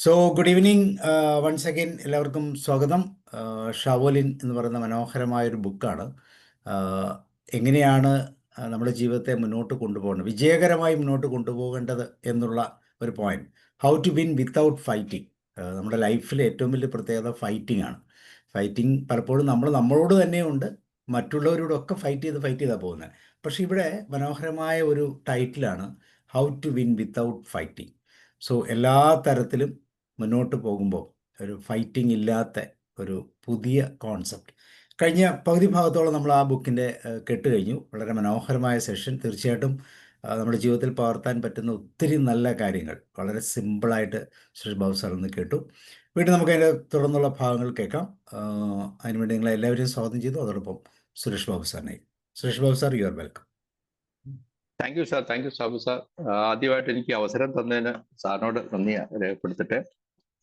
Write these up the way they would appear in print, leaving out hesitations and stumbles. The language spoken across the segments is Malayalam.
So good evening once again എല്ലാവർക്കും സ്വാഗതം. ഷാവോലിൻ എന്ന് പറയുന്ന മനോഹരമായൊരു ബുക്കാണ്. എങ്ങനെയാണ് നമ്മുടെ ജീവിതത്തെ മുന്നോട്ട് കൊണ്ടുപോകേണ്ടത്, വിജയകരമായി മുന്നോട്ട് കൊണ്ടുപോകേണ്ടത് എന്നുള്ള ഒരു point. How to win without fighting. നമ്മുടെ ലൈഫിലെ ഏറ്റവും വലിയ പ്രത്യേകത ഫൈറ്റിംഗ് ആണ്. ഫൈറ്റിംഗ് പലപ്പോഴും നമ്മളോട് തന്നെയുണ്ട്, മറ്റുള്ളവരോടൊക്കെ ഫൈറ്റ് ചെയ്താണ് പോകുന്നത്. പക്ഷേ ഇവിടെ മനോഹരമായ ഒരു ടൈറ്റിലാണ് how to win without fighting. So എല്ലാ തരത്തിലും മുന്നോട്ട് പോകുമ്പോൾ ഒരു ഫൈറ്റിംഗ് ഇല്ലാത്ത ഒരു പുതിയ കോൺസെപ്റ്റ് കഴിഞ്ഞ പകുതി ഭാഗത്തോളം നമ്മൾ ആ ബുക്കിൻ്റെ കേട്ട് കഴിഞ്ഞു. വളരെ മനോഹരമായ സെഷൻ. തീർച്ചയായിട്ടും നമ്മുടെ ജീവിതത്തിൽ പകർത്താൻ പറ്റുന്ന ഒത്തിരി നല്ല കാര്യങ്ങൾ വളരെ സിമ്പിളായിട്ട് സുരേഷ് ബാബു സാറിൽ നിന്ന് കേട്ടു. വീണ്ടും നമുക്ക് അതിൻ്റെ തുടർന്നുള്ള ഭാഗങ്ങൾ കേൾക്കാം. അതിനുവേണ്ടി നിങ്ങളെ എല്ലാവരെയും സ്വാഗതം ചെയ്തു. അതോടൊപ്പം സുരേഷ് ബാബു സാറിനെ. Suresh Babu sir, you are welcome. Thank you sir. Thank U Sabu sir. ആദ്യമായിട്ട് എനിക്ക് അവസരം തന്നതിന് സാറിനോട് നന്ദി രേഖപ്പെടുത്തട്ടെ.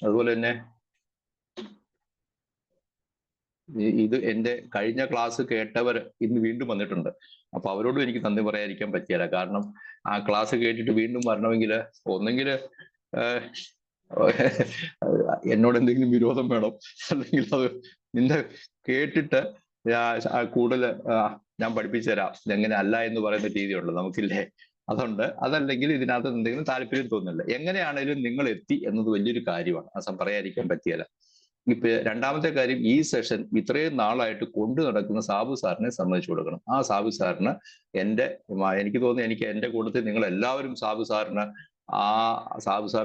അതുപോലെ തന്നെ ഇത് എൻ്റെ കഴിഞ്ഞ ക്ലാസ് കേട്ടവർ ഇന്ന് വീണ്ടും വന്നിട്ടുണ്ട്. അപ്പൊ അവരോടും എനിക്ക് നന്ദി പറയാതിരിക്കാൻ പറ്റിയല്ല. കാരണം ആ ക്ലാസ് കേട്ടിട്ട് വീണ്ടും വരണമെങ്കിൽ ഒന്നെങ്കിൽ എന്നോട് എന്തെങ്കിലും വിരോധം വേണം, അല്ലെങ്കിൽ അത് നിന്റെ കേട്ടിട്ട് കൂടുതൽ ഞാൻ പഠിപ്പിച്ചു തരാം എങ്ങനെ അല്ല എന്ന് പറയുന്ന രീതിയുണ്ട് നമുക്കില്ലേ. അതുണ്ട്. അതല്ലെങ്കിൽ ഇതിനകത്ത് എന്തെങ്കിലും താല്പര്യം തോന്നുന്നില്ല. എങ്ങനെയാണേലും നിങ്ങൾ എത്തി എന്നത് വലിയൊരു കാര്യമാണ്. ആ പറയാതിരിക്കാൻ പറ്റിയല്ല. ഇപ്പൊ രണ്ടാമത്തെ കാര്യം, ഈ സെഷൻ ഇത്രയും നാളായിട്ട് കൊണ്ടു നടക്കുന്ന സാബു സാറിനെ സമ്മതിച്ചു കൊടുക്കണം. ആ സാബു സാറിന് എനിക്ക് തോന്നുന്നു, എനിക്ക് എന്റെ കൂട്ടത്തിൽ നിങ്ങൾ എല്ലാവരും സാബു സാറിന്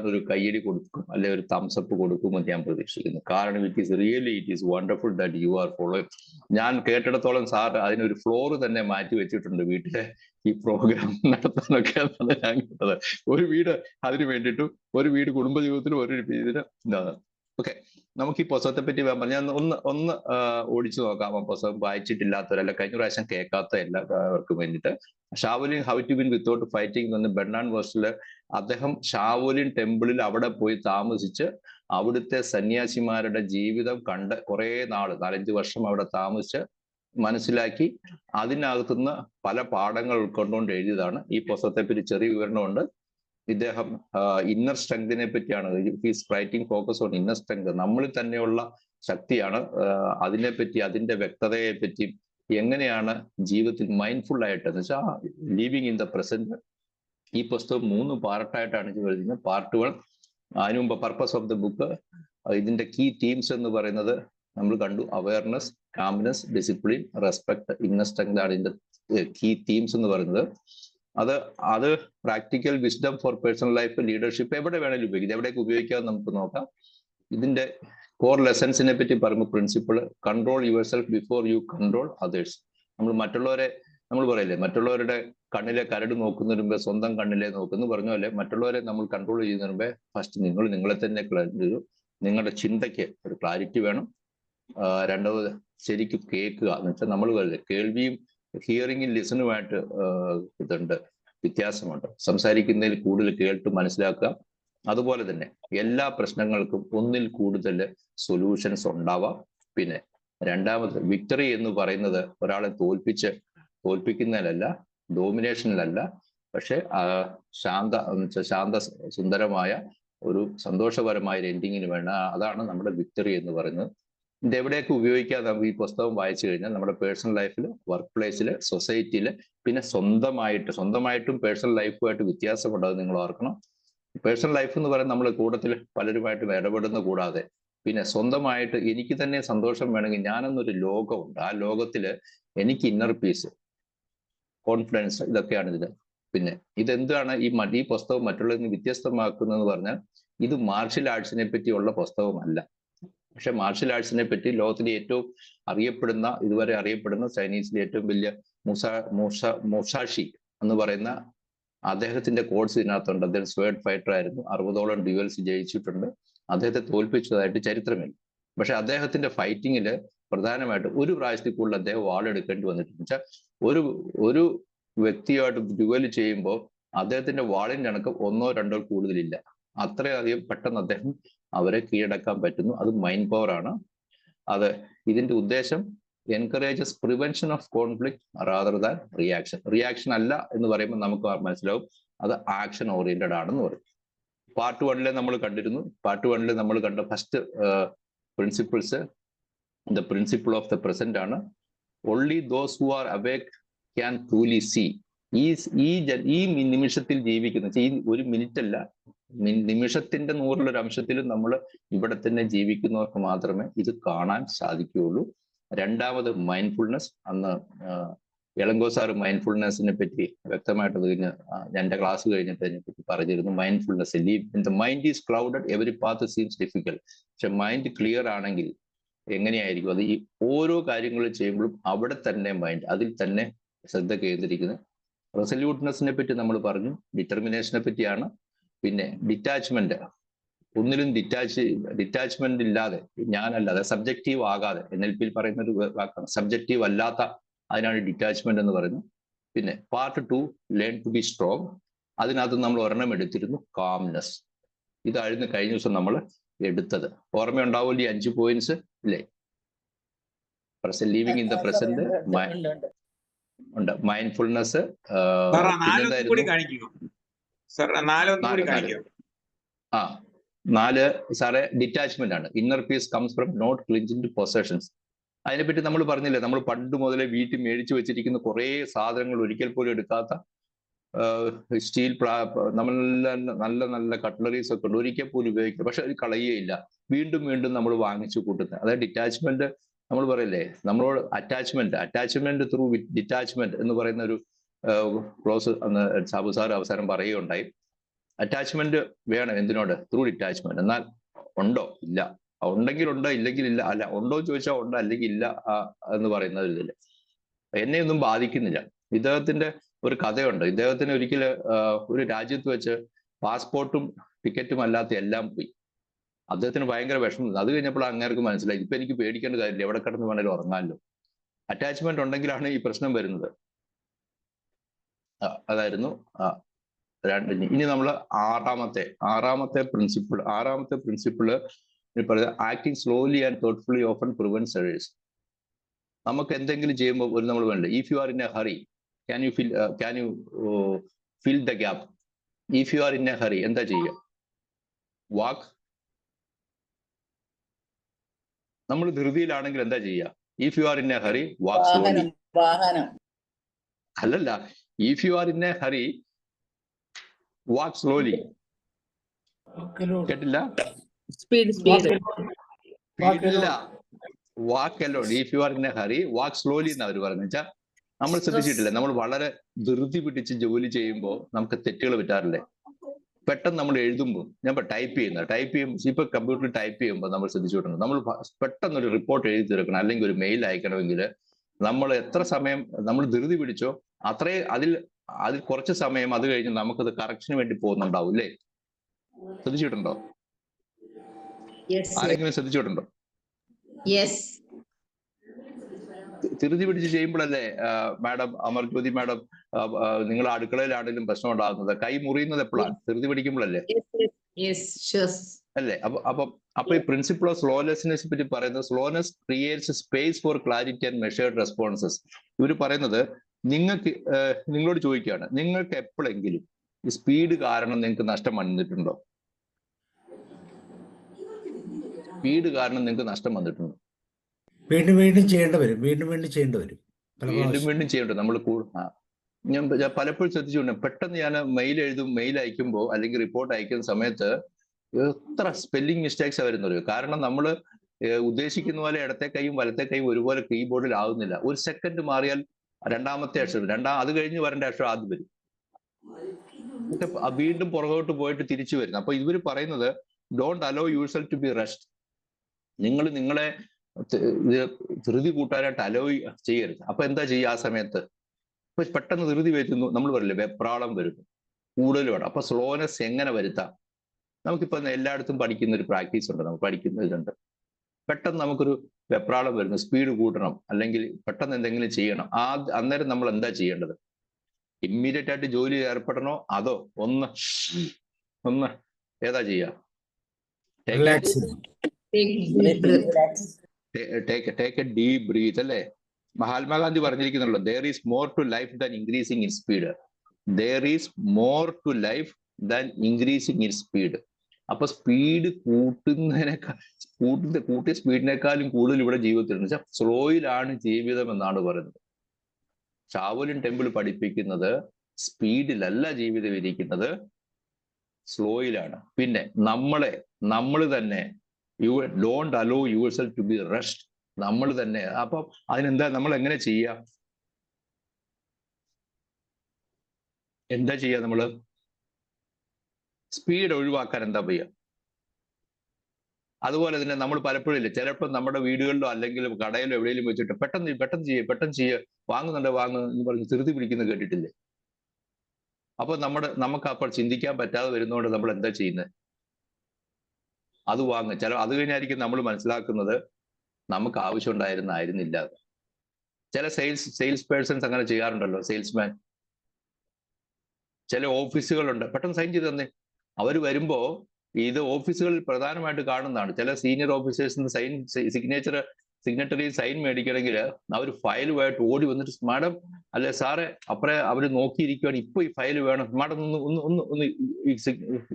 ഒരു കയ്യടി കൊടുക്കും, അല്ലെ ഒരു തംസപ്പ് കൊടുക്കുമെന്ന് ഞാൻ പ്രതീക്ഷിക്കുന്നു. കാരണം it is wonderful that you are following. ഞാൻ കേട്ടിടത്തോളം സാർ അതിനൊരു ഫ്ലോർ തന്നെ മാറ്റി വെച്ചിട്ടുണ്ട് വീട്ടിലെ ഈ പ്രോഗ്രാം നടത്താനൊക്കെ എന്നാണ് ഞാൻ കേട്ടത്. ഒരു വീട് അതിന് വേണ്ടിയിട്ടും, ഒരു വീട് കുടുംബജീവിതത്തിലും, ഒരു ഇതിന് ഇതാണ്. ഓക്കെ, നമുക്ക് ഈ പുസ്തകത്തെ പറ്റി പറഞ്ഞാൽ ഒന്ന് ഓടിച്ചു നോക്കാം. ആ പുസ്തകം വായിച്ചിട്ടില്ലാത്തവരല്ല, കഴിഞ്ഞ പ്രാവശ്യം കേൾക്കാത്ത എല്ലാവർക്കും വേണ്ടിയിട്ട്. Shaolin how to win without fighting എന്ന് ബെർണാൻ വേഴ്സില് അദ്ദേഹം ഷാവോലിൻ ടെമ്പിളിൽ അവിടെ പോയി താമസിച്ച് അവിടുത്തെ സന്യാസിമാരുടെ ജീവിതം കണ്ട് കുറെ നാള് 4-5 വർഷം അവിടെ താമസിച്ച് മനസ്സിലാക്കി അതിനകത്തുനിന്ന് പല പാഠങ്ങൾ ഉൾക്കൊണ്ടുകൊണ്ട് എഴുതിയതാണ്. ഈ പുസ്തകത്തെ പറ്റി ചെറിയ വിവരണമുണ്ട്. ഇദ്ദേഹം ഇന്നർ സ്ട്രെങ്തിനെ പറ്റിയാണ്, he's writing focus on inner strength. നമ്മളിൽ തന്നെയുള്ള ശക്തിയാണ്. അതിനെപ്പറ്റി, അതിന്റെ വ്യക്തതയെ പറ്റി, എങ്ങനെയാണ് ജീവിതത്തിൽ മൈൻഡ്ഫുൾ ആയിട്ട് എന്ന് വെച്ചാൽ ലീവിങ് ഇൻ ദ പ്രസന്റ്. ഈ പുസ്തകം 3 പാർട്ടായിട്ടാണ് എഴുതുന്നത്. പാർട്ട് 1 അതിനു മുമ്പ് പർപ്പസ് ഓഫ് ദ ബുക്ക്, ഇതിന്റെ കീ തീംസ് എന്ന് പറയുന്നത് നമ്മൾ കണ്ടു. Awareness, calmness, discipline, respect, inner strength ആണ് ഇതിന്റെ കീ തീംസ് എന്ന് പറയുന്നത്. അത് practical wisdom for personal life, leadership, എവിടെ വേണമെങ്കിലും ഉപയോഗിക്കാം. എവിടെയൊക്കെ ഉപയോഗിക്കാം നമുക്ക് നോക്കാം. ഇതിന്റെ കോർ ലെസൺസിനെ പറ്റി പറയുമ്പോൾ principle, control your self before you control others. നമ്മൾ പറയില്ലേ, മറ്റുള്ളവരുടെ കണ്ണിലെ കരട് നോക്കുന്നതിന് മുമ്പേ സ്വന്തം കണ്ണിലെ നോക്കുന്നു പറഞ്ഞ പോലെ, മറ്റുള്ളവരെ നമ്മൾ കൺട്രോൾ ചെയ്യുന്നതിന് മുമ്പേ ഫസ്റ്റ് നിങ്ങളെ തന്നെ നിങ്ങളുടെ ചിന്തയ്ക്ക് ഒരു ക്ലാരിറ്റി വേണം. രണ്ടാമത് ശരിക്കും കേൾക്കുക എന്ന് വെച്ചാൽ, നമ്മൾ പറയില്ലേ, കേൾവിയും ഹിയറിംഗും ലിസണുമായിട്ട് ഇതുണ്ട്, വ്യത്യാസമുണ്ട്. സംസാരിക്കുന്നതിൽ കൂടുതൽ കേട്ട് മനസ്സിലാക്കുക. അതുപോലെ തന്നെ എല്ലാ പ്രശ്നങ്ങൾക്കും ഒന്നിൽ കൂടുതൽ സൊല്യൂഷൻസ് ഉണ്ടാവാം. പിന്നെ രണ്ടാമത്, വിക്ടറി എന്ന് പറയുന്നത് ഒരാളെ തോൽപ്പിക്കുന്നതിലല്ല, ഡോമിനേഷനിലല്ല, പക്ഷെ ശാന്ത സുന്ദരമായ ഒരു സന്തോഷപരമായ ഒരു എൻഡിങ്ങിന് വേണം. അതാണ് നമ്മുടെ വിക്ടറി എന്ന് പറയുന്നത്. ഇത് എവിടെയൊക്കെ ഉപയോഗിക്കാം നമുക്ക് ഈ പുസ്തകം വായിച്ചു കഴിഞ്ഞാൽ? നമ്മുടെ പേഴ്സണൽ ലൈഫിൽ, വർക്ക് പ്ലേസിൽ, സൊസൈറ്റിയിൽ, പിന്നെ സ്വന്തമായിട്ടും പേഴ്സണൽ ലൈഫുമായിട്ട് വ്യത്യാസമുണ്ട്. അത് നിങ്ങൾ ഓർക്കണം. പേഴ്സണൽ ലൈഫ് എന്ന് പറയുന്നത് നമ്മൾ കൂട്ടത്തിൽ പലരുമായിട്ടും ഇടപെടുന്ന കൂടാതെ, പിന്നെ സ്വന്തമായിട്ട് എനിക്ക് തന്നെ സന്തോഷം വേണമെങ്കിൽ ഞാനെന്നൊരു ലോകമുണ്ട്. ആ ലോകത്തില് എനിക്ക് ഇന്നർ പീസ്, കോൺഫിഡൻസ്, ഇതൊക്കെയാണ് ഇതിൽ. പിന്നെ ഇതെന്താണ് ഈ പുസ്തകം മറ്റുള്ളതിൽ നിന്ന് വ്യത്യസ്തമാക്കുന്നതെന്ന് പറഞ്ഞാൽ, ഇത് മാർഷ്യൽ ആർട്സിനെ പറ്റിയുള്ള പുസ്തകമല്ല. പക്ഷെ മാർഷ്യൽ ആർട്സിനെ പറ്റി ലോകത്തിലെ ഏറ്റവും ഇതുവരെ അറിയപ്പെടുന്ന ചൈനീസിലെ ഏറ്റവും വലിയ മുസാഷി എന്ന് പറയുന്ന അദ്ദേഹത്തിന്റെ കോഴ്സ് ഇതിനകത്തുണ്ട്. അദ്ദേഹം സ്വേർഡ് ഫൈറ്റർ ആയിരുന്നു. 60ഓളം ഡ്യുവൽസ് ജയിച്ചിട്ടുണ്ട്. അദ്ദേഹത്തെ തോൽപ്പിച്ചതായിട്ട് ചരിത്രമില്ല. പക്ഷെ അദ്ദേഹത്തിന്റെ ഫൈറ്റിങ്ങില് പ്രധാനമായിട്ട് ഒരു പ്രാവശ്യത്തിൽ കൂടുതൽ അദ്ദേഹം വാളെടുക്കേണ്ടി വന്നിട്ടുണ്ട്. വെച്ചാൽ ഒരു വ്യക്തിയുമായിട്ട് ഡ്യുവൽ ചെയ്യുമ്പോൾ അദ്ദേഹത്തിന്റെ വാളിന്റെ അണക്കം 1-2 കൂടുതലില്ല. അത്രയധികം പെട്ടെന്ന് അദ്ദേഹം അവരെ കീഴടക്കാൻ പറ്റുന്നു. അത് മൈൻഡ് പവർ ആണ്. ഇതിന്റെ ഉദ്ദേശം encourages prevention of conflict rather than reaction. Reaction അല്ല എന്ന് പറയുമ്പോൾ നമുക്ക് മനസ്സിലാവും അത് ആക്ഷൻ ഓറിയന്റഡ് ആണെന്ന് പറയും. പാർട്ട് 1 നമ്മൾ കണ്ടിരുന്നു. പാർട്ട് 1 നമ്മൾ കണ്ട first principles the principle of the present ആണ്. Only those who are awake can truly see. ഈ നിമിഷത്തിൽ ജീവിക്കുന്ന, ഈ ഒരു മിനിറ്റ് അല്ല, നിമിഷത്തിന്റെ 100 അംശത്തിലും നമ്മൾ ഇവിടെ തന്നെ ജീവിക്കുന്നവർക്ക് മാത്രമേ ഇത് കാണാൻ സാധിക്കുകയുള്ളൂ. രണ്ടാമത് മൈൻഡ്ഫുൾനെസ്. അന്ന് എളങ്കോ സാറ് മൈൻഡ്ഫുൾനെസ്സിനെ പറ്റി വ്യക്തമായിട്ട് എന്റെ ക്ലാസ് കഴിഞ്ഞിട്ട് അതിനെപ്പറ്റി പറഞ്ഞിരുന്നു. Mindfulness, the mind is clouded, every path seems difficult. പക്ഷെ മൈൻഡ് ക്ലിയർ ആണെങ്കിൽ എങ്ങനെയായിരിക്കും അത്? ഈ ഓരോ കാര്യങ്ങൾ ചെയ്യുമ്പോഴും അവിടെ തന്നെ മൈൻഡ്, അതിൽ തന്നെ ശ്രദ്ധ കേന്ദ്രീകരിക്കുന്നത്. റെസല്യൂട്ട്നെസ്സിനെ പറ്റി നമ്മൾ പറഞ്ഞു, ഡിറ്റർമിനേഷനെ പറ്റിയാണ്. പിന്നെ ഡിറ്റാച്ച്മെന്റ്, ഒന്നിലും ഡിറ്റാച്ച്മെന്റ് ഇല്ലാതെ, ഞാനല്ലാതെ, സബ്ജക്റ്റീവ് ആകാതെ, NLP പറയുന്ന ഒരു വാക്കാണ് സബ്ജക്റ്റീവ് അല്ലാത്ത, അതിനാണ് ഡിറ്റാച്ച്മെന്റ് എന്ന് പറയുന്നത്. പിന്നെ part 2 learn to be strong. അതിനകത്ത് നമ്മൾ ഒരെണ്ണം എടുത്തിരുന്നു, കാംനെസ്. ഇതായിരുന്നു കഴിഞ്ഞ ദിവസം നമ്മൾ എടുത്തത്. ഓർമ്മയുണ്ടാവില്ല ഈ 5 പോയിന്റ്സ് ഇല്ലേ? ലിവിങ് ഇൻ ദ പ്രസന്റ് ഉണ്ട്, മൈൻഡ്ഫുൾനെസ്. ആ 4 സാറേ ഡിറ്റാച്ച്മെന്റ് ആണ്. Inner peace comes from not clinging to possessions. അതിനെപ്പറ്റി നമ്മൾ പറഞ്ഞില്ലേ, നമ്മൾ പണ്ട് മുതലേ വീട്ടിൽ മേടിച്ചു വെച്ചിരിക്കുന്ന കുറേ സാധനങ്ങൾ ഒരിക്കൽ പോലും എടുക്കാത്ത സ്റ്റീൽ നമ്മൾ നല്ല നല്ല കട്ട്ലറീസ് ഒക്കെ ഉണ്ട്, ഒരിക്കൽ പോലും ഉപയോഗിക്കുക, പക്ഷെ അത് കളയുകയില്ല, വീണ്ടും വീണ്ടും നമ്മൾ വാങ്ങിച്ചു കൂട്ടുന്നത്. അതായത് ഡിറ്റാച്ച്മെന്റ്. നമ്മൾ പറയില്ലേ, നമ്മളോട് അറ്റാച്ച്മെന്റ് ത്രൂ ഡിറ്റാച്ച്മെന്റ് എന്ന് പറയുന്ന ഒരു ക്ലോസ് അന്ന് സാബു സാർ അവസാനം പറയുകയുണ്ടായി. അറ്റാച്ച്മെന്റ് വേണം എന്തിനോട്? Through detachment. എന്നാൽ ഉണ്ടോ? ഇല്ല. ഉണ്ടെങ്കിൽ ഉണ്ടോ, ഇല്ലെങ്കിൽ ഇല്ല. അല്ല, ഉണ്ടോ ചോദിച്ചാൽ ഉണ്ട്, അല്ലെങ്കിൽ ഇല്ല എന്ന് പറയുന്നത് ഇതില്ല. എന്നെ ഒന്നും ബാധിക്കുന്നില്ല. ഇദ്ദേഹത്തിന്റെ ഒരു കഥയുണ്ട്. ഇദ്ദേഹത്തിന് ഒരിക്കൽ ഒരു രാജ്യത്ത് വെച്ച് പാസ്പോർട്ടും ടിക്കറ്റും അല്ലാത്ത എല്ലാം പോയി. അദ്ദേഹത്തിന് ഭയങ്കര വിഷമം. അത് കഴിഞ്ഞപ്പോൾ അങ്ങേർക്ക് മനസ്സിലായി, ഇപ്പൊ എനിക്ക് പേടിക്കേണ്ട കാര്യമില്ല, എവിടെ കിടന്ന് വേണേലും ഉറങ്ങാമല്ലോ. അറ്റാച്ച്മെന്റ് ഉണ്ടെങ്കിലാണ് ഈ പ്രശ്നം വരുന്നത്. അതായിരുന്നു ഇനി നമ്മൾ ആറാമത്തെ പ്രിൻസിപ്പിള് പറയുന്നത് acting slowly and thoughtfully often prevents errors. നമുക്ക് എന്തെങ്കിലും ചെയ്യുമ്പോൾ ഒരു നമ്മൾ വേണ്ട, if you are in a hurry can you fill the gap. If you are in a hurry എന്താ ചെയ്യുക? വാക്ക്. നമ്മൾ ധൃതിയിലാണെങ്കിൽ എന്താ ചെയ്യുക? If you are in a hurry walk slowly. അല്ലല്ല, if you are in a hurry walk slowly. കേട്ടില്ല? സ്പീഡില്ല, walk alone. If you are in a hurry walk slowly എന്ന് അവർ പറഞ്ഞു. വെച്ചാൽ നമ്മൾ ശ്രദ്ധിച്ചിട്ടില്ല, നമ്മൾ വളരെ ധൃതി പിടിച്ച് ജോലി ചെയ്യുമ്പോൾ നമുക്ക് തെറ്റുകൾ പറ്റാറില്ലേ? പെട്ടെന്ന് നമ്മൾ എഴുതുമ്പോൾ, ഞാൻ ഇപ്പൊ ടൈപ്പ് ചെയ്യുമ്പോൾ, ഇപ്പൊ കമ്പ്യൂട്ടറിൽ ടൈപ്പ് ചെയ്യുമ്പോൾ നമ്മൾ ശ്രദ്ധിച്ചിട്ടുണ്ട്, നമ്മൾ പെട്ടെന്ന് ഒരു റിപ്പോർട്ട് എഴുതി തീർക്കണം, അല്ലെങ്കിൽ ഒരു മെയിൽ അയക്കണമെങ്കിൽ നമ്മൾ എത്ര സമയം നമ്മൾ ധൃതി പിടിച്ചോ അത്രേ അതിൽ കുറച്ച് സമയം അത് കഴിഞ്ഞ് നമുക്കത് കറക്ഷന് വേണ്ടി പോകുന്നുണ്ടാവും അല്ലേ? ശ്രദ്ധിച്ചിട്ടുണ്ടോ? ആരെങ്കിലും ശ്രദ്ധിച്ചിട്ടുണ്ടോ? ധൃതി പിടിച്ച് ചെയ്യുമ്പോഴല്ലേ മാഡം, അമർജ്യോതി മാഡം, നിങ്ങൾ അടുക്കളയിലാണെങ്കിലും പ്രശ്നം ഉണ്ടാകുന്നത്? കൈ മുറിയുന്നത് എപ്പോഴാണ്? ധൃതി പിടിക്കുമ്പോഴല്ലേ? അല്ലേ? അപ്പൊ ഈ പ്രിൻസിപ്പിൾ ഓഫ് സ്ലോലെസ്നെസ് പറ്റി പറയുന്നത്, slowness creates space four clarity and measured responses. ഇവർ പറയുന്നത്, നിങ്ങളോട് ചോദിക്കുകയാണ്, നിങ്ങൾക്ക് എപ്പോഴെങ്കിലും ഈ സ്പീഡ് കാരണം നിങ്ങൾക്ക് നഷ്ടം വന്നിട്ടുണ്ടോ? സ്പീഡ് കാരണം നിങ്ങൾക്ക് നഷ്ടം വന്നിട്ടുണ്ടോ? വീണ്ടും വീണ്ടും ചെയ്യേണ്ടി വരും. വീണ്ടും ചെയ്യേണ്ടത് നമ്മൾ ഞാൻ പലപ്പോഴും ശ്രദ്ധിച്ചുകൊണ്ട്, പെട്ടെന്ന് ഞാൻ മെയിൽ അയക്കുമ്പോൾ അല്ലെങ്കിൽ റിപ്പോർട്ട് അയക്കുന്ന സമയത്ത് എത്ര സ്പെല്ലിംഗ് മിസ്റ്റേക്സ് വരുന്നത്. കാരണം നമ്മൾ ഉദ്ദേശിക്കുന്ന പോലെ ഇടത്തെ കൈയും വലത്തെ കൈയും ഒരുപോലെ കീബോർഡിൽ ആവുന്നില്ല. ഒരു സെക്കൻഡ് മാറിയാൽ രണ്ടാമത്തെ അക്ഷരം, അത് കഴിഞ്ഞ് വരേണ്ട അക്ഷരം ആദ്യം വരും, വീണ്ടും പുറകോട്ട് പോയിട്ട് തിരിച്ചു വരുന്നു. അപ്പൊ ഇവർ പറയുന്നത്, don't allow yourself to be rushed. നിങ്ങളെ ധൃതി കൂട്ടാനായിട്ട് അലോ ചെയ്യരുത്. അപ്പൊ എന്താ ചെയ്യുക? ആ സമയത്ത് ഇപ്പൊ പെട്ടെന്ന് ധൃതി വരുന്നു, നമ്മൾ പറയില്ലേ, വെപ്രാളം വരുന്നു, കൂടുതൽ വേണം. അപ്പൊ സ്ലോനെസ് എങ്ങനെ വരുത്താം? നമുക്കിപ്പോ എല്ലായിടത്തും പഠിക്കുന്ന ഒരു പ്രാക്ടീസ് ഉണ്ട്, നമുക്ക് പഠിക്കുന്ന ഇതുണ്ട്. പെട്ടെന്ന് നമുക്കൊരു വെപ്രാളം വരുന്നു, സ്പീഡ് കൂട്ടണം, അല്ലെങ്കിൽ പെട്ടെന്ന് എന്തെങ്കിലും ചെയ്യണം. അന്നേരം നമ്മൾ എന്താ ചെയ്യേണ്ടത്? ഇമ്മീഡിയറ്റ് ആയിട്ട് ജോലി ഏർപ്പെടണോ, അതോ ഒന്ന് ഏതാ ചെയ്യുക? ടേക്ക് എ ഡീപ് ബ്രീത്ത് അല്ലേ? മഹാത്മാഗാന്ധി പറഞ്ഞിരിക്കുന്നുള്ളൂ, there is more to life than increasing in speed. There is more to life than increasing in speed. അപ്പൊ സ്പീഡ് കൂട്ടിയ സ്പീഡിനേക്കാളും കൂടുതൽ ഇവിടെ ജീവിതത്തിലുണ്ട്. വെച്ചാൽ സ്ലോയിലാണ് ജീവിതം എന്നാണ് പറയുന്നത്. ഷാവോലിൻ ടെമ്പിൾ പഠിപ്പിക്കുന്നത് സ്പീഡിലല്ല ജീവിതം ഇരിക്കുന്നത്, സ്ലോയിലാണ്. പിന്നെ നമ്മൾ തന്നെ don't allow yourself to be rushed. നമ്മൾ തന്നെ. അപ്പം അതിനെന്താ നമ്മൾ എങ്ങനെ ചെയ്യുക? എന്താ ചെയ്യുക? നമ്മള് സ്പീഡ് ഒഴിവാക്കാൻ എന്താ ചെയ്യുക? അതുപോലെ തന്നെ നമ്മൾ പലപ്പോഴും ഇല്ല, ചിലപ്പോൾ നമ്മുടെ വീടുകളിലോ അല്ലെങ്കിൽ കടയിലോ എവിടെയെങ്കിലും വെച്ചിട്ട് പെട്ടെന്ന് ചെയ്യ് വാങ്ങുന്നുണ്ട് എന്ന് പറഞ്ഞ് ധൃതി പിടിക്കുന്നത് കേട്ടിട്ടില്ലേ? അപ്പൊ നമുക്ക് അപ്പോൾ ചിന്തിക്കാൻ പറ്റാതെ വരുന്നതുകൊണ്ട് നമ്മൾ എന്താ ചെയ്യുന്നത്? അത് അത് കഴിഞ്ഞായിരിക്കും നമ്മൾ മനസ്സിലാക്കുന്നത് നമുക്ക് ആവശ്യം ആയിരുന്നില്ല. ചില സെയിൽസ് പേഴ്സൺസ് അങ്ങനെ ചെയ്യാറുണ്ടല്ലോ, സെയിൽസ്മാൻ. ചില ഓഫീസുകളുണ്ട്, പെട്ടെന്ന് സൈൻ ചെയ്ത് തന്നെ. അവർ വരുമ്പോ ഇത് ഓഫീസുകളിൽ പ്രധാനമായിട്ട് കാണുന്നതാണ്. ചില സീനിയർ ഓഫീസേഴ്സിന് സിഗ്നറ്ററി സൈൻ മേടിക്കണമെങ്കിൽ അവർ ഫയലുമായിട്ട് ഓടി വന്നിട്ട്, മാഡം അല്ലെ സാറെ, അപ്പറേ അവർ നോക്കിയിരിക്കുകയാണ്, ഇപ്പൊ ഈ ഫയൽ വേണം മാഡം, ഒന്ന്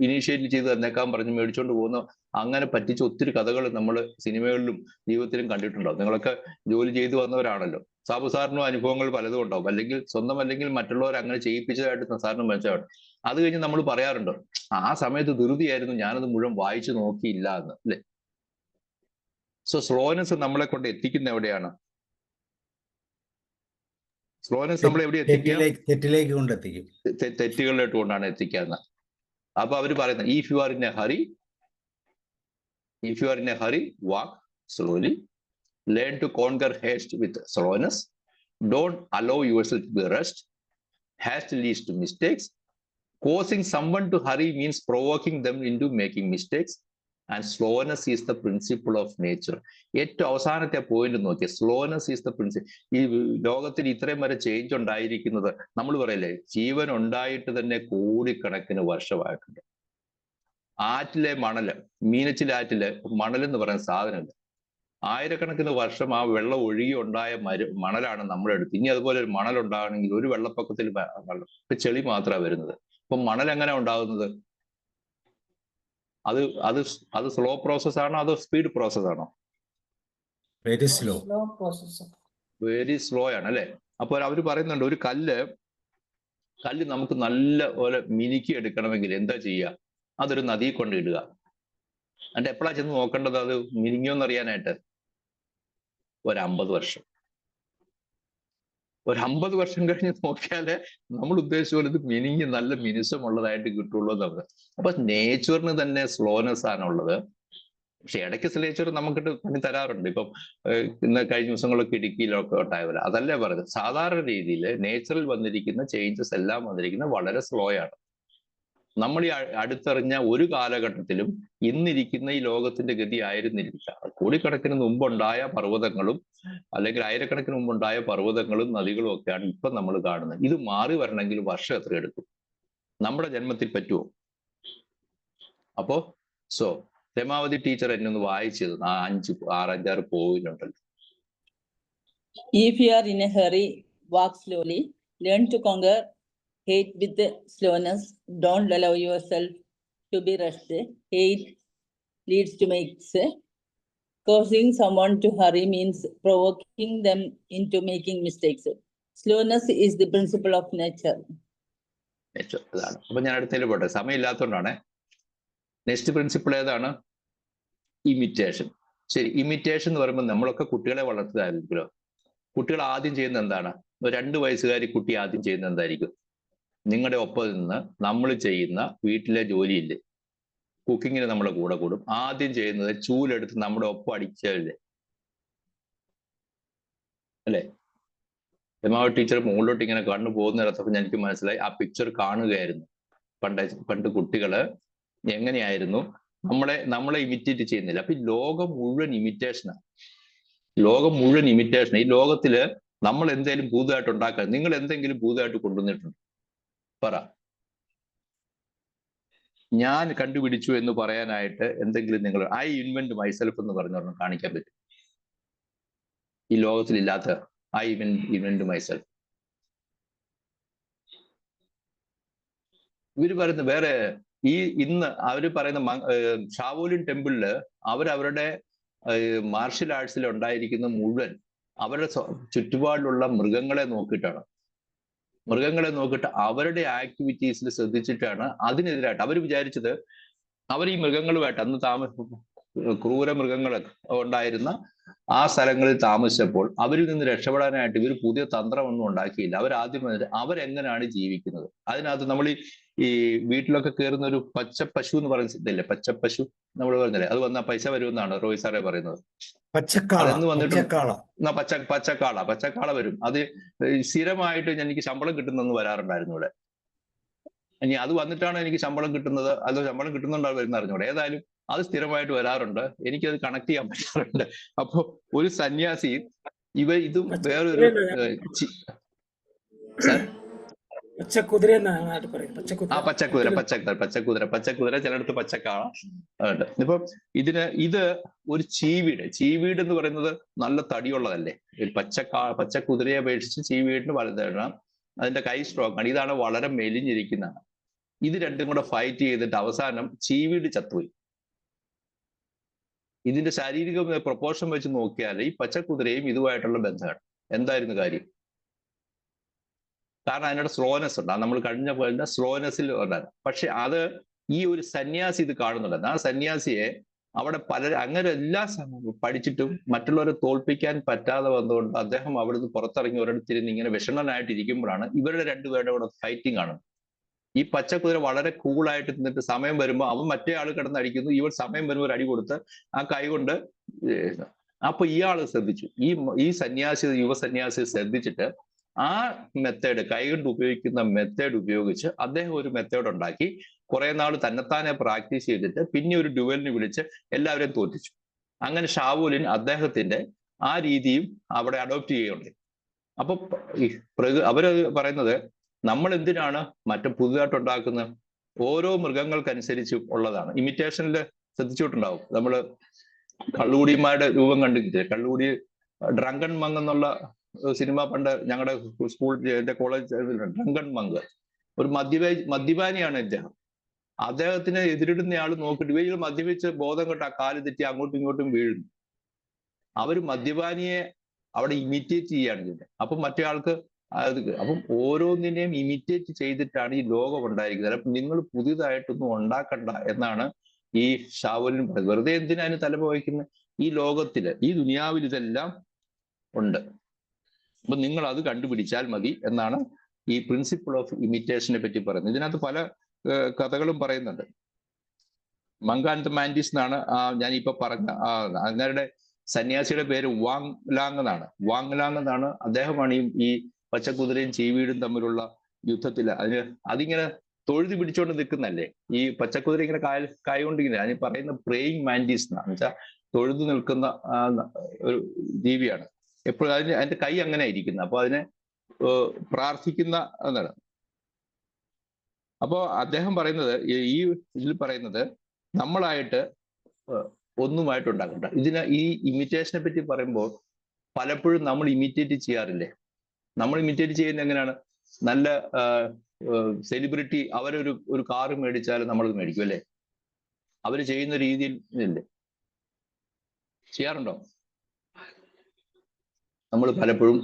ഇനീഷ്യേറ്റ് ചെയ്ത് തന്നേക്കാൻ പറഞ്ഞ് മേടിച്ചോണ്ട് പോകുന്ന, അങ്ങനെ പറ്റിച്ച ഒത്തിരി കഥകൾ നമ്മൾ സിനിമകളിലും ജീവിതത്തിലും കണ്ടിട്ടുണ്ടാവും. നിങ്ങളൊക്കെ ജോലി ചെയ്തു വന്നവരാണല്ലോ. സാബു സാറിനും അനുഭവങ്ങൾ പലതും ഉണ്ടാവും, അല്ലെങ്കിൽ മറ്റുള്ളവർ അങ്ങനെ ചെയ്യിപ്പിച്ചതായിട്ട് സാറിന് മനസ്സിലാവും. അത് കഴിഞ്ഞ് നമ്മൾ പറയാറുണ്ട്, ആ സമയത്ത് ധൃതിയായിരുന്നു, ഞാനത് മുഴുവൻ വായിച്ചു നോക്കിയില്ല എന്ന്, അല്ലെ? സോ സ്ലോനെസ് നമ്മളെ കൊണ്ട് എത്തിക്കുന്ന എവിടെയാണ്? സ്ലോനെസ് നമ്മളെ എവിടെ എത്തിക്കുക? തെറ്റിലേക്ക് കൊണ്ടെത്തിക്കും. തെറ്റുകളിലോട്ട് കൊണ്ടാണ് എത്തിക്കുക. അപ്പൊ അവര് പറയുന്നത്, if you are in a hurry walk slowly, learn to conquer haste with slowness, don't allow yourself to be rushed, haste leads to mistakes, causing someone to hurry means provoking them into making mistakes, and slowness is the principle of nature. ഏറ്റവും അവസാനത്തെ point Nokia, slowness is the principle. ഈ ലോകത്തിൽ ഇത്രയും വരെ ചേഞ്ച് ഉണ്ടായിരിക്കുന്നത്, നമ്മൾ പറയല്ലേ, ജീവൻ ഉണ്ടായിട്ട് തന്നെ കോടിക്കണക്കിന് വർഷമായിട്ടുണ്ട്. ആറ്റിലെ മീനച്ചിലെ ആറ്റിലെ മണൽ എന്ന് പറയുന്ന സാധനമില്ല. ആയിരക്കണക്കിന് വർഷം ആ വെള്ളം ഒഴുകി ഉണ്ടായ മണലാണ് നമ്മളെടുത്ത്. ഇനി അതുപോലെ ഒരു മണൽ ഉണ്ടാകണമെങ്കിൽ ഒരു വെള്ളപ്പൊക്കത്തിൽ ചെളി മാത്രമാണ് വരുന്നത്. അപ്പൊ മണൽ എങ്ങനെ ഉണ്ടാകുന്നത്? അത് സ്ലോ പ്രോസസ് ആണോ അതോ സ്പീഡ് പ്രോസസ് ആണോ? വെരി സ്ലോ ആണ്, അല്ലെ? അപ്പോൾ അവർ പറയുന്നുണ്ട്, ഒരു കല്ല് നമുക്ക് നല്ല പോലെ മിനുക്കി എടുക്കണമെങ്കിൽ എന്താ ചെയ്യുക? അതൊരു നദിയിൽ കൊണ്ട് ഇടുക. എന്നിട്ട് എപ്പോഴാ ചെന്ന് നോക്കേണ്ടത് അത് മിനുങ്ങിയോന്ന് അറിയാനായിട്ട്? ഒരു 50 വർഷം. ഒരു 50 വർഷം കഴിഞ്ഞ് നോക്കിയാലേ നമ്മൾ ഉദ്ദേശിച്ച പോലെ ഇത് മിനുങ്ങി നല്ല മിനുസമുള്ളതായിട്ട് കിട്ടുള്ളൂ എന്നത്. അപ്പൊ നേച്ചറിന് തന്നെ സ്ലോനെസ് ആണുള്ളത്. പക്ഷെ ഇടയ്ക്ക് നേച്ചർ നമുക്കിട്ട് പണി തരാറുണ്ട്. ഇപ്പം ഇന്ന് കഴിഞ്ഞ ദിവസങ്ങളൊക്കെ ഇടുക്കിയിലൊക്കെ ഉണ്ടായപോലെ അതല്ലേ പറയുന്നത്. സാധാരണ രീതിയിൽ നേച്ചറിൽ വന്നിരിക്കുന്ന ചേഞ്ചസ് എല്ലാം വന്നിരിക്കുന്നത് വളരെ സ്ലോ ആണ്. നമ്മൾ ഈ അടുത്തറിഞ്ഞ ഒരു കാലഘട്ടത്തിലും ഇന്നിരിക്കുന്ന ഈ ലോകത്തിന്റെ ഗതി ആയിരുന്നില്ല. കോടിക്കണക്കിന് മുമ്പുണ്ടായ പർവ്വതങ്ങളും അല്ലെങ്കിൽ ആയിരക്കണക്കിന് മുമ്പുണ്ടായ പർവ്വതങ്ങളും നദികളും ഒക്കെയാണ് ഇപ്പം നമ്മൾ കാണുന്നത്. ഇത് മാറി വരണമെങ്കിൽ വർഷം എത്ര എടുക്കും? നമ്മുടെ ജന്മത്തിൽ പറ്റുമോ? അപ്പോ രമാവതി ടീച്ചർ എന്നെ ഒന്ന് വായിച്ചത് 5-6 പോയിന്റ് ഉണ്ടല്ലോ. If you are in a hurry, walk slowly, learn to conquer hate with slowness, don't allow yourself to be rushed. Hate leads to mistakes. Causing someone to hurry means provoking them into making mistakes. Slowness is the principle of nature. അതാണ്. അപ്പൊ ഞാൻ അടുത്തേക്ക് പോട്ടെ, സമയമില്ലാത്തതുകൊണ്ടാണ്. നെക്സ്റ്റ് പ്രിൻസിപ്പിൾ ഏതാണ്? ഇമിറ്റേഷൻ. ശരി, ഇമിറ്റേഷൻ എന്ന് പറയുമ്പോൾ നമ്മളൊക്കെ കുട്ടികളെ വളർത്തുകയായിരിക്കുമല്ലോ. കുട്ടികൾ ആദ്യം ചെയ്യുന്നത് എന്താണ്? ഒരു 2 വയസ്സുകാരി കുട്ടി ആദ്യം ചെയ്യുന്നത് എന്തായിരിക്കും? നിങ്ങളുടെ ഒപ്പം നിന്ന് നമ്മൾ ചെയ്യുന്ന വീട്ടിലെ ജോലിയില്ലേ, കുക്കിങ്ങിന് നമ്മളെ കൂടെ കൂടും. ആദ്യം ചെയ്യുന്നത് ചൂലെടുത്ത് നമ്മുടെ ഒപ്പം അടിച്ചല്ലേ, അല്ലെ? രമാവതി ടീച്ചർ മുകളിലോട്ട് ഇങ്ങനെ കണ്ണു പോകുന്നിടത്തപ്പോൾ എനിക്ക് മനസ്സിലായി, ആ പിക്ചർ കാണുകയായിരുന്നു. പണ്ട് കുട്ടികള് എങ്ങനെയായിരുന്നു നമ്മളെ ഇമിറ്റേറ്റ് ചെയ്യുന്നില്ല. അപ്പൊ ഈ ലോകം മുഴുവൻ ഇമിറ്റേഷനാണ്. ഈ ലോകത്തില് നമ്മൾ എന്തെങ്കിലും പുതുതായിട്ട് ഉണ്ടാക്കാൻ, നിങ്ങൾ എന്തെങ്കിലും പുതുതായിട്ട് കൊണ്ടുവന്നിട്ടുണ്ട്? പറ. ഞാൻ കണ്ടുപിടിച്ചു എന്ന് പറയാനായിട്ട് എന്തെങ്കിലും നിങ്ങൾ ഐ ഇൻവെന്റ് മൈസെൽഫ് എന്ന് പറഞ്ഞൊരെണ്ണം കാണിക്കാൻ പറ്റും? ഈ ലോകത്തിലില്ലാത്ത ഐ ഇൻവെന്റ് മൈസെൽഫ്. ഇവര് പറയുന്നത് വേറെ ഇന്ന് അവർ പറയുന്ന ഷാവോലിൻ ടെമ്പിളില് അവരവരുടെ മാർഷൽ ആർട്സിൽ ഉണ്ടായിരിക്കുന്ന മുഴുവൻ അവരുടെ ചുറ്റുപാടിലുള്ള മൃഗങ്ങളെ നോക്കിയിട്ടാണ്, അവരുടെ ആക്ടിവിറ്റീസിൽ ശ്രദ്ധിച്ചിട്ടാണ് അതിനെതിരായിട്ട് അവർ വിചാരിച്ചത്. അവർ ഈ മൃഗങ്ങളുമായിട്ട് അന്ന് ക്രൂര മൃഗങ്ങൾ ഉണ്ടായിരുന്ന ആ സ്ഥലങ്ങളിൽ താമസിച്ചപ്പോൾ അവരിൽ നിന്ന് രക്ഷപ്പെടാനായിട്ട് ഇവർ പുതിയ തന്ത്രമൊന്നും ഉണ്ടാക്കിയില്ല. അവരാദ്യം വന്നിട്ട് അവരെങ്ങനെയാണ് ജീവിക്കുന്നത്. അതിനകത്ത് നമ്മൾ ഈ വീട്ടിലൊക്കെ കയറുന്ന ഒരു പച്ച പശു എന്ന് പറയുന്ന ഇതില്ലേ, പച്ച പശു നമ്മൾ പറഞ്ഞില്ലേ, അത് വന്നാൽ പൈസ വരുമെന്നാണ് റോയ് സാറെ പറയുന്നത്. അതെന്ന് വന്നിട്ട് പച്ചക്കാള വരും. അത് സ്ഥിരമായിട്ട് എനിക്ക് ശമ്പളം കിട്ടുന്നെന്ന് വരാറുണ്ടായിരുന്നു ഇവിടെ. ഇനി അത് വന്നിട്ടാണ് എനിക്ക് ശമ്പളം കിട്ടുന്നത്, അതോ ശമ്പളം കിട്ടുന്നുണ്ടാവും വരുന്ന അറിഞ്ഞൂടെ. ഏതായാലും അത് സ്ഥിരമായിട്ട് വരാറുണ്ട്, എനിക്കത് കണക്ട് ചെയ്യാൻ പറ്റാറുണ്ട്. അപ്പൊ ഒരു സന്യാസി ഇതും വേറൊരു പച്ചക്കുതിര, ചിലടത്ത് പച്ചക്കാള ഉണ്ട്. ഇപ്പൊ ഇത് ഒരു ചീവീട് എന്ന് പറയുന്നത് നല്ല തടിയുള്ളതല്ലേ. പച്ചക്കുതിരയെ അപേക്ഷിച്ച് ചീവീടിന് വലുതാണ്, അതിന്റെ കൈ സ്ട്രോങ് ആണ്. ഇതാണ് വളരെ മെലിഞ്ഞിരിക്കുന്നതാണ്. ഇത് രണ്ടും കൂടെ ഫൈറ്റ് ചെയ്തിട്ട് അവസാനം ചീവീട് ചത്തുപോയി. ഇതിന്റെ ശാരീരിക പ്രൊപ്പോർഷൻ വെച്ച് നോക്കിയാൽ ഈ പച്ചക്കുതിരയും ഇതുമായിട്ടുള്ള ബന്ധമാണ്. എന്തായിരുന്നു കാര്യം? കാരണം അതിനോട് സ്ലോനെസ് ഉണ്ട്. നമ്മൾ കഴിഞ്ഞ പോലെ സ്ലോനെസ്സിൽ ഉണ്ടായിരുന്നു. പക്ഷെ അത് ഈ ഒരു സന്യാസി ഇത് കാണുന്നുണ്ട്. ആ സന്യാസിയെ അവിടെ അങ്ങനെ എല്ലാ പഠിച്ചിട്ടും മറ്റുള്ളവരെ തോൽപ്പിക്കാൻ പറ്റാതെ വന്നുകൊണ്ട് അദ്ദേഹം അവിടുന്ന് പുറത്തിറങ്ങി ഒരിടത്തിരുന്ന് ഇങ്ങനെ വിഷണ്ണനായിട്ടിരിക്കുമ്പോഴാണ് ഇവരുടെ രണ്ടുപേരുടെ കൂടെ ഫൈറ്റിംഗ് ആണ്. ഈ പച്ചക്കുതിര വളരെ കൂളായിട്ട് നിന്നിട്ട് സമയം വരുമ്പോൾ അവൻ മറ്റേ ആൾ കിടന്നടിക്കുന്നു, ഇവർ സമയം വരുമ്പോൾ ഒരു അടി കൊടുത്ത് ആ കൈ കൊണ്ട്. അപ്പൊ ഇയാൾ ശ്രദ്ധിച്ചു, ഈ യുവസന്യാസി ശ്രദ്ധിച്ചിട്ട് ആ മെത്തേഡ്, കൈ കൊണ്ട് ഉപയോഗിക്കുന്ന മെത്തേഡ് ഉപയോഗിച്ച് അദ്ദേഹം ഒരു മെത്തേഡ് ഉണ്ടാക്കി. കുറെ നാൾ തന്നെത്താനെ പ്രാക്ടീസ് ചെയ്തിട്ട് പിന്നെ ഒരു ഡ്യുവലിന് വിളിച്ച് എല്ലാവരെയും തോറ്റിച്ചു. അങ്ങനെ ഷാവോലിൻ അദ്ദേഹത്തിന്റെ ആ രീതിയും അവിടെ അഡോപ്റ്റ് ചെയ്യുന്നുണ്ട്. അപ്പൊ അവര് പറയുന്നത്, നമ്മൾ എന്തിനാണ് പുതുതായിട്ട് ഉണ്ടാക്കുന്നത്? ഓരോ മൃഗങ്ങൾക്കനുസരിച്ച് ഉള്ളതാണ്. ഇമിറ്റേഷനിൽ ശ്രദ്ധിച്ചിട്ടുണ്ടാവും, നമ്മള് കള്ളുകൂടിയന്മാരുടെ രൂപം കണ്ടിട്ടില്ലേ? കള്ളുകൂടി ഡ്രങ്കൺ മങ് എന്നുള്ള സിനിമ പണ്ട് ഞങ്ങളുടെ കോളേജ് ഡ്രങ്കൺ മങ് ഒരു മദ്യപാനിയാണ് ഇദ്ദേഹം. അദ്ദേഹത്തിന് എതിരിടുന്ന ആൾ നോക്കിയിട്ട് ഇവർ മദ്യപിച്ച് ബോധം കെട്ട് ആ കാല് തെറ്റി അങ്ങോട്ടും ഇങ്ങോട്ടും വീഴുന്നു. അവർ മദ്യപാനിയെ അവിടെ ഇമിറ്റേറ്റ് ചെയ്യാണ് ചെയ്യുന്നത്. അപ്പം മറ്റേ ആൾക്ക് അപ്പം ഓരോന്നിനെയും ഇമിറ്റേറ്റ് ചെയ്തിട്ടാണ് ഈ ലോകം ഉണ്ടായിരിക്കുന്നത്. അപ്പം നിങ്ങൾ പുതിയതായിട്ടൊന്നും ഉണ്ടാക്കണ്ട എന്നാണ് ഈ ഷാവോലിൻ പറയുന്നത്. വെറുതെ എന്തിനാണ് തലമ വഹിക്കുന്നത്? ഈ ലോകത്തില്, ഈ ദുനിയാവിൽ ഇതെല്ലാം ഉണ്ട്. അപ്പൊ നിങ്ങൾ അത് കണ്ടുപിടിച്ചാൽ മതി എന്നാണ് ഈ പ്രിൻസിപ്പിൾ ഓഫ് ഇമിറ്റേഷനെ പറ്റി പറയുന്നത്. ഇതിനകത്ത് പല കഥകളും പറയുന്നുണ്ട്. മങ്ക് ആൻഡ് ദ മാൻറ്റിസ് എന്നാണ് ഞാൻ ഇപ്പൊ പറഞ്ഞ അങ്ങരുടെ സന്യാസിയുടെ പേര് വാങ് ലാങ് എന്നാണ്. അദ്ദേഹമാണ് ഈ പച്ചക്കുതിരയും ചീവീടും തമ്മിലുള്ള യുദ്ധത്തിൽ അതിങ്ങനെ തൊഴുതി പിടിച്ചോണ്ട് നിൽക്കുന്നല്ലേ. ഈ പച്ചക്കുതിര ഇങ്ങനെ കായുകൊണ്ടിങ്ങനെ അതിന് പറയുന്ന പ്രേയിങ് മാൻറ്റീസ് എന്നാണ്. വെച്ചാൽ തൊഴുതു നിൽക്കുന്ന ഒരു ജീവിയാണ്. എപ്പോഴും അതിന്റെ കൈ അങ്ങനെ ഇരിക്കുന്നത്. അപ്പൊ അതിനെ പ്രാർത്ഥിക്കുന്ന എന്നാണ്. അപ്പോ അദ്ദേഹം പറയുന്നത്, ഈ ഇതിൽ പറയുന്നത്, നമ്മളായിട്ട് ഒന്നുമായിട്ട് ഉണ്ടാക്കണ്ട. ഈ ഇമിറ്റേഷനെ പറ്റി പറയുമ്പോൾ പലപ്പോഴും നമ്മൾ ഇമിറ്റേറ്റ് ചെയ്യാറില്ലേ? നമ്മൾ ഇമിറ്റേറ്റ് ചെയ്യുന്നത് എങ്ങനെയാണ്? നല്ല സെലിബ്രിറ്റി അവരൊരു കാറ് മേടിച്ചാൽ നമ്മളത് മേടിക്കും അല്ലേ? അവര് ചെയ്യുന്ന രീതിയിൽ ഇല്ലേ? ചെയ്യാറുണ്ടോ? നമ്മൾ പലപ്പോഴും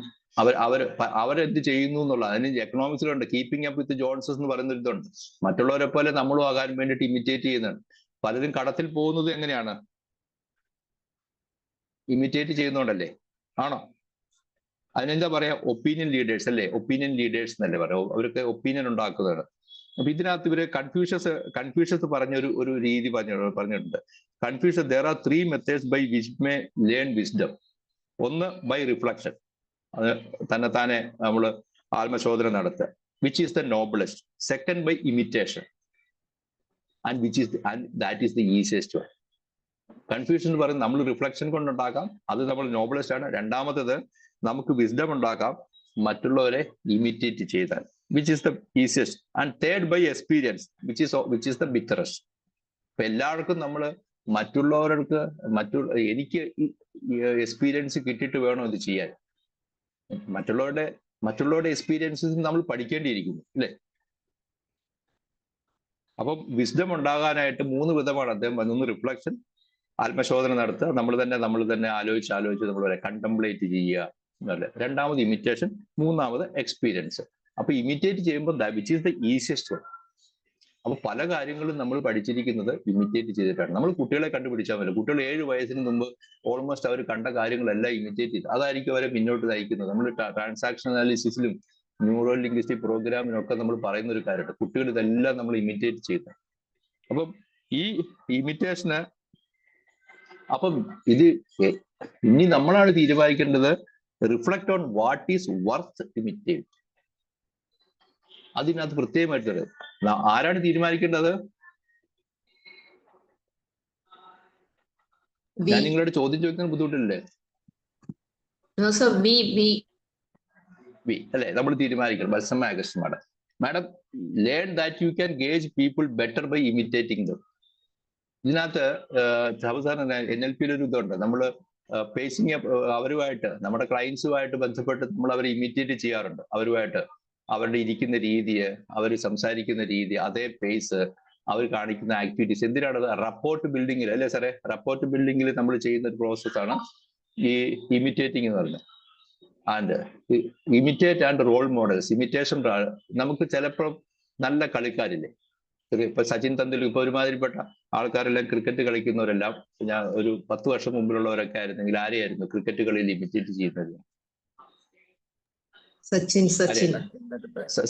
അവരെന്ത് ചെയ്യുന്നു എന്നുള്ള അതിന് എക്കണോമിക്സിലുണ്ട്. കീപ്പിംഗ് അപ്പ് വിത്ത് ജോൺസസ് എന്ന് പറയുന്ന ഇതുണ്ട്. മറ്റുള്ളവരെ പോലെ നമ്മളും ആകാൻ വേണ്ടിയിട്ട് ഇമിറ്റേറ്റ് ചെയ്യുന്നുണ്ട്. പലരും കടത്തിൽ പോകുന്നത് എങ്ങനെയാണ്? ഇമിറ്റേറ്റ് ചെയ്യുന്നോണ്ടല്ലേ? ആണോ? അതിനെന്താ പറയാ? ഒപ്പീനിയൻ ലീഡേഴ്സ് അല്ലേ? ഒപ്പീനിയൻ ലീഡേഴ്സ് എന്നല്ലേ പറയാം. അവർക്ക് ഒപ്പീനിയൻ ഉണ്ടാക്കുന്നതാണ്. അപ്പൊ ഇതിനകത്ത് ഇവര് കൺഫ്യൂഷ്യസ് പറഞ്ഞ ഒരു രീതി പറഞ്ഞിട്ടുണ്ട്. Confucius, there are 3 methods by which may learn wisdom. ഒന്ന് ബൈ റിഫ്ലക്ഷൻ, അത് തന്നെത്താനെ നമ്മൾ ആത്മശോധന നടത്തുക, which is the noblest. Second by imitation, and that is the easiest one. Confusion എന്ന് പറയുന്നത് നമ്മൾ റിഫ്ലക്ഷൻ കൊണ്ടുണ്ടാക്കാം, അത് നമ്മൾ നോബിളസ്റ്റ് ആണ്. രണ്ടാമത്തേത് നമുക്ക് വിസ്ഡം ഉണ്ടാക്കാം മറ്റുള്ളവരെ ഇമിറ്റേറ്റ് ചെയ്താൽ, which is the easiest. And third by experience, which is the bitterest. ഇപ്പൊ എല്ലാവർക്കും നമ്മൾ എനിക്ക് എക്സ്പീരിയൻസ് കിട്ടിയിട്ട് വേണം ഇത് ചെയ്യാൻ. മറ്റുള്ളവരുടെ എക്സ്പീരിയൻസിൽ നമ്മൾ പഠിക്കേണ്ടിയിരിക്കുന്നു അല്ലേ? അപ്പം വിസ്ഡം ഉണ്ടാകാനായിട്ട് 3 വിധമാണ് അദ്ദേഹം പറഞ്ഞ. റിഫ്ലക്ഷൻ, ആത്മശോധന നടത്തുക, നമ്മൾ തന്നെ ആലോചിച്ച് നമ്മൾ കണ്ടംപ്ലേറ്റ് ചെയ്യുക എന്നല്ലേ. രണ്ടാമത് ഇമിറ്റേഷൻ, മൂന്നാമത് എക്സ്പീരിയൻസ്. അപ്പൊ ഇമിറ്റേറ്റ് ചെയ്യുമ്പോൾ which is the easiest one. അപ്പൊ പല കാര്യങ്ങളും നമ്മൾ പഠിച്ചിരിക്കുന്നത് ഇമിറ്റേറ്റ് ചെയ്തിട്ടാണ്. നമ്മൾ കുട്ടികളെ കണ്ടുപിടിച്ചാൽ മതി. കുട്ടികൾ 7 വയസ്സിന് മുമ്പ് ഓൾമോസ്റ്റ് അവർ കണ്ട കാര്യങ്ങളെല്ലാം ഇമിറ്റേറ്റ് ചെയ്ത് അതായിരിക്കും അവരെ മുന്നോട്ട് നയിക്കുന്നത്. നമ്മൾ ട്രാൻസാക്ഷൻ അനാലിസിസിലും ന്യൂറോ ലിംഗ്വിസ്റ്റിക് പ്രോഗ്രാമിനൊക്കെ നമ്മൾ പറയുന്ന ഒരു കാര്യമുണ്ട്, കുട്ടികൾ ഇതെല്ലാം നമ്മൾ ഇമിറ്റേറ്റ് ചെയ്യുന്നത്. അപ്പം ഈ ഇമിറ്റേഷന് അപ്പം ഇത് ഇനി നമ്മളാണ് തീരുമാനിക്കേണ്ടത്, reflect on what is worth imitate. അതിനകത്ത് പ്രത്യേകമായിട്ട് ആരാണ് തീരുമാനിക്കേണ്ടത്? ഞാൻ നിങ്ങളോട് ചോദ്യം ചോദിക്കുന്ന ബുദ്ധിമുട്ടില്ലേ? അല്ലെ, നമ്മൾ തീരുമാനിക്കണം. Balsamma August madam learn that you can gauge people better by imitating them. ഇതിനകത്ത് സാധാരണ NLP ഒരു ഇതുണ്ട്, നമ്മൾ പേസിങ് അവരുമായിട്ട്, നമ്മുടെ ക്ലയൻസുമായിട്ട് ബന്ധപ്പെട്ട് നമ്മൾ അവരെ ഇമിറ്റേറ്റ് ചെയ്യാറുണ്ട്. അവരുമായിട്ട് അവരുടെ ഇരിക്കുന്ന രീതിയെ, അവർ സംസാരിക്കുന്ന രീതി, അതേ പേസ്, അവർ കാണിക്കുന്ന ആക്ടിവിറ്റീസ്. എന്തിനാണത്? റപ്പോർട്ട് ബിൽഡിങ്ങിൽ അല്ലേ സാറേ? റപ്പോർട്ട് ബിൽഡിങ്ങിൽ നമ്മൾ ചെയ്യുന്ന ഒരു പ്രോസസ്സാണ് ഈ ഇമിറ്റേറ്റിംഗ് എന്ന് പറയുന്നത്. And imitate and role models. Imitation നമുക്ക് ചിലപ്പോൾ നല്ല കളിക്കാരില്ലേ, ഇപ്പൊ സച്ചിൻ തെണ്ടുൽക്കർ, ഇപ്പൊ ഒരുമാതിരിപ്പെട്ട ആൾക്കാരെല്ലാം ക്രിക്കറ്റ് കളിക്കുന്നവരെല്ലാം, ഞാൻ ഒരു 10 വർഷം മുമ്പിലുള്ളവരൊക്കെ ആയിരുന്നെങ്കിൽ ആരെയായിരുന്നു ക്രിക്കറ്റ് കളിയിൽ ഇമിറ്റേറ്റ് ചെയ്യുന്നത്?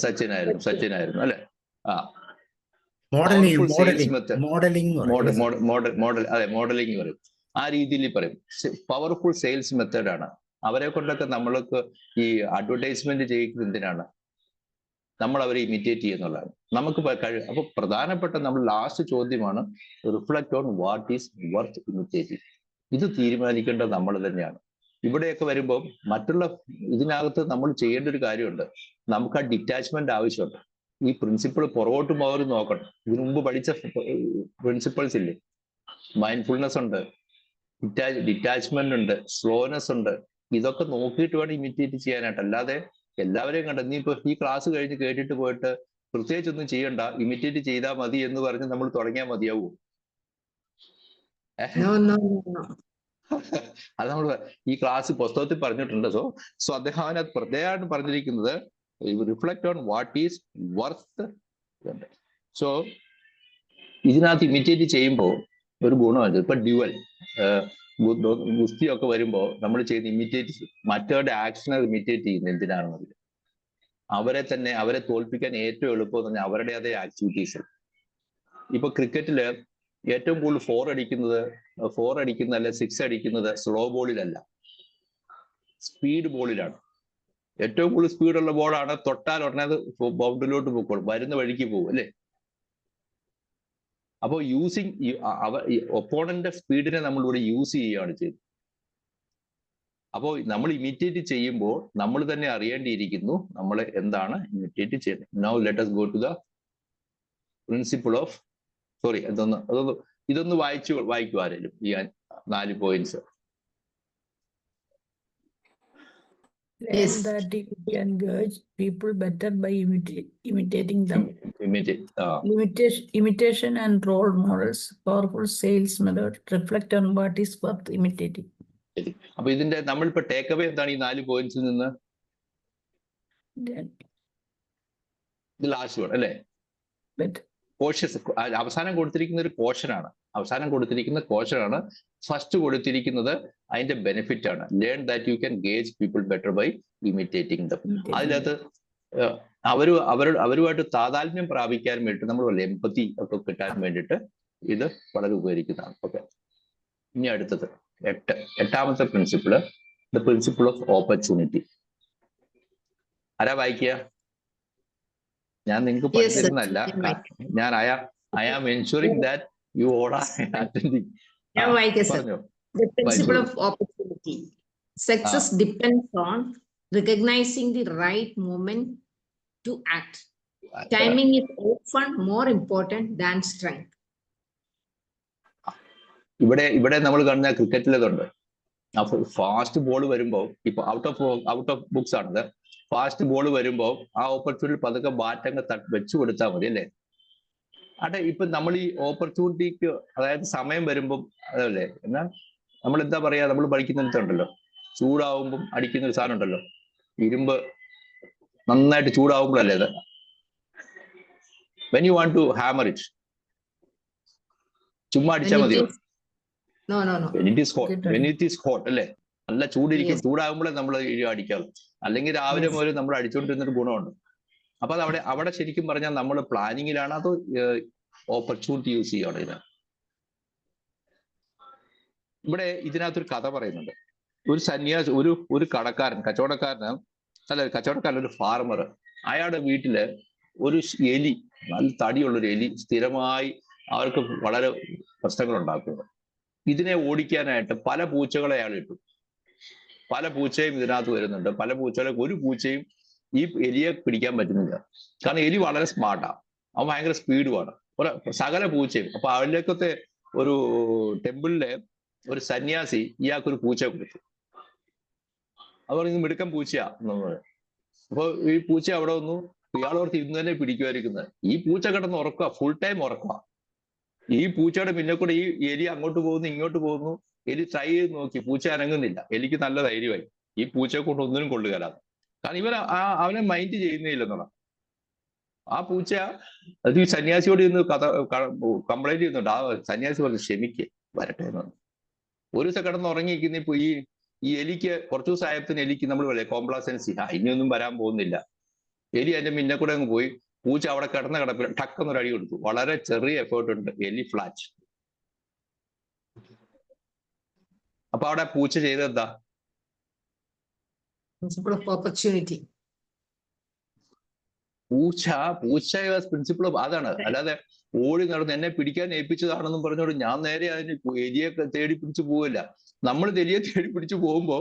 സച്ചിനായിരുന്നു അല്ലെ? ആ, മോഡലിംഗ് പറയും, ആ രീതിയിൽ പറയും. പവർഫുൾ സെയിൽസ് മെത്തേഡാണ്. അവരെ കൊണ്ടൊക്കെ നമ്മൾക്ക് ഈ അഡ്വർടൈസ്മെന്റ് ചെയ്യിക്കുന്നത് എന്തിനാണ്? നമ്മൾ അവരെ ഇമിറ്റേറ്റ് ചെയ്യുന്നുള്ളതാണ് നമുക്ക് അപ്പൊ പ്രധാനപ്പെട്ട നമ്മൾ ലാസ്റ്റ് ചോദ്യമാണ് reflect on what is worth imitating. ഇത് തീരുമാനിക്കേണ്ടത് നമ്മൾ തന്നെയാണ്. ഇവിടെയൊക്കെ വരുമ്പോൾ മറ്റുള്ള ഇതിനകത്ത് നമ്മൾ ചെയ്യേണ്ട ഒരു കാര്യമുണ്ട്, നമുക്ക് ആ ഡിറ്റാച്ച്മെന്റ് ആവശ്യമുണ്ട്. ഈ പ്രിൻസിപ്പിൾ പുറകോട്ട് പോകാൻ നോക്കണം. ഇതിനു മുമ്പ് പഠിച്ച പ്രിൻസിപ്പിൾസ് ഇല്ലേ, മൈൻഡ്ഫുൾനെസ് ഉണ്ട്, ഡിറ്റാച്ച്മെന്റ് ഉണ്ട്, സ്ലോനെസ് ഉണ്ട്. ഇതൊക്കെ നോക്കിയിട്ട് വേണം ഇമിറ്റേറ്റ് ചെയ്യാനായിട്ട്. അല്ലാതെ എല്ലാവരെയും കണ്ട നീ ഇപ്പൊ ഈ ക്ലാസ് കഴിഞ്ഞ് കേട്ടിട്ട് പോയിട്ട് പ്രത്യേകിച്ചൊന്നും ചെയ്യണ്ട, ഇമിറ്റേറ്റ് ചെയ്താൽ മതി എന്ന് പറഞ്ഞ് നമ്മൾ തുടങ്ങിയാൽ മതിയാവൂ? അത് നമ്മൾ ഈ ക്ലാസ് പുസ്തകത്തിൽ പറഞ്ഞിട്ടുണ്ട്. സോ അദ്ദേഹം അതിനകത്ത് പ്രത്യേകമായിട്ട് പറഞ്ഞിരിക്കുന്നത് reflect on what is worth. So ഇതിനകത്ത് ഇമിറ്റേറ്റ് ചെയ്യുമ്പോൾ ഒരു ഗുണമുണ്ട്. ഇപ്പൊ ഡ്യുവൽ ഗുസ്തിയൊക്കെ വരുമ്പോൾ നമ്മൾ ചെയ്യുന്ന ഇമിറ്റേറ്റ്, മറ്റവരുടെ ആക്ഷനെ ഇമിറ്റേറ്റ് ചെയ്യുന്നത് എന്തിനാണെന്നറിയില്ല. അവരെ തോൽപ്പിക്കാൻ ഏറ്റവും എളുപ്പം എന്ന് പറഞ്ഞാൽ അവരുടെ അതേ ആക്ടിവിറ്റീസ്. ഇപ്പൊ ക്രിക്കറ്റില് ഏറ്റവും കൂടുതൽ 4 അടിക്കുന്നത് അല്ലെ 6 അടിക്കുന്നത് സ്ലോ ബോളിലല്ല, സ്പീഡ് ബോളിലാണ്. ഏറ്റവും കൂടുതൽ സ്പീഡുള്ള ബോളാണ്, തൊട്ടാൽ ഉടനെ അത് ബൗണ്ടറിയിലോട്ട് പോയിക്കോളും, വരുന്ന വഴിക്ക് പോകും അല്ലേ. അപ്പോൾ യൂസിങ് ഒപ്പോണന്റിന്റെ സ്പീഡിനെ നമ്മളിവിടെ യൂസ് ചെയ്യുകയാണ് ചെയ്തത്. അപ്പോൾ നമ്മൾ ഇമിറ്റേറ്റ് ചെയ്യുമ്പോൾ നമ്മൾ തന്നെ അറിയേണ്ടിയിരിക്കുന്നു നമ്മൾ എന്താണ് ഇമിറ്റേറ്റ് ചെയ്യുന്നത്. Now let us go to the principle of ഇതൊന്ന് വായിക്കൂ ആരെങ്കിലും ഈ 4 points. Yes. That you can gauge people better by imitating them. Imitation and role models, powerful sales method, reflect on what is worth imitating. അപ്പൊ ഇതിന്റെ നമ്മളിപ്പോ ടേക്ക് അവേ എന്താണ് ഈ 4 പോയിന്റ്സിൽ നിന്ന്? ഇത് ലാസ്റ്റ് വേർഡ് അല്ലേ? കോഷ്യസ്. അവസാനം കൊടുത്തിരിക്കുന്ന ഒരു കോഷനാണ്. ഫസ്റ്റ് കൊടുത്തിരിക്കുന്നത് അതിന്റെ ബെനിഫിറ്റ് ആണ്. Learn that you can gauge people better by imitating them. അതിനകത്ത് അവരുമായിട്ട് താതാത്മ്യം പ്രാപിക്കാൻ വേണ്ടിയിട്ട് നമ്മൾ എമ്പത്തി ഒക്കെ കിട്ടാൻ വേണ്ടിയിട്ട് ഇത് വളരെ ഉപകരിക്കുന്നതാണ്. ഓക്കെ, ഇനി അടുത്തത് 8ാമത്തെ principle, the principle of opportunity. ആരാ വായിക്കുക? ഞാൻ നിങ്ങൾക്ക് പഠിച്ചിരുന്നല്ല, ഞാൻ I am ensuring that you all are attending. പറഞ്ഞോ. The principle of opportunity. Success depends on recognizing the right moment to act. Timing is often more important than strength. ഇവിടെ നമ്മൾ കാണുന്ന ക്രിക്കറ്റിലേതുണ്ട്. ഫാസ്റ്റ് ബോൾ വരുമ്പോൾ, ഇപ്പൊ ഔട്ട് ഓഫ് ബുക്സ് ആണത്. ഫാസ്റ്റ് ബോൾ വരുമ്പോൾ ആ ഓപ്പർച്യൂണിറ്റി പതുക്കെ ബാറ്റങ്ങ് വെച്ചു കൊടുത്താൽ മതി അല്ലേ. അതെ, ഇപ്പൊ നമ്മൾ ഈ ഓപ്പർച്യൂണിറ്റിക്ക്, അതായത് സമയം വരുമ്പം അതല്ലേ എന്നാൽ നമ്മൾ എന്താ പറയാ, നമ്മൾ പഠിക്കുന്നിടത്തുണ്ടല്ലോ, ചൂടാവുമ്പം അടിക്കുന്ന ഒരു സാധനം ഉണ്ടല്ലോ, ഇരുമ്പ് നന്നായിട്ട് ചൂടാവുമ്പോഴല്ലേ അത്, when you want to hammer it, ചുമ്മാ അടിച്ചാൽ When it മതിയോ? is, no. When it is hot, when it is hot അല്ലേ, നല്ല ചൂടിരിക്കും, Yes. ചൂടാകുമ്പോഴേ നമ്മൾ അടിക്കാറ്. അല്ലെങ്കിൽ രാവിലെ Yes. മുതൽ നമ്മൾ അടിച്ചുകൊണ്ടിരുന്നൊരു ഗുണമുണ്ട്. അപ്പൊ അത് അവിടെ ശരിക്കും പറഞ്ഞാൽ നമ്മൾ പ്ലാനിങ്ങിലാണ്, അതോ ഓപ്പർച്യൂണിറ്റി യൂസ് ചെയ്യുകയാണ് ഇതിനകത്ത്? ഇവിടെ ഇതിനകത്തൊരു കഥ പറയുന്നുണ്ട്. ഒരു സന്യാസി, ഒരു കച്ചവടക്കാരൻ, ഒരു ഫാർമർ, അയാളുടെ വീട്ടില് ഒരു എലി, നല്ല തടിയുള്ളൊരു എലി സ്ഥിരമായി അവർക്ക് വളരെ പ്രശ്നങ്ങൾ ഉണ്ടാക്കുന്നത്. ഇതിനെ ഓടിക്കാനായിട്ട് പല പൂച്ചകളെ അയാൾ ഇട്ടു. പല പൂച്ചയും ഇതിനകത്ത് വരുന്നുണ്ട്. പല പൂച്ചകളെ, ഒരു പൂച്ചയും ഈ എലിയെ പിടിക്കാൻ പറ്റുന്നില്ല. കാരണം എലി വളരെ സ്മാർട്ടാണ്, അവൻ ഭയങ്കര സ്പീഡുമാണ്, സകല പൂച്ചയും. അപ്പൊ അതിലേക്കത്തെ ഒരു ടെമ്പിളിലെ ഒരു സന്യാസി ഇയാൾക്കൊരു പൂച്ചയെ കൊടുത്തു. അതുപോലെ ഇത് മിടുക്കൻ പൂച്ചയാ എന്നുള്ളത്. അപ്പൊ ഈ പൂച്ച അവിടെ വന്നു, ഇയാളോർത്ത് ഇന്ന് തന്നെ പിടിക്കുമായിരിക്കുന്നത്. ഈ പൂച്ച കിടന്ന് ഉറക്കുക, ഫുൾ ടൈം ഉറക്കുക. ഈ പൂച്ചയുടെ പിന്നെ കൂടെ ഈ എലി അങ്ങോട്ട് പോകുന്നു, ഇങ്ങോട്ട് പോകുന്നു. എലി ട്രൈ ചെയ്ത് നോക്കി, പൂച്ച അനങ്ങുന്നില്ല. എലിക്ക് നല്ല ധൈര്യമായി, ഈ പൂച്ചയെ കൊണ്ട് ഒന്നിനും കൊള്ളുകയല്ലാതെ. കാരണം ഇവൻ അവനെ മൈൻഡ് ചെയ്യുന്നില്ലെന്നുള്ള. ആ പൂച്ച അത് ഈ സന്യാസിയോട് ഇന്ന് കംപ്ലൈന്റ് ചെയ്യുന്നുണ്ട്. ആ സന്യാസി പറഞ്ഞു, ക്ഷമിക്ക്, വരട്ടെ എന്ന്. ഒരു ദിവസം കിടന്ന് ഉറങ്ങിയിരിക്കുന്ന ഇപ്പൊ ഈ എലിക്ക് കുറച്ചു ദിവസം ആയത്തിന് എലിക്ക് നമ്മൾ പറയാം കോംപ്ലാസൻസി, ഇനിയൊന്നും വരാൻ പോകുന്നില്ല. എലി അതിന്റെ മിന്നെ കൂടെ അങ്ങ് പോയി. പൂച്ച അവിടെ കിടന്ന കിടപ്പിൽ ടക്കെന്നൊരു അടി കൊടുത്തു. വളരെ ചെറിയ എഫേർട്ട് ഉണ്ട്, എലി ഫ്ലാറ്റ്. അപ്പൊ അവിടെ പൂച്ച ചെയ്തെന്താ? Principle of opportunity. പൂച്ച പ്രിൻസിപ്പിൾ അതാണ്. അല്ലാതെ ഓടി നടന്ന് എന്നെ പിടിക്കാൻ ഏൽപ്പിച്ചതാണെന്നും പറഞ്ഞോട് ഞാൻ നേരെ അതിന് എലിയെ തേടി പിടിച്ചു പോവില്ല. നമ്മൾ എലിയെ തേടി പിടിച്ചു പോകുമ്പോ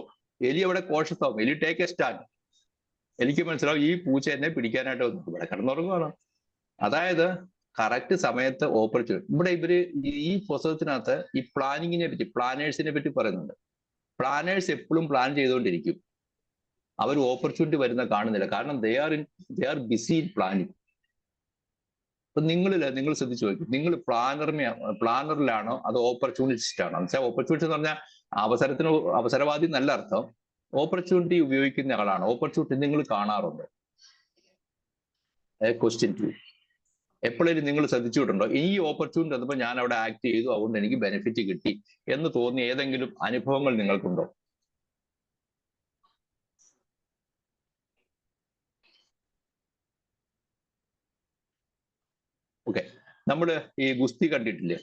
എലി അവിടെ കോഷത്താവും. എലി ടേക്ക് എ സ്റ്റാൻഡ്. എനിക്ക് മനസ്സിലാവും ഈ പൂച്ച എന്നെ പിടിക്കാനായിട്ട് ഇവിടെ കിടന്നുറങ്ങുവാണ്. അതായത് കറക്റ്റ് സമയത്ത് ഓപ്പർച്യൂണിറ്റി. ഇവിടെ ഇവര് ഈ പുസ്തകത്തിനകത്ത് ഈ പ്ലാനിങ്ങിനെ പറ്റി, പ്ലാനേഴ്സിനെ പറ്റി പറയുന്നുണ്ട്. പ്ലാനേഴ്സ് എപ്പോഴും പ്ലാൻ ചെയ്തുകൊണ്ടിരിക്കും, അവർ ഓപ്പർച്യൂണിറ്റി വരുന്ന കാണുന്നില്ല. കാരണം they are BC in planning. അപ്പൊ നിങ്ങൾ ശ്രദ്ധിച്ചു നോക്കും, നിങ്ങൾ പ്ലാനറിലാണോ അതോ ഓപ്പർച്യൂണിസ്റ്റ് ആണോ? എന്നുവെച്ചാൽ ഓപ്പർച്യൂണിറ്റി എന്ന് പറഞ്ഞാൽ അവസരവാദി നല്ല അർത്ഥം. ഓപ്പർച്യൂണിറ്റി ഉപയോഗിക്കുന്ന ആളാണ്. ഓപ്പർച്യൂണിറ്റി നിങ്ങൾ കാണാറുണ്ട്? ക്വസ്റ്റ്യൻ 2. എപ്പോഴേലും നിങ്ങൾ ശ്രദ്ധിച്ചിട്ടുണ്ടോ ഈ ഓപ്പർച്യൂണിറ്റി വന്നപ്പോൾ ഞാൻ അവിടെ ആക്ട് ചെയ്തു, അതുകൊണ്ട് എനിക്ക് ബെനിഫിറ്റ് കിട്ടി എന്ന് തോന്നിയ ഏതെങ്കിലും അനുഭവങ്ങൾ നിങ്ങൾക്കുണ്ടോ? ഓക്കെ, നമ്മള് ഈ ഗുസ്തി കണ്ടിട്ടില്ലേ?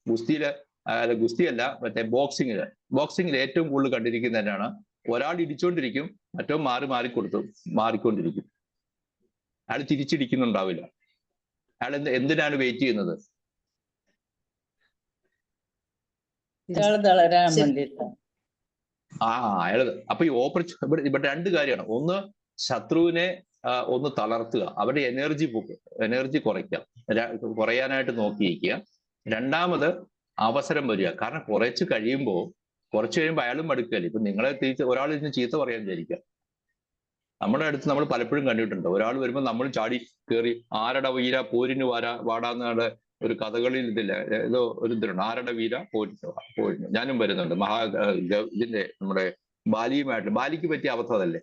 ഗുസ്തിയല്ല, മറ്റേ ബോക്സിങ്ങിൽ ഏറ്റവും കൂടുതൽ കണ്ടിരിക്കുന്നത് തന്നെയാണ്. ഒരാൾ ഇടിച്ചോണ്ടിരിക്കും, മറ്റോ മാറിക്കൊണ്ടിരിക്കും. അയാൾ തിരിച്ചിടിക്കുന്നുണ്ടാവില്ല. അയാൾ എന്തിനാണ് വെയിറ്റ് ചെയ്യുന്നത്? തളരാൻ വേണ്ടിയിട്ട്. അയാള് അപ്പൊ ഈ ഇവിടെ രണ്ട് കാര്യമാണ്. ഒന്ന്, ശത്രുവിനെ ഒന്ന് തളർത്തുക, അവരുടെ എനർജി കുറയാനായിട്ട് നോക്കിയിരിക്കുക. രണ്ടാമത്, അവസരം വരിക. കാരണം കുറച്ച് കഴിയുമ്പോൾ അയാളും മടുക്കല്ലേ. ഇപ്പൊ നിങ്ങളെ ഒരാൾ ഇന്ന് ചീത്ത പറയാൻ വിചാരിക്കുക. നമ്മുടെ അടുത്ത് നമ്മൾ പലപ്പോഴും കണ്ടിട്ടുണ്ട്, ഒരാൾ വരുമ്പോൾ നമ്മൾ ചാടി കയറി ആരട വീര പോരിന് വാടാന്നാണ് ഒരു കഥകളിൽ ഇതില്ല, ഏതോ ഒരു ഇതുണ്ട്, ആരട വീര പോരിന്. ഞാനും വരുന്നുണ്ട് ഇതിന്റെ നമ്മുടെ ബാലിക്ക് പറ്റിയ അബദ്ധം അതല്ലേ?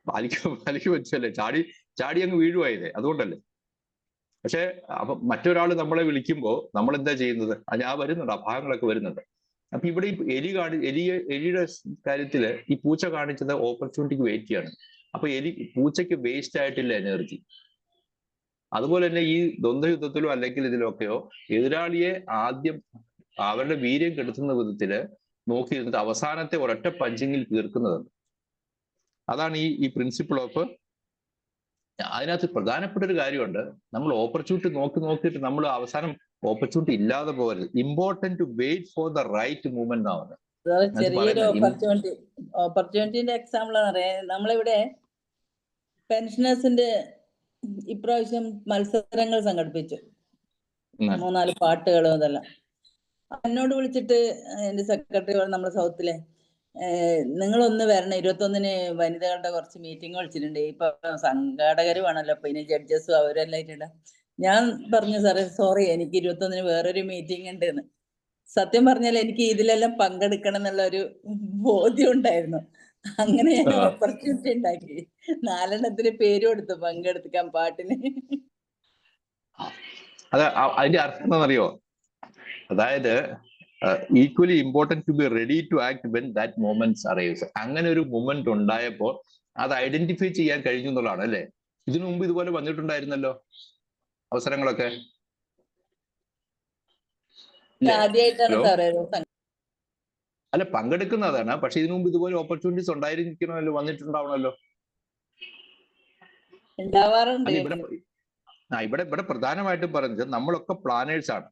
ബാലിക്ക് പറ്റിയല്ലേ, ചാടി അങ്ങ് വീഴുവായതേ, അതുകൊണ്ടല്ലേ. പക്ഷെ അപ്പൊ മറ്റൊരാൾ നമ്മളെ വിളിക്കുമ്പോൾ നമ്മൾ എന്താ ചെയ്യുന്നത്? ഞാൻ വരുന്നുണ്ട്, ആ ഭാഗങ്ങളൊക്കെ വരുന്നുണ്ട്. അപ്പൊ ഇവിടെ ഈ എലിയുടെ കാര്യത്തില് ഈ പൂച്ച കാണിച്ചത് ഓപ്പർച്യൂണിറ്റിക്ക് വെയിറ്റ് ചെയ്യാണ്. അപ്പൊ പൂച്ചയ്ക്ക് വേസ്റ്റ് ആയിട്ടില്ല എനർജി. അതുപോലെ തന്നെ ഈ ദ്വന്ദ്വയുദ്ധത്തിലോ അല്ലെങ്കിൽ ഇതിലൊക്കെയോ എതിരാളിയെ ആദ്യം അവരുടെ വീര്യം കെടുത്തുന്ന വിധത്തില് നോക്കിയിരുന്നിട്ട് അവസാനത്തെ ഒരൊറ്റ പഞ്ചിങ്ങിൽ തീർക്കുന്നതുണ്ട്. അതാണ് ഈ പ്രിൻസിപ്പിൾ ഓഫ്. അതിനകത്ത് പ്രധാനപ്പെട്ട ഒരു കാര്യമുണ്ട്, നമ്മൾ ഓപ്പർച്യൂണിറ്റി നോക്കിയിട്ട് നമ്മൾ അവസാനം ഓപ്പർച്യൂണിറ്റി ഇല്ലാതെ പോകരുത്. Important to wait for the right movement എന്നാണ്. ചെറിയൊരു ഓപ്പർച്യൂണിറ്റിന്റെ എക്സാമ്പിൾ ആണ് പറയാം. നമ്മളിവിടെ പെൻഷനേഴ്സിന്റെ ഇപ്രാവശ്യം മത്സരങ്ങൾ സംഘടിപ്പിച്ചു, 3-4 പാട്ടുകളും ഇതെല്ലാം. എന്നോട് വിളിച്ചിട്ട് എന്റെ സെക്രട്ടറി നമ്മുടെ സൗത്തിലെ, നിങ്ങളൊന്ന് വരണം, 21-ന് വനിതകളുടെ കുറച്ച് മീറ്റിംഗ് വിളിച്ചിട്ടുണ്ട്. ഇപ്പൊ സംഘാടകരുമാണല്ലോ, ഇപ്പൊ ഇനി ജഡ്ജസും അവരെല്ലാം ആയിട്ടുള്ള. ഞാൻ പറഞ്ഞു സാറേ സോറി എനിക്ക് 21-ന് വേറൊരു മീറ്റിംഗ് ഉണ്ട് എന്ന്. സത്യം പറഞ്ഞാൽ എനിക്ക് ഇതിലെല്ലാം പങ്കെടുക്കണം എന്നുള്ള ഒരു ബോധ്യം ഉണ്ടായിരുന്നു. അങ്ങനെ ഞാൻ ഓപ്പർച്യൂണിറ്റി ഉണ്ടാക്കി 4 പേര് കൊടുത്തു പങ്കെടുക്കാൻ പാട്ടിന്. അത് അതിന്റെ അർത്ഥം എന്താണെന്നറിയോ? അതായത് equally important to be ready to act when that moments arrives. അങ്ങനെ ഒരു മൊമെന്റ് ഉണ്ടായപ്പോൾ അത് ഐഡന്റിഫൈ ചെയ്യാൻ കഴിഞ്ഞു എന്നുള്ളതാണ് അല്ലേ? ഇതിനു മുമ്പ് ഇതുപോലെ വന്നിട്ടുണ്ടായിരുന്നല്ലോ അവസരങ്ങളൊക്കെ. ആദ്യമായിട്ടാണ് സാറേ അല്ല, പങ്കെടുക്കുന്നതാണ്. പക്ഷെ ഇതിനു മുമ്പ് ഇതുപോലെ ഓപ്പർച്യൂണിറ്റീസ് ഉണ്ടായിരിക്കണമല്ലോ, വന്നിട്ടുണ്ടാവണമല്ലോ. ഉണ്ടാവാറുണ്ട്. ഇവിടെ പ്രധാനമായിട്ടും പറഞ്ഞത് നമ്മളൊക്കെ പ്ലാനേഴ്സ് ആണ്,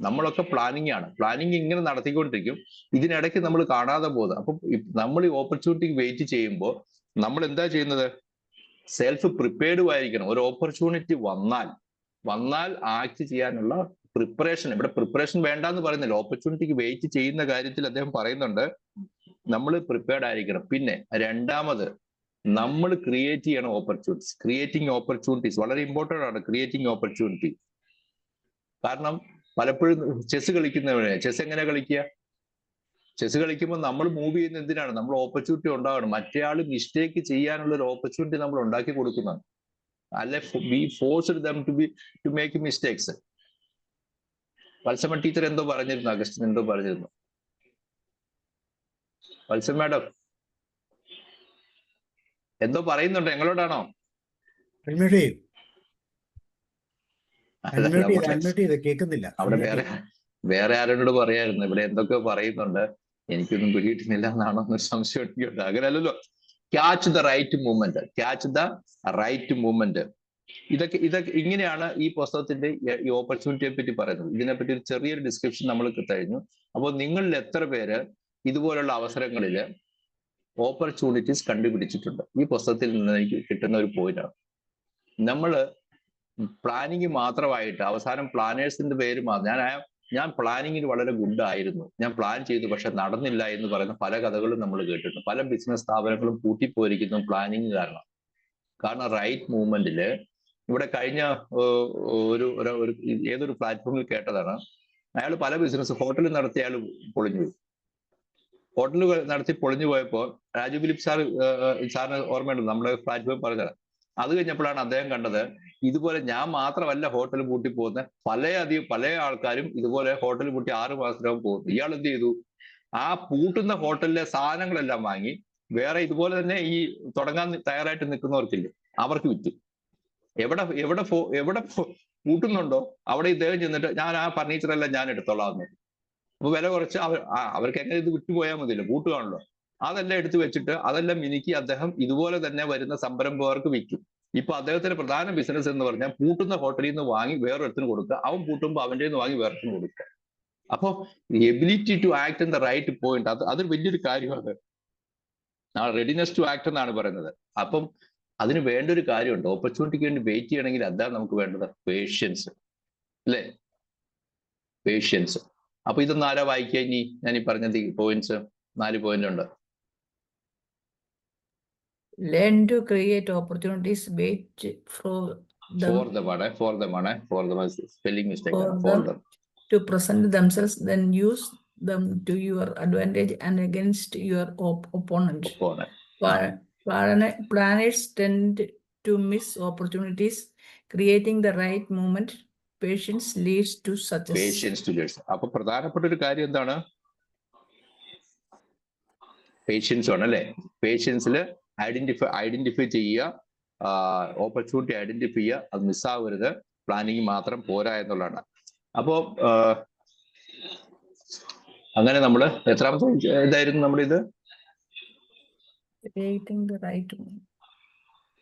നമ്മളൊക്കെ പ്ലാനിങ് ആണ്. പ്ലാനിങ് ഇങ്ങനെ നടത്തിക്കൊണ്ടിരിക്കും, ഇതിനിടയ്ക്ക് നമ്മൾ കാണാതെ പോകുന്നത്. അപ്പം നമ്മൾ ഈ ഓപ്പർച്യൂണിറ്റിക്ക് വെയിറ്റ് ചെയ്യുമ്പോൾ നമ്മൾ എന്താ ചെയ്യുന്നത്? സെൽഫ് പ്രിപ്പയർഡും ആയിരിക്കണം. ഒരു ഓപ്പർച്യൂണിറ്റി വന്നാൽ ആക്ട് ചെയ്യാനുള്ള പ്രിപ്പറേഷൻ. ഇവിടെ പ്രിപ്പറേഷൻ വേണ്ടെന്ന് പറയുന്നില്ല, ഓപ്പർച്യൂണിറ്റിക്ക് വെയിറ്റ് ചെയ്യുന്ന കാര്യത്തിൽ അദ്ദേഹം പറയുന്നുണ്ട് നമ്മൾ പ്രിപ്പയർഡ് ആയിരിക്കണം. പിന്നെ രണ്ടാമത് നമ്മൾ ക്രിയേറ്റ് ചെയ്യണം ഓപ്പർച്യൂണിറ്റീസ്. ക്രിയേറ്റിംഗ് ഓപ്പർച്യൂണിറ്റീസ് വളരെ ഇമ്പോർട്ടൻ്റ് ആണ്. ക്രിയേറ്റിംഗ് ഓപ്പർച്യൂണിറ്റി കാരണം പലപ്പോഴും ചെസ് കളിക്കുന്നവരെ ചെസ് എങ്ങനെ കളിക്കുക? ചെസ് കളിക്കുമ്പോൾ നമ്മൾ മൂവ് ചെയ്യുന്ന എന്തിനാണ്? നമ്മൾ ഓപ്പർച്യൂണിറ്റി ഉണ്ടാവണം. മറ്റേ ആൾ മിസ്റ്റേക്ക് ചെയ്യാനുള്ള ഒരു ഓപ്പർച്യൂണിറ്റി നമ്മൾ ഉണ്ടാക്കി കൊടുക്കുന്നതാണ്. അല്ലെ we forced them to make mistakes. Valsamma teacher എന്തോ പറഞ്ഞിരുന്നു, അഗസ്റ്റിൻ എന്തോ പറഞ്ഞിരുന്നു. വത്സമ മാഡം എന്തോ പറയുന്നുണ്ട്, ഞങ്ങളോടാണോ? കേൾക്കുന്നില്ല. അവിടെ വേറെ ആരോട് പറയായിരുന്നു. ഇവിടെ എന്തൊക്കെ പറയുന്നുണ്ട്, എനിക്കൊന്നും പിടികിട്ടുന്നില്ല എന്നാണോ എന്നൊരു സംശയം എനിക്കുണ്ട്. അങ്ങനെയല്ലല്ലോ. Catch the right movement, catch the right movement. ഇതൊക്കെ ഇങ്ങനെയാണ് ഈ പുസ്തകത്തിന്റെ ഈ ഓപ്പർച്യൂണിറ്റിയെ പറ്റി പറയുന്നത്. ഇതിനെപ്പറ്റി ഒരു ചെറിയൊരു ഡിസ്ക്രിപ്ഷൻ നമ്മൾ കഴിഞ്ഞു. അപ്പോൾ നിങ്ങളിൽ എത്ര പേര് ഇതുപോലുള്ള അവസരങ്ങളിൽ ഓപ്പർച്യൂണിറ്റീസ് കണ്ടുപിടിച്ചിട്ടുണ്ട്? ഈ പുസ്തകത്തിൽ നിന്ന് എനിക്ക് കിട്ടുന്ന ഒരു പോയിന്റാണ്. നമ്മൾ പ്ലാനിങ് മാത്രമായിട്ട് അവസാനം പ്ലാനേഴ്സിന്റെ പേര് ഞാൻ പ്ലാനിങ്ങിൽ വളരെ ഗുഡ് ആയിരുന്നു, ഞാൻ പ്ലാൻ ചെയ്തു പക്ഷെ നടന്നില്ല എന്ന് പറയുന്ന പല കഥകളും നമ്മൾ കേട്ടിട്ടുണ്ട്. പല ബിസിനസ് സ്ഥാപനങ്ങളും പൂട്ടിപ്പോയിരിക്കുന്നു പ്ലാനിങ് കാരണം റൈറ്റ് മൂവ്മെന്റില്. ഇവിടെ കഴിഞ്ഞ ഏതൊരു പ്ലാറ്റ്ഫോമിൽ കേട്ടതാണ്, അയാൾ പല ബിസിനസ് ഹോട്ടൽ നടത്തി അയാൾ പൊളിഞ്ഞുപോയി. ഹോട്ടൽ നടത്തി പൊളിഞ്ഞു പോയപ്പോൾ രാജു ഫിലിപ്പ് സാറിന് ഓർമ്മയുണ്ട്, നമ്മുടെ പ്ലാറ്റ്ഫോം പറഞ്ഞത്. അത് കഴിഞ്ഞപ്പോഴാണ് അദ്ദേഹം കണ്ടത് ഇതുപോലെ ഞാൻ മാത്രമല്ല ഹോട്ടൽ പൂട്ടി പോകുന്ന പല ആൾക്കാരും ഇതുപോലെ ഹോട്ടൽ പൂട്ടി 6 മാസത്തിനകം പോകുന്നു. ഇയാൾ എന്ത് ചെയ്തു? ആ പൂട്ടുന്ന ഹോട്ടലിലെ സാധനങ്ങളെല്ലാം വാങ്ങി വേറെ ഇതുപോലെ തന്നെ ഈ തുടങ്ങാൻ തയ്യാറായിട്ട് നിൽക്കുന്നവർക്കില്ലേ അവർക്ക് വിറ്റു. എവിടെ പൂട്ടുന്നുണ്ടോ അവിടെ ഇദ്ദേഹം ചെന്നിട്ട് ഞാൻ ആ ഫർണിച്ചറെല്ലാം ഞാൻ എടുത്തോളാം. അപ്പൊ വില കുറച്ച് അവർക്ക് എങ്ങനെ ഇത് വിട്ടുപോയാൽ മതിയല്ലോ, പൂട്ടുകയാണല്ലോ. അതെല്ലാം എടുത്തു വെച്ചിട്ട് അതെല്ലാം മിനുക്കി അദ്ദേഹം ഇതുപോലെ തന്നെ വരുന്ന സംരംഭകർക്ക് വിൽക്കും. ഇപ്പൊ അദ്ദേഹത്തിന്റെ പ്രധാന ബിസിനസ് എന്ന് പറഞ്ഞാൽ പൂട്ടുന്ന ഹോട്ടലിൽ നിന്ന് വാങ്ങി വേറൊരുത്തിന് കൊടുക്കുക, അവൻ പൂട്ടുമ്പോൾ അവന്റെ നിന്ന് വാങ്ങി വേറൊരുത്തിന് കൊടുക്കുക. അപ്പൊ ability to act in the right point, അതൊരു വലിയൊരു കാര്യമാണ്. റെഡിനെസ് ടു ആക്ട് എന്നാണ് പറയുന്നത്. അപ്പം അതിന് വേണ്ട ഒരു കാര്യമുണ്ട്. ഓപ്പർച്യൂണിറ്റിക്ക് വേണ്ടി വെയിറ്റ് ചെയ്യണമെങ്കിൽ അതാണ് നമുക്ക് വേണ്ടത്, പേഷ്യൻസ് അല്ലേ? പേഷ്യൻസ്. അപ്പൊ ഇതൊന്നും ആരാ വായിക്കുക? ഇനി ഞാൻ ഈ പറഞ്ഞ പോയിന്റ്സ് 4 പോയിന്റ് ഉണ്ട്. Learn to create opportunities, wait for them spelling mistake. for them to present themselves, then use them to your advantage and against your opponent. Planners tend to miss opportunities. Creating the right moment, patience leads to success. അപ്പൊ പ്രധാനപ്പെട്ട ഒരു കാര്യം എന്താണ്? പേഷ്യൻസ് ആണ് അല്ലെ? പേഷ്യൻസില് ഐഡന്റിഫൈ ചെയ്യുക, ഓപ്പർച്യൂണിറ്റി ഐഡന്റിഫൈ ചെയ്യുക, അത് മിസ്സാവരുത്. പ്ലാനിങ് മാത്രം പോരാ എന്നുള്ളതാണ്. അപ്പോ അങ്ങനെ നമ്മൾ എത്രാമത്തെ ഇതായിരുന്നു നമ്മുടെ ഇത്?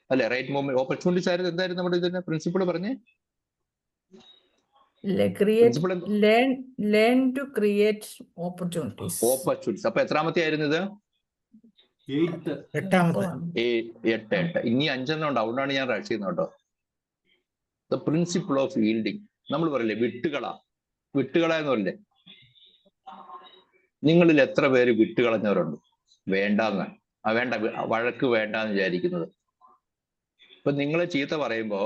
അല്ലെ, റൈറ്റ് മൂവ്മെന്റ് ഓപ്പർച്യൂണിറ്റീസ് ആയിരുന്നു. എന്തായിരുന്നു നമ്മുടെ ഇതിന്റെ പ്രിൻസിപ്പിൾ പറഞ്ഞേ? Learn to create opportunities. അപ്പൊ എത്രാമത്തെ ആയിരുന്നു ഇത്? 8. ഇനി 5 ഉണ്ട്. അതുകൊണ്ടാണ് ഞാൻ റഷ് ചെയ്യുന്നത് കേട്ടോ. The principle of yielding. നമ്മൾ പറയില്ലേ വിട്ടുകള എന്ന് പറയില്ലേ? നിങ്ങളിൽ എത്ര പേര് വിട്ടുകളഞ്ഞവരുണ്ട്? വേണ്ട വഴക്ക് വേണ്ടാന്ന് വിചാരിക്കുന്നത്. ഇപ്പൊ നിങ്ങളെ ചീത്ത പറയുമ്പോ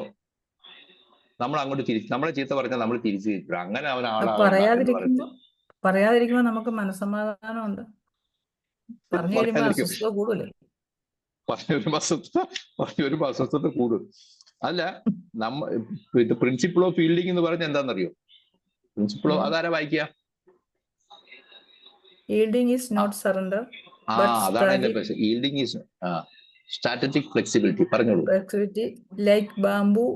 നമ്മൾ അങ്ങോട്ട് നമ്മളെ ചീത്ത പറഞ്ഞാൽ നമ്മൾ തിരിച്ചു തിരിച്ചു അങ്ങനെ അവൻ ആളാകണ്ട എന്ന് പറയാതിരിക്കുമ്പോ പറയത്തില്ല. നമുക്ക് മനസ്സമാധാനമുണ്ട്. പറഞ്ഞു കഴിയുമ്പോ പറയാതിരിക്കും. അസ്വസ്ഥത കൂടുതലേ. ഒരു അസ്വസ്ഥത കൂടും. അല്ല, ഇത് പ്രിൻസിപ്പിൾ ഓഫ് ഫീൽഡിംഗ് എന്ന് പറഞ്ഞ എന്താണെന്നറിയോ? പ്രിൻസിപ്പിൾ അതാരാ വായിക്കുക? Yielding is not surrender, but അതാണ് എന്റെ പ്രശ്നം. yielding is strategic flexibility. പറഞ്ഞോളൂ. flexibility, like bamboo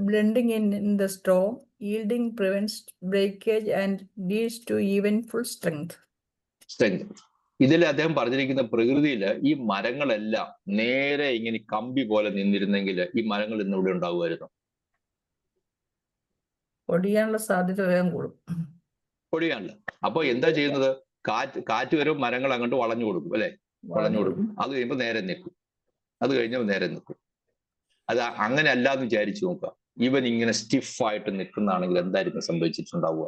blending in the storm. Yielding prevents breakage and leads to even full strength. ഇതിൽ അദ്ദേഹം പറഞ്ഞിരിക്കുന്ന പ്രകൃതിയില് ഈ മരങ്ങളെല്ലാം നേരെ ഇങ്ങനെ കമ്പി പോലെ നിന്നിരുന്നെങ്കിൽ ഈ മരങ്ങൾ ഇന്ന് ഇവിടെ ഉണ്ടാവുമായിരുന്നു. ഒടിയാനുള്ള സാധ്യത വേഗം കൂടും. ഒടിയാനില്ല. അപ്പൊ എന്താ ചെയ്യുന്നത്? കാറ്റ് വരും, മരങ്ങൾ അങ്ങോട്ട് വളഞ്ഞു കൊടുക്കും, അല്ലെ? വളഞ്ഞു കൊടുക്കും. അത് കഴിയുമ്പോൾ നേരെ നിൽക്കും. അത് കഴിഞ്ഞപ്പോൾ നേരെ നിൽക്കും. അത് അങ്ങനെ അല്ലാതെ വിചാരിച്ചു നോക്കുക. ഇവൻ ഇങ്ങനെ സ്റ്റിഫായിട്ട് നിൽക്കുന്നതാണെങ്കിൽ എന്തായിരിക്കും സംഭവിച്ചിട്ടുണ്ടാവുക?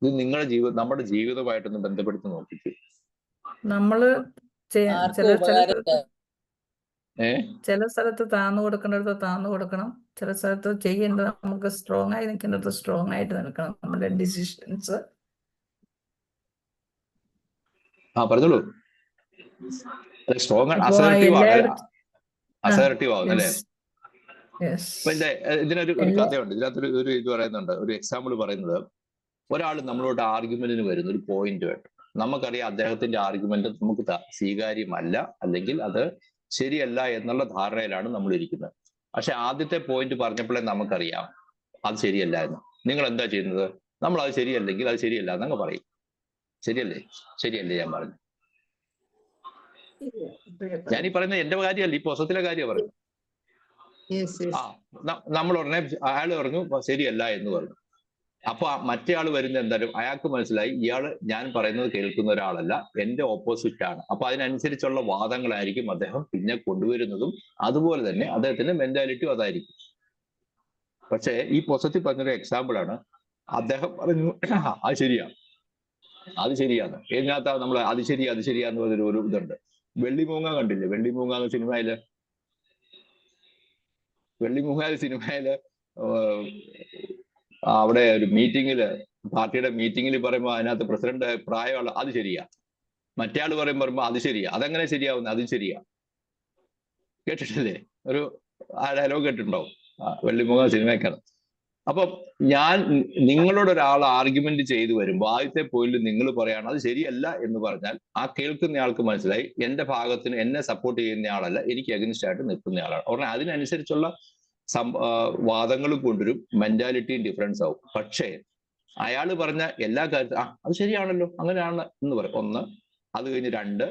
ഇത് നിങ്ങളുടെ നമ്മുടെ ജീവിതമായിട്ടൊന്ന് ബന്ധപ്പെടുത്തി നോക്കിക്കേ. നമ്മള് ചില സ്ഥലത്ത് താന്നു കൊടുക്കേണ്ടടുത്ത് താന്നു കൊടുക്കണം. ചില സ്ഥലത്ത് ചെയ്യേണ്ടത് നമുക്ക് സ്ട്രോങ് ആയി നിൽക്കേണ്ടത് സ്ട്രോങ് ആയിട്ട് നിൽക്കണം. നമ്മുടെ ഡിസിഷൻസ്. പറഞ്ഞോളൂ. സ്ട്രോങ് അസർട്ടീവ് ആവും അല്ലേ? ഇതിനൊരു കഥയുണ്ട്. ഇതിനകത്തൊരു ഇത് പറയുന്നുണ്ട്, ഒരു എക്സാമ്പിൾ പറയുന്നത്, ഒരാൾ നമ്മളോട് ആർഗ്യുമെന്റിന് വരുന്ന ഒരു പോയിന്റുമായിട്ട്, നമുക്കറിയാം അദ്ദേഹത്തിന്റെ ആർഗ്യുമെന്റ് നമുക്ക് സ്വീകാര്യമല്ല, അല്ലെങ്കിൽ അത് ശരിയല്ല എന്നുള്ള ധാരണയിലാണ് നമ്മൾ ഇരിക്കുന്നത്. പക്ഷെ ആദ്യത്തെ പോയിന്റ് പറഞ്ഞപ്പോഴേ നമുക്കറിയാം അത് ശരിയല്ല എന്ന്. നിങ്ങൾ എന്താ ചെയ്യുന്നത്? നമ്മൾ അത് ശരിയല്ലെങ്കിൽ അത് ശരിയല്ല എന്നങ്ങ് പറയും. ശരിയല്ലേ? ശരിയല്ലേ ഞാൻ പറഞ്ഞു. ഞാനീ പറയുന്നത് എന്റെ കാര്യമല്ല, ഈ പുസ്തകത്തിലെ കാര്യമാണ് പറയുന്നത്. നമ്മൾ ഉടനെ അയാൾ പറഞ്ഞു ശരിയല്ല എന്ന് പറഞ്ഞു. അപ്പൊ മറ്റേ ആൾ വരുന്ന എന്തായാലും അയാൾക്ക് മനസ്സിലായി ഇയാള് ഞാൻ പറയുന്നത് കേൾക്കുന്ന ഒരാളല്ല, എന്റെ ഓപ്പോസിറ്റ് ആണ്. അപ്പൊ അതിനനുസരിച്ചുള്ള വാദങ്ങളായിരിക്കും അദ്ദേഹം പിന്നെ കൊണ്ടുവരുന്നതും. അതുപോലെ തന്നെ അദ്ദേഹത്തിന്റെ മെന്റാലിറ്റിയും അതായിരിക്കും. പക്ഷേ ഈ പൊസറ്റീവ് പറഞ്ഞൊരു എക്സാമ്പിൾ ആണ്. അദ്ദേഹം പറഞ്ഞു അത് ശരിയാ, അത് ശരിയാന്ന്. ഇതിനകത്ത് നമ്മൾ അത് ശരിയാന്ന് പറഞ്ഞൊരു ഇതുണ്ട്. വെള്ളിമൂങ്ങ കണ്ടില്ലേ? വെള്ളിമൂങ്ങ സിനിമയില് അവിടെ ഒരു മീറ്റിങ്ങില്, പാർട്ടിയുടെ മീറ്റിങ്ങിൽ പറയുമ്പോൾ അതിനകത്ത് പ്രസിഡന്റ് പ്രായമുള്ള അത് ശരിയാ, മറ്റേ ആള് പറയുമ്പോ അത് ശരിയാ. അതെങ്ങനെ ശരിയാവുന്നത്? അതും ശരിയാ. കേട്ടിട്ടില്ലേ? ഒരു ഡയലോഗ് കേട്ടിട്ടുണ്ടാവും, വെള്ളിമുഖ സിനിമയൊക്കെയാണ്. അപ്പൊ നിങ്ങളോട് ഒരാൾ ആർഗ്യുമെന്റ് ചെയ്തു വരുമ്പോൾ ആദ്യത്തെ പോയിന്റ് നിങ്ങൾ പറയാണ് അത് ശരിയല്ല എന്ന് പറഞ്ഞാൽ ആ കേൾക്കുന്നയാൾക്ക് മനസ്സിലായി എന്റെ ഭാഗത്തിന് എന്നെ സപ്പോർട്ട് ചെയ്യുന്നയാളല്ല, എനിക്ക് അഗനിസ്റ്റ് ആയിട്ട് നിൽക്കുന്നയാളാണ്. ഉടനെ അതിനനുസരിച്ചുള്ള വാദങ്ങളും കൊണ്ടുവരും, മെന്റാലിറ്റിയും ഡിഫറൻസ് ആവും. പക്ഷേ അയാൾ പറഞ്ഞ എല്ലാ കാര്യത്തിലും അത് ശരിയാണല്ലോ, അങ്ങനെയാണ് എന്ന് പറയും. 1, അത് കഴിഞ്ഞ് 2,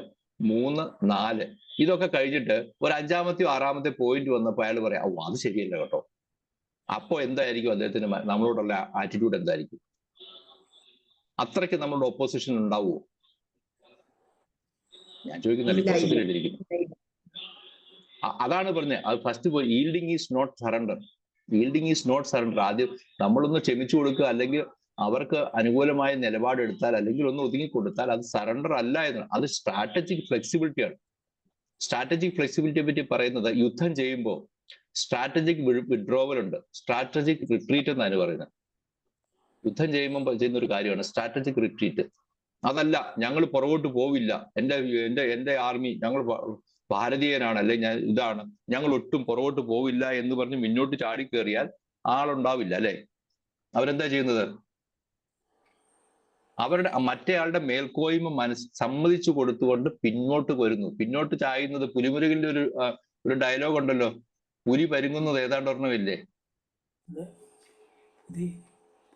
3, 4 ഇതൊക്കെ കഴിഞ്ഞിട്ട് ഒരു 5ാമത്തെയോ 6ാമത്തെ പോയിന്റ് വന്നപ്പോൾ അയാൾ പറയാം അത് ശരിയല്ല കേട്ടോ. അപ്പോ എന്തായിരിക്കും അദ്ദേഹത്തിന് നമ്മളോടുള്ള ആറ്റിറ്റ്യൂഡ്? എന്തായിരിക്കും? അത്രയ്ക്ക് നമ്മളുടെ ഓപ്പോസിഷൻ ഉണ്ടാവുമോ? ഞാൻ ചോദിക്കുന്നില്ല. അതാണ് പറഞ്ഞത്. അത് ഫസ്റ്റ് പോയി yielding is not surrender. yielding is not surrender. ആദ്യം നമ്മളൊന്ന് ക്ഷമിച്ചു കൊടുക്കുക, അല്ലെങ്കിൽ അവർക്ക് അനുകൂലമായ നിലപാടെടുത്താൽ, അല്ലെങ്കിൽ ഒന്ന് ഒതുങ്ങി കൊടുത്താൽ അത് സറണ്ടർ അല്ല എന്നാണ്. അത് സ്ട്രാറ്റജിക് ഫ്ലെക്സിബിലിറ്റിയാണ്. സ്ട്രാറ്റജിക് ഫ്ലെക്സിബിലിറ്റിയെ പറ്റി പറയുന്നത് യുദ്ധം ചെയ്യുമ്പോൾ സ്ട്രാറ്റജിക് വിഡ്രോവൽ ഉണ്ട്, സ്ട്രാറ്റജിക് റിട്രീറ്റ് എന്നാണ് പറയുന്നത്. യുദ്ധം ചെയ്യുമ്പോൾ ചെയ്യുന്ന ഒരു കാര്യമാണ് സ്ട്രാറ്റജിക് റിട്രീറ്റ്. അതല്ല ഞങ്ങൾ പുറകോട്ട് പോവില്ല, എന്റെ ആർമി, ഞങ്ങൾ ഭാരതീയനാണ്, അല്ലെ ഞാൻ ഇതാണ്, ഞങ്ങൾ ഒട്ടും പുറകോട്ട് പോവില്ല എന്ന് പറഞ്ഞ് മുന്നോട്ട് ചാടിക്കേറിയാൽ ആളുണ്ടാവില്ല, അല്ലെ? അവരെന്താ ചെയ്യുന്നത്? അവരുടെ മറ്റേയാളുടെ മേൽക്കോയ്മ സമ്മതിച്ചു കൊടുത്തുകൊണ്ട് പിന്നോട്ട് വരുന്നു. പിന്നോട്ട് ചായുന്നത് പുലിമുരുകന്റെ ഒരു ഡയലോഗ് ഉണ്ടല്ലോ, പുലി പരുങ്ങുന്നത് ഏതാണ്ട് ഓർമ്മയില്ലേ?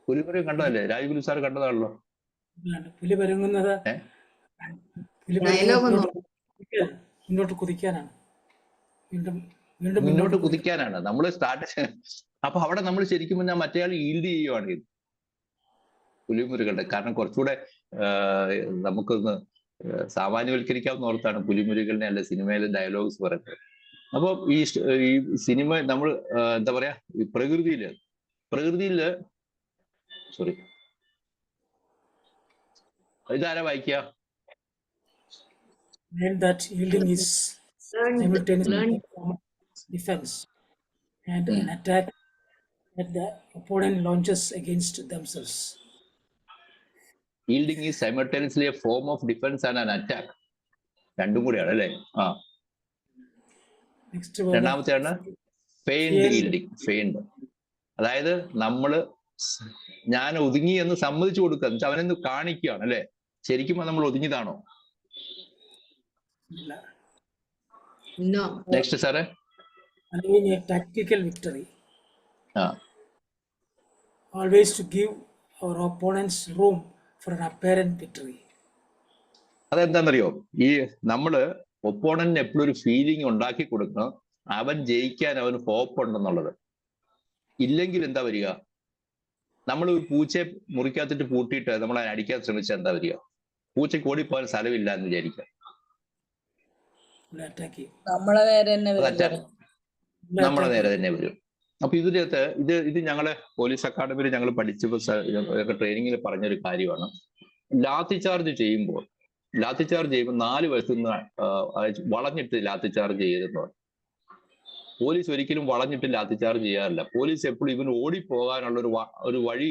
പുലിമുരുകൻ കണ്ടതല്ലേ? രാജഗുരു സാർ കണ്ടതാണല്ലോ. പുലി പരുങ്ങുന്നത് മുന്നോട്ട് കുതിക്കാനാണ് നമ്മൾ സ്റ്റാർട്ട്. അപ്പൊ അവിടെ നമ്മൾ ശരിക്കും പറഞ്ഞാൽ മറ്റേയാൾ ഈൽഡ് ചെയ്യുവാണ് ഇത് പുലിമുരുകളുടെ. കാരണം കുറച്ചുകൂടെ നമുക്കൊന്ന് സാമാന്യവൽക്കരിക്കാവുന്ന ഓർത്താണ് പുലിമുരുകളിനെ അല്ലെ സിനിമയിലെ ഡയലോഗ്സ് പറയുന്നത്. അപ്പൊ ഈ സിനിമ നമ്മൾ എന്താ പറയാ, ഈ പ്രകൃതിയില് സോറി ഇതാരാ വായിക്കുക? that yielding is simultaneous defense. and an attack that the opponent launches against themselves. Yielding is simultaneously a form of defense and an attack. രണ്ടും കൂടിയാണ് അല്ലേ? ആ. Next word, രണ്ടാമത്തെയാണ് ഫെയിൻഡ് fear. yielding. ഫെയിൻഡ് അതായത് ഞാൻ ഒതുങ്ങി എന്ന് സമ്മതിച്ചു കൊടുക്കുക, എന്ന് വെച്ചാൽ അവനെന്ന് കാണിക്കുകയാണ് അല്ലെ? ശരിക്കും നമ്മൾ ഒതുങ്ങിയതാണോ? No. നെക്സ്റ്റ് സാറേ. Allowing a tactical victory. ആ Always to give our opponents room for an apparent victory. അതെന്താണെന്നറിയോ? ഈ നമ്മള് ഒപ്പോണന്റിന് എപ്പോഴും ഒരു ഫീലിംഗ് ഉണ്ടാക്കി കൊടുക്കണം, അവൻ ജയിക്കാൻ അവന് ഹോപ്പ് ഉണ്ടെന്നുള്ളത്. ഇല്ലെങ്കിൽ എന്താ വരിക? നമ്മൾ ഒരു പൂച്ചയെ മുറിക്കാത്തിട്ട് പൂട്ടിയിട്ട് നമ്മൾ അതിനെ അടിക്കാൻ ശ്രമിച്ചാൽ എന്താ വരിക? പൂച്ചയ്ക്ക് ഓടിപ്പോകാൻ സ്ഥലമില്ല എന്ന് വിചാരിക്കുക. Will attack you. നമ്മളെ നേരെ തന്നെ അത് വരും അറ്റാ- സാറേ. Will നമ്മളെ attack നേരെ you. തന്നെ വരും. അപ്പൊ ഇതിനകത്ത് ഇത് ഞങ്ങള് പോലീസ് അക്കാഡമിയിൽ ഞങ്ങൾ പഠിച്ചപ്പോൾ ട്രെയിനിങ്ങിൽ പറഞ്ഞൊരു കാര്യമാണ്. ലാത്തി ചാർജ് ചെയ്യുമ്പോൾ 4 വയസ്സിൽ നിന്ന് വളഞ്ഞിട്ട് ലാത്തി ചാർജ് ചെയ്തെന്ന്. പോലീസ് ഒരിക്കലും വളഞ്ഞിട്ട് ലാത്തി ചാർജ് ചെയ്യാറില്ല. പോലീസ് എപ്പോഴും ഇവന് ഓടിപ്പോകാനുള്ള ഒരു വഴി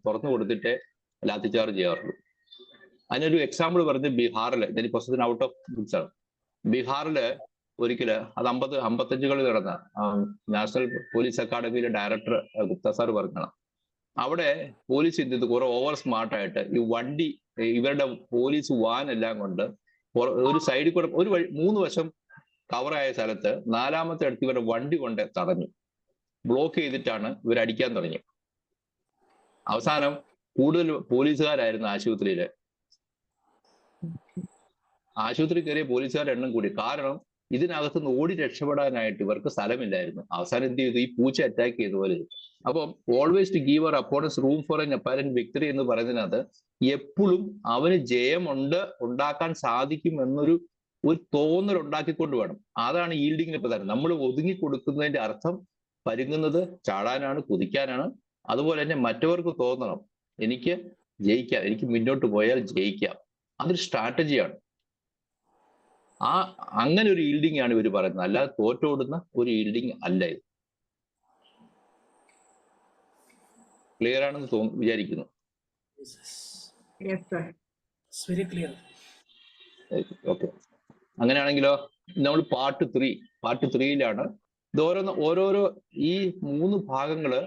തുറന്നു കൊടുത്തിട്ടേ ലാത്തി ചാർജ് ചെയ്യാറുള്ളൂ. അതിനൊരു എക്സാമ്പിൾ പറഞ്ഞ് ബീഹാറില്, ഇതിന് പുസ്തകത്തിന് ഔട്ട് ഓഫ് ബുക്സ് ആണ്. ബീഹാറില് ഒരിക്കല് അത് 55കളിൽ നടന്ന നാഷണൽ പോലീസ് അക്കാഡമിയിലെ ഡയറക്ടർ ഗുപ്ത സാർ പറഞ്ഞാണ്. അവിടെ പോലീസ് ഇത് കുറെ ഓവർ സ്മാർട്ടായിട്ട് ഈ വണ്ടി, ഇവരുടെ പോലീസ് വാൻ എല്ലാം കൊണ്ട് ഒരു സൈഡിൽ കൂടെ ഒരു വഴി 3 വശം കവറായ സ്ഥലത്ത് 4ാമത്തെ അടുത്ത് ഇവരുടെ വണ്ടി കൊണ്ട് തടഞ്ഞു, ബ്ലോക്ക് ചെയ്തിട്ടാണ് ഇവരടിക്കാൻ തുടങ്ങി. അവസാനം കൂടുതൽ പോലീസുകാരായിരുന്നു ആശുപത്രിയിൽ കയറിയ പോലീസുകാരുടെ എണ്ണം കൂടി. കാരണം ഇതിനകത്ത് നിന്ന് ഓടി രക്ഷപ്പെടാനായിട്ട് ഇവർക്ക് സ്ഥലമില്ലായിരുന്നു. അവസാനം എന്ത് ചെയ്തു? ഈ പൂച്ച അറ്റാക്ക് ചെയ്ത പോലെ. അപ്പം always to give our opponents room for an apparent victory എന്ന് പറയുന്നതിനകത്ത് എപ്പോഴും അവന് ഉണ്ടാക്കാൻ സാധിക്കും എന്നൊരു തോന്നൽ ഉണ്ടാക്കിക്കൊണ്ട് വേണം. അതാണ് ഈൽഡിങ്ങിന് പ്രധാനം. നമ്മൾ ഒതുങ്ങി കൊടുക്കുന്നതിന്റെ അർത്ഥം പരുങ്ങുന്നത് ചാടാനാണ്, കുതിക്കാനാണ്. അതുപോലെ തന്നെ മറ്റവർക്ക് തോന്നണം എനിക്ക് ജയിക്കാം, എനിക്ക് മുന്നോട്ട് പോയാൽ ജയിക്കാം. അതൊരു സ്ട്രാറ്റജിയാണ്. അങ്ങനെ ഒരു ഈൽഡിംഗ് ആണ് ഇവർ പറയുന്നത്, അല്ലാതെ തോറ്റോടുന്ന ഒരു ഈൽഡിംഗ് അല്ല ഇത്. ക്ലിയർ ആണെന്ന് വിചാരിക്കുന്നു. Yes, sir. It's very clear. Okay, അങ്ങനെയാണെങ്കിലോ നമ്മൾ പാർട്ട് 3യിലാണ് ഇത് ഓരോരോ ഈ 3 ഭാഗങ്ങള്.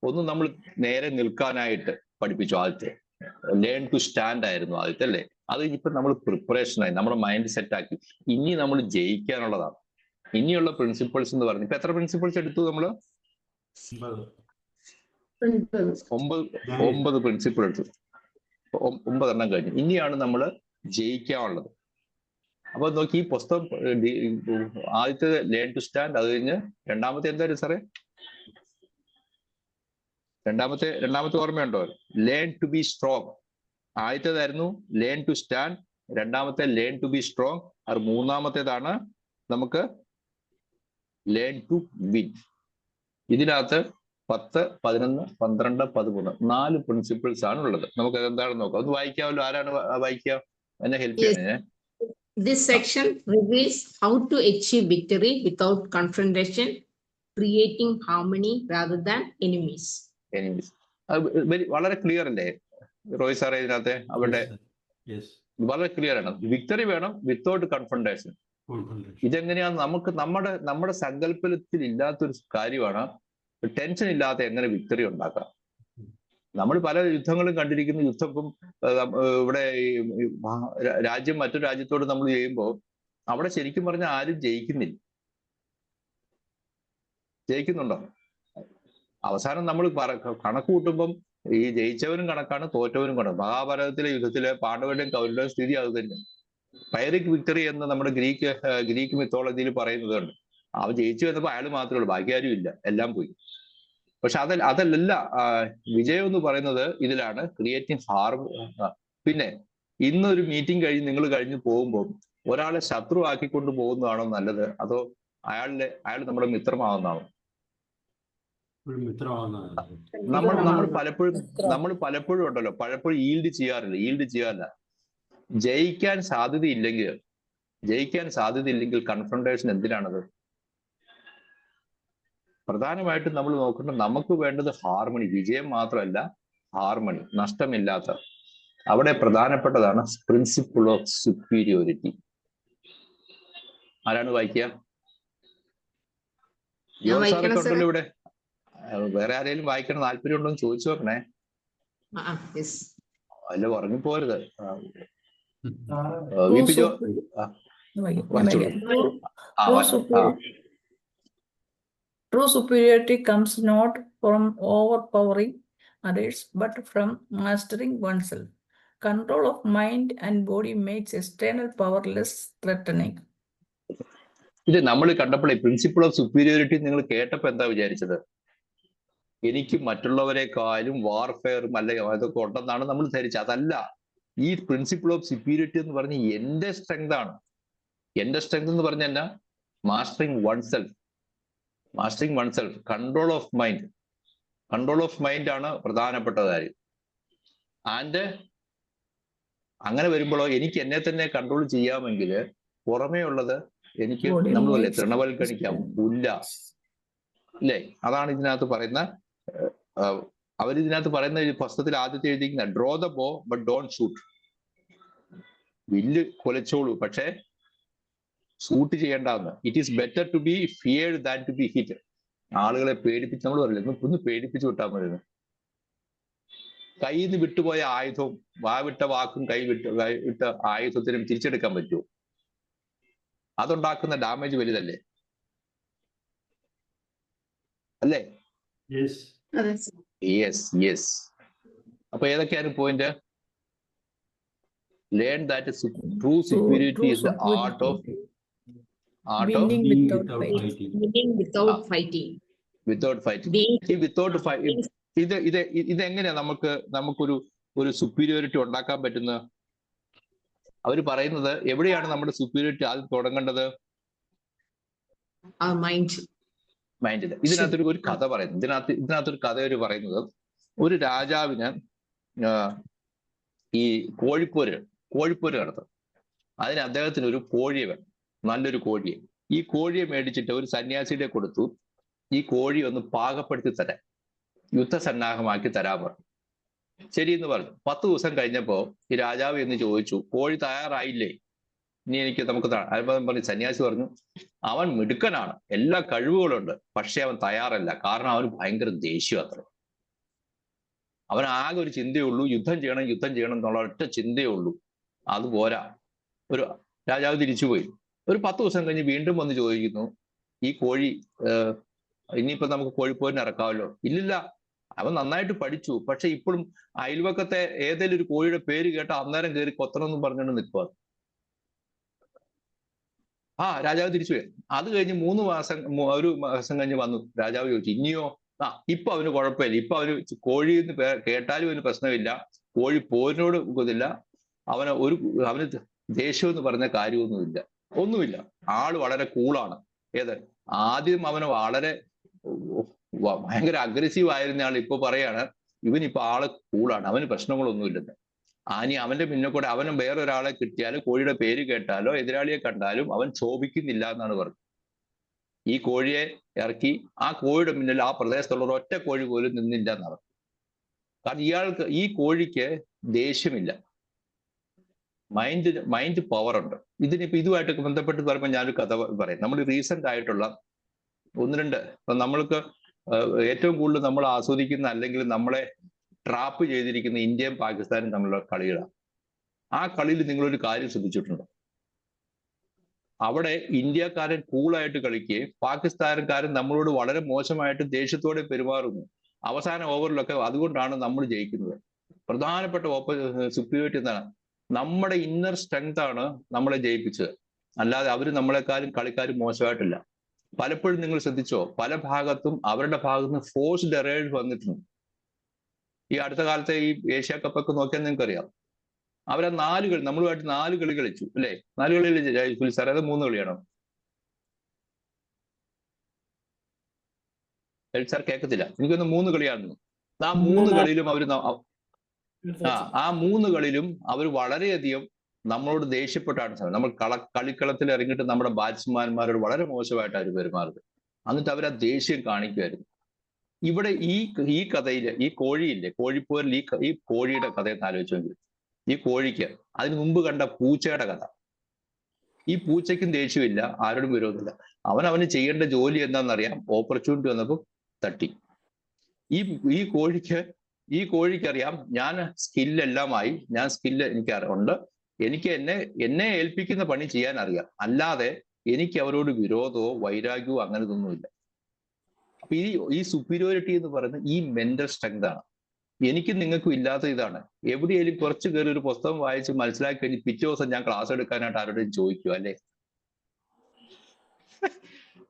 ഒന്ന് നമ്മൾ നേരെ നിൽക്കാനായിട്ട് പഠിപ്പിച്ചു. ആദ്യത്തെ ലേൺ ടു സ്റ്റാൻഡ് ആയിരുന്നു ആദ്യത്തെ അല്ലേ? അത് ഇപ്പൊ നമ്മൾ പ്രിപ്പറേഷനായി നമ്മുടെ മൈൻഡ് സെറ്റ് ആക്കി. ഇനി നമ്മൾ ജയിക്കാനുള്ളതാണ്. ഇനിയുള്ള പ്രിൻസിപ്പിൾസ് എന്ന് പറഞ്ഞു. ഇപ്പൊ എത്ര പ്രിൻസിപ്പിൾസ് എടുത്തു നമ്മള്? 9 പ്രിൻസിപ്പിൾ എടുത്തു. 9 എണ്ണം കഴിഞ്ഞു. ഇനിയാണ് നമ്മൾ ജയിക്കാനുള്ളത്. അപ്പൊ നോക്കി, ഈ പുസ്തകം ആദ്യത്തെ ലേൺ ടു സ്റ്റാൻഡ്, അത് കഴിഞ്ഞ് രണ്ടാമത്തെ എന്തായിരുന്നു സാറേ? രണ്ടാമത്തെ ഓർമ്മയുണ്ടോ? Learn to be strong. ആദ്യത്തേതായിരുന്നു ലേൺ ടു സ്റ്റാൻഡ്, രണ്ടാമത്തെ ലേൺ ടു ബി സ്ട്രോങ്, അത് മൂന്നാമത്തേതാണ് നമുക്ക് ലേൺ ടു വിൻ. ഇതിനകത്ത് 10, 11, 12, 13 4 പ്രിൻസിപ്പിൾസ് ആണ് ഉള്ളത്. നമുക്ക് എന്താണെന്ന് നോക്കാം. അത് വായിക്കാമല്ലോ. ആരാണ് വായിക്കുക? എന്നെ ഹെൽപ്പ് ചെയ്യണേ. This section reveals how to achieve victory without confrontation, creating harmony rather than enemies. വളരെ ക്ലിയർ അല്ലേ റോയ് സാറേ? ഇതിനകത്ത് അവരുടെ വളരെ ക്ലിയർ ആണ്. വിക്ടറി വേണം വിത്തൗട്ട് കൺഫ്രണ്ടേഷൻ. ഇതെങ്ങനെയാണ് നമുക്ക് നമ്മുടെ സങ്കല്പത്തിൽ ഇല്ലാത്തൊരു കാര്യമാണ്. ടെൻഷൻ ഇല്ലാതെ എങ്ങനെ വിക്ടറി ഉണ്ടാക്കാം. നമ്മൾ പല യുദ്ധങ്ങളും കണ്ടിരിക്കുന്ന യുദ്ധം ഇവിടെ രാജ്യം മറ്റൊരു രാജ്യത്തോട് നമ്മൾ ചെയ്യുമ്പോൾ അവിടെ ശരിക്കും പറഞ്ഞാൽ ആരും ജയിക്കുന്നുണ്ടോ? അവസാനം നമ്മൾ കണക്ക് കൂട്ടുമ്പം ഈ ജയിച്ചവനും കണക്കാണ്, തോറ്റവനും കണക്ക്. മഹാഭാരതത്തിലെ യുദ്ധത്തിലെ പാണ്ഡവരുടെയും കൗരവരുടെയും സ്ഥിതി അത് തന്നെ. പൈറിക് വിക്ടറി എന്ന് നമ്മുടെ ഗ്രീക്ക് മിത്തോളജിയിൽ പറയുന്നതുണ്ട്. അവൻ ജയിച്ചു വന്നപ്പോൾ അയാൾ മാത്രമേ ഉള്ളൂ, ബാക്കി ആരും ഇല്ല, എല്ലാം പോയി. പക്ഷെ അതല്ല വിജയം എന്ന് പറയുന്നത് ഇതിലാണ്, ക്രിയേറ്റിംഗ് പിന്നെ ഇന്നൊരു മീറ്റിംഗ് നിങ്ങൾ കഴിഞ്ഞ് പോകുമ്പോൾ ഒരാളെ ശത്രു ആക്കിക്കൊണ്ട് പോകുന്നതാണോ നല്ലത്, അതോ അയാൾ നമ്മുടെ മിത്രമാവുന്നതാണോ? നമ്മൾ പലപ്പോഴും ഉണ്ടല്ലോ, പലപ്പോഴും ഈൽഡ് ചെയ്യാറില്ല. ജയിക്കാൻ സാധ്യതയില്ലെങ്കിൽ കൺഫ്രണ്ടേഷൻ എന്തിനാണത്? പ്രധാനമായിട്ടും നമ്മൾ നോക്കേണ്ടത് നമുക്ക് വേണ്ടത് ഹാർമണി. വിജയം മാത്രമല്ല, ഹാർമണി, നഷ്ടമില്ലാത്ത. അവിടെ പ്രധാനപ്പെട്ടതാണ് പ്രിൻസിപ്പിൾ ഓഫ് സുപ്പീരിയോറിറ്റി. ആരാണ് വായിക്കുക? ഞാൻ ജോൺ വായിക്കണം സാറൊക്കെ sir. ഉണ്ടല്ലോ ഇവിടെ. വേറെ ആരെങ്കിലും വായിക്കണം താല്പര്യം ഉണ്ടോ എന്ന് ചോദിച്ചു നോക്കണേ. Yes. അല്ല പറഞ്ഞു പോരുത്. True വി പി ജോ superior- ആ, ഞാൻ വായിക്കാം. വായിച്ചോളൂ. ആ, True ആ, superior- True superiority comes not from overpowering others, but from mastering oneself. Control of mind and body makes external power less threatening. ഇത് നമ്മൾ കണ്ടപ്പോഴേ പ്രിൻസിപ്പിൾ ഓഫ് സുപ്പീരിയോറിറ്റി നിങ്ങൾ കേട്ടപ്പോ എന്താ വിചാരിച്ചത്? എനിക്ക് മറ്റുള്ളവരെക്കാളും വാർഫെയറും അല്ലെങ്കിൽ അതൊക്കെ ഉണ്ടെന്നാണ് നമ്മൾ ധരിച്ചത്. അതല്ല. ഈ പ്രിൻസിപ്പിൾ ഓഫ് സുപ്പീരിയോറിറ്റി എന്ന് പറഞ്ഞ് എന്റെ സ്ട്രെങ്ത് ആണ്. എന്റെ സ്ട്രെങ്ത് എന്ന് പറഞ്ഞ എന്നാ? Mastering oneself. Mastering oneself. Control of mind. Control of mind ആണ് പ്രധാനപ്പെട്ട കാര്യം. ആൻഡ് അങ്ങനെ വരുമ്പോഴോ എനിക്ക് എന്നെ തന്നെ കൺട്രോൾ ചെയ്യാമെങ്കിൽ പുറമേ ഉള്ളത് എനിക്ക് Body നമ്മൾ makes തൃണവൽക്കരിക്കാം. ഇല്ല അല്ലേ? അതാണ് ഇതിനകത്ത് പറയുന്ന അവരിതിനകത്ത് പറയുന്ന ഈ പുസ്തകത്തിൽ ആദ്യത്തെ എഴുതിക്കുന്ന draw the bow but don't shoot. വില്ല് കൊലച്ചോളൂ, പക്ഷേ ഷൂട്ട് ചെയ്യേണ്ടെന്ന്. It is better to be feared than to be hit. ആളുകളെ പേടിപ്പിച്ച് നമ്മൾ പറയില്ല, ഒന്ന് പേടിപ്പിച്ചു വിട്ടാൽ മതി. കയ്യിൽ നിന്ന് വിട്ടുപോയ ആയുധവും വാവിട്ട വാക്കും കൈവിട്ട ആയുധത്തിനും തിരിച്ചെടുക്കാൻ പറ്റുമോ? അതുണ്ടാക്കുന്ന ഡാമേജ് വലുതല്ലേ? അല്ലേ? യെസ്. അപ്പൊ ഏതൊക്കെയാണ് point? Learn that true superiority is the art of Winning without fighting. Winning without fighting. Without fighting. Being ഈ വിത്തൗട്ട് ഇതെങ്ങനെയാ നമുക്കൊരു സുപ്പീരിയോറിറ്റി ഉണ്ടാക്കാൻ പറ്റുന്നത്? അവര് പറയുന്നത് എവിടെയാണ് നമ്മുടെ സുപ്പീരിയോറിറ്റി ആദ്യം തുടങ്ങേണ്ടത്? our mind. മൈൻഡിൽ. ഇതിനകത്തൊരു കഥ പറയുന്നു. ഇതിനകത്തൊരു കഥ പറയുന്നത്, ഒരു രാജാവിന് ഈ കോഴിപ്പോര് നടത്തും. അതിന് അദ്ദേഹത്തിന് ഒരു കോഴിയെ വേണം, നല്ലൊരു കോഴിയെ. ഈ കോഴിയെ മേടിച്ചിട്ട് ഒരു സന്യാസിയുടെ കൊടുത്തു. ഈ കോഴി ഒന്ന് പാകപ്പെടുത്തി തരാൻ, യുദ്ധസന്നാഹമാക്കി തരാൻ പറഞ്ഞു. ശരിയെന്ന് പറഞ്ഞു. 10 ദിവസം കഴിഞ്ഞപ്പോ ഈ രാജാവ് എന്ന് ചോദിച്ചു, കോഴി തയ്യാറായില്ലേ? ഇനി നമുക്ക് പറഞ്ഞു. സന്യാസി പറഞ്ഞു, അവൻ മിടുക്കനാണ്, എല്ലാ കഴിവുകളുണ്ട്, പക്ഷെ അവൻ തയ്യാറല്ല. കാരണം അവന് ഭയങ്കര ദേഷ്യം അത്ര. അവൻ ആകെ ഒരു ചിന്തയുള്ളൂ, യുദ്ധം ചെയ്യണം എന്നുള്ള ഒറ്റ ചിന്തയേ ഉള്ളൂ. അതുപോരാ. ഒരു രാജാവ് തിരിച്ചുപോയി. ഒരു 10 ദിവസം കഴിഞ്ഞ് വീണ്ടും വന്ന് ചോദിക്കുന്നു, ഈ കോഴി ഇനിയിപ്പോ നമുക്ക് കോഴിപ്പോരിന് ഇറക്കാമല്ലോ? ഇല്ലില്ല, അവൻ നന്നായിട്ട് പഠിച്ചു, പക്ഷെ ഇപ്പോഴും അയൽവക്കത്തെ ഏതെങ്കിലും ഒരു കോഴിയുടെ പേര് കേട്ട അന്നേരം കയറി കൊത്തണമെന്നും പറഞ്ഞുകൊണ്ട് നിൽക്കുക. രാജാവ് തിരിച്ചുപോയി. അത് കഴിഞ്ഞ് 1 മാസം കഴിഞ്ഞ് വന്നു. രാജാവ് ചോദിച്ചു, ഇനിയോ? ഇപ്പൊ അവന് കുഴപ്പമില്ല, ഇപ്പൊ അവന് കോഴി എന്ന് കേട്ടാലും അവന് പ്രശ്നമില്ല, കോഴി പോരിനോട് ഇതില്ല, അവന് ദേഷ്യം എന്ന് പറഞ്ഞ ഒന്നുമില്ല. ആള് വളരെ കൂളാണ്. ആദ്യം അവന് വളരെ ഭയങ്കര അഗ്രസീവ് ആയിരുന്ന ആൾ ഇപ്പൊ പറയാണ് ഇവനിപ്പോ ആള് കൂളാണ്, അവന് പ്രശ്നങ്ങളൊന്നുമില്ലെന്ന്. ഇനി അവന്റെ പിന്നെ കൂടെ അവന് വേറൊരാളെ കിട്ടിയാലും കോഴിയുടെ പേര് കേട്ടാലോ എതിരാളിയെ കണ്ടാലും അവൻ ശോഭിക്കുന്നില്ല എന്നാണ് പറഞ്ഞത്. ഈ കോഴിയെ ഇറക്കി ആ കോഴിയുടെ മുന്നിൽ ആ പ്രദേശത്തുള്ള ഒറ്റ കോഴി പോലും നിന്നില്ല എന്നാണ്. കാരണം ഈ കോഴിക്ക് ദേഷ്യമില്ല, മൈൻഡ് പവർ ഉണ്ട്. ഇതുമായിട്ട് ബന്ധപ്പെട്ട് പറയുമ്പോൾ ഞാനൊരു കഥ പറയാം. നമ്മൾ റീസെന്റ് ആയിട്ടുള്ള 1-2 നമ്മൾക്ക് ഏറ്റവും കൂടുതൽ നമ്മൾ ആസ്വദിക്കുന്ന അല്ലെങ്കിൽ നമ്മളെ ട്രാപ്പ് ചെയ്തിരിക്കുന്ന ഇന്ത്യയും പാകിസ്ഥാനും തമ്മിലുള്ള കളികളാണ്. ആ കളിയിൽ നിങ്ങളൊരു കാര്യം ശ്രദ്ധിച്ചിട്ടുണ്ടോ? അവിടെ ഇന്ത്യക്കാരൻ കൂളായിട്ട് കളിക്കുകയും പാകിസ്ഥാൻകാരൻ നമ്മളോട് വളരെ മോശമായിട്ട് ദേഷ്യത്തോടെ പെരുമാറുന്നു. അവസാന ഓവറിലൊക്കെ അതുകൊണ്ടാണ് നമ്മൾ ജയിക്കുന്നത്. പ്രധാനപ്പെട്ട സുപ്പീരിയോറിറ്റി എന്താണ്? നമ്മുടെ ഇന്നർ സ്ട്രെങ്ത് ആണ് നമ്മളെ ജയിപ്പിച്ചത്, അല്ലാതെ അവര് നമ്മളെക്കാരും കളിക്കാരും മോശമായിട്ടില്ല. പലപ്പോഴും നിങ്ങൾ ശ്രദ്ധിച്ചോ, പല ഭാഗത്തും അവരുടെ ഭാഗത്തുനിന്ന് ഫോഴ്സ്ഡ് എറേഴ്സ് വന്നിട്ടുണ്ട്. ഈ അടുത്ത കാലത്തെ ഈ ഏഷ്യ കപ്പൊക്കെ നോക്കിയാൽ നിങ്ങൾക്ക് അറിയാം, അവരാ 4 കളി നമ്മളുമായിട്ട് 4 കളി കളിച്ചു അല്ലേ? 4 കളിയിൽ സാർ അത് 3 കളിയാണോ? സാർ കേൾക്കത്തില്ല, എനിക്കൊന്ന് 3 കളിയാണെന്ന്. ആ 3 കളിയിലും അവര് ആ 3 കളിയിലും അവർ വളരെയധികം നമ്മളോട് ദേഷ്യപ്പെട്ടാണ് സാർ. നമ്മൾ കളിക്കളത്തിൽ ഇറങ്ങിയിട്ട് നമ്മുടെ ബാറ്റ്സ്മാൻമാരോട് വളരെ മോശമായിട്ട് അവർ പെരുമാറുന്നത്. എന്നിട്ട് അവർ ആ ദേഷ്യം കാണിക്കുമായിരുന്നു. ഇവിടെ ഈ കഥയില് ഈ കോഴിയില്ലേ, കോഴിപ്പോരിൽ ഈ കോഴിയുടെ കഥയെന്ന് ആലോചിച്ചെങ്കിൽ, ഈ കോഴിക്ക് അതിന് മുമ്പ് കണ്ട പൂച്ചയുടെ കഥ. ഈ പൂച്ചയ്ക്കും ദേഷ്യമില്ല, ആരോടും വിരോധമില്ല. അവന് ചെയ്യേണ്ട ജോലി എന്താണെന്നറിയാം. ഓപ്പർച്യൂണിറ്റി വന്നപ്പോൾ തട്ടി. ഈ കോഴിക്കറിയാം ഞാൻ സ്കില്ലെല്ലാമായി, ഞാൻ സ്കില്ല് ഉണ്ട്, എനിക്ക് എന്നെ ഏൽപ്പിക്കുന്ന പണി ചെയ്യാൻ അറിയാം, അല്ലാതെ എനിക്ക് അവരോട് വിരോധമോ വൈരാഗ്യമോ അങ്ങനെ ഒന്നുമില്ല. അപ്പൊ ഈ സുപ്പീരിയോറിറ്റി എന്ന് പറയുന്നത് ഈ മെന്റൽ സ്ട്രെങ്ത് ആണ്. എനിക്കും നിങ്ങൾക്കും ഇല്ലാത്ത ഇതാണ്. എവിടെയെങ്കിലും കുറച്ച് കയറി ഒരു പുസ്തകം വായിച്ച് മനസ്സിലാക്കി കഴിഞ്ഞ് പിറ്റേ ദിവസം ഞാൻ ക്ലാസ് എടുക്കാനായിട്ട് ആരോടും ചോദിക്കും അല്ലേ?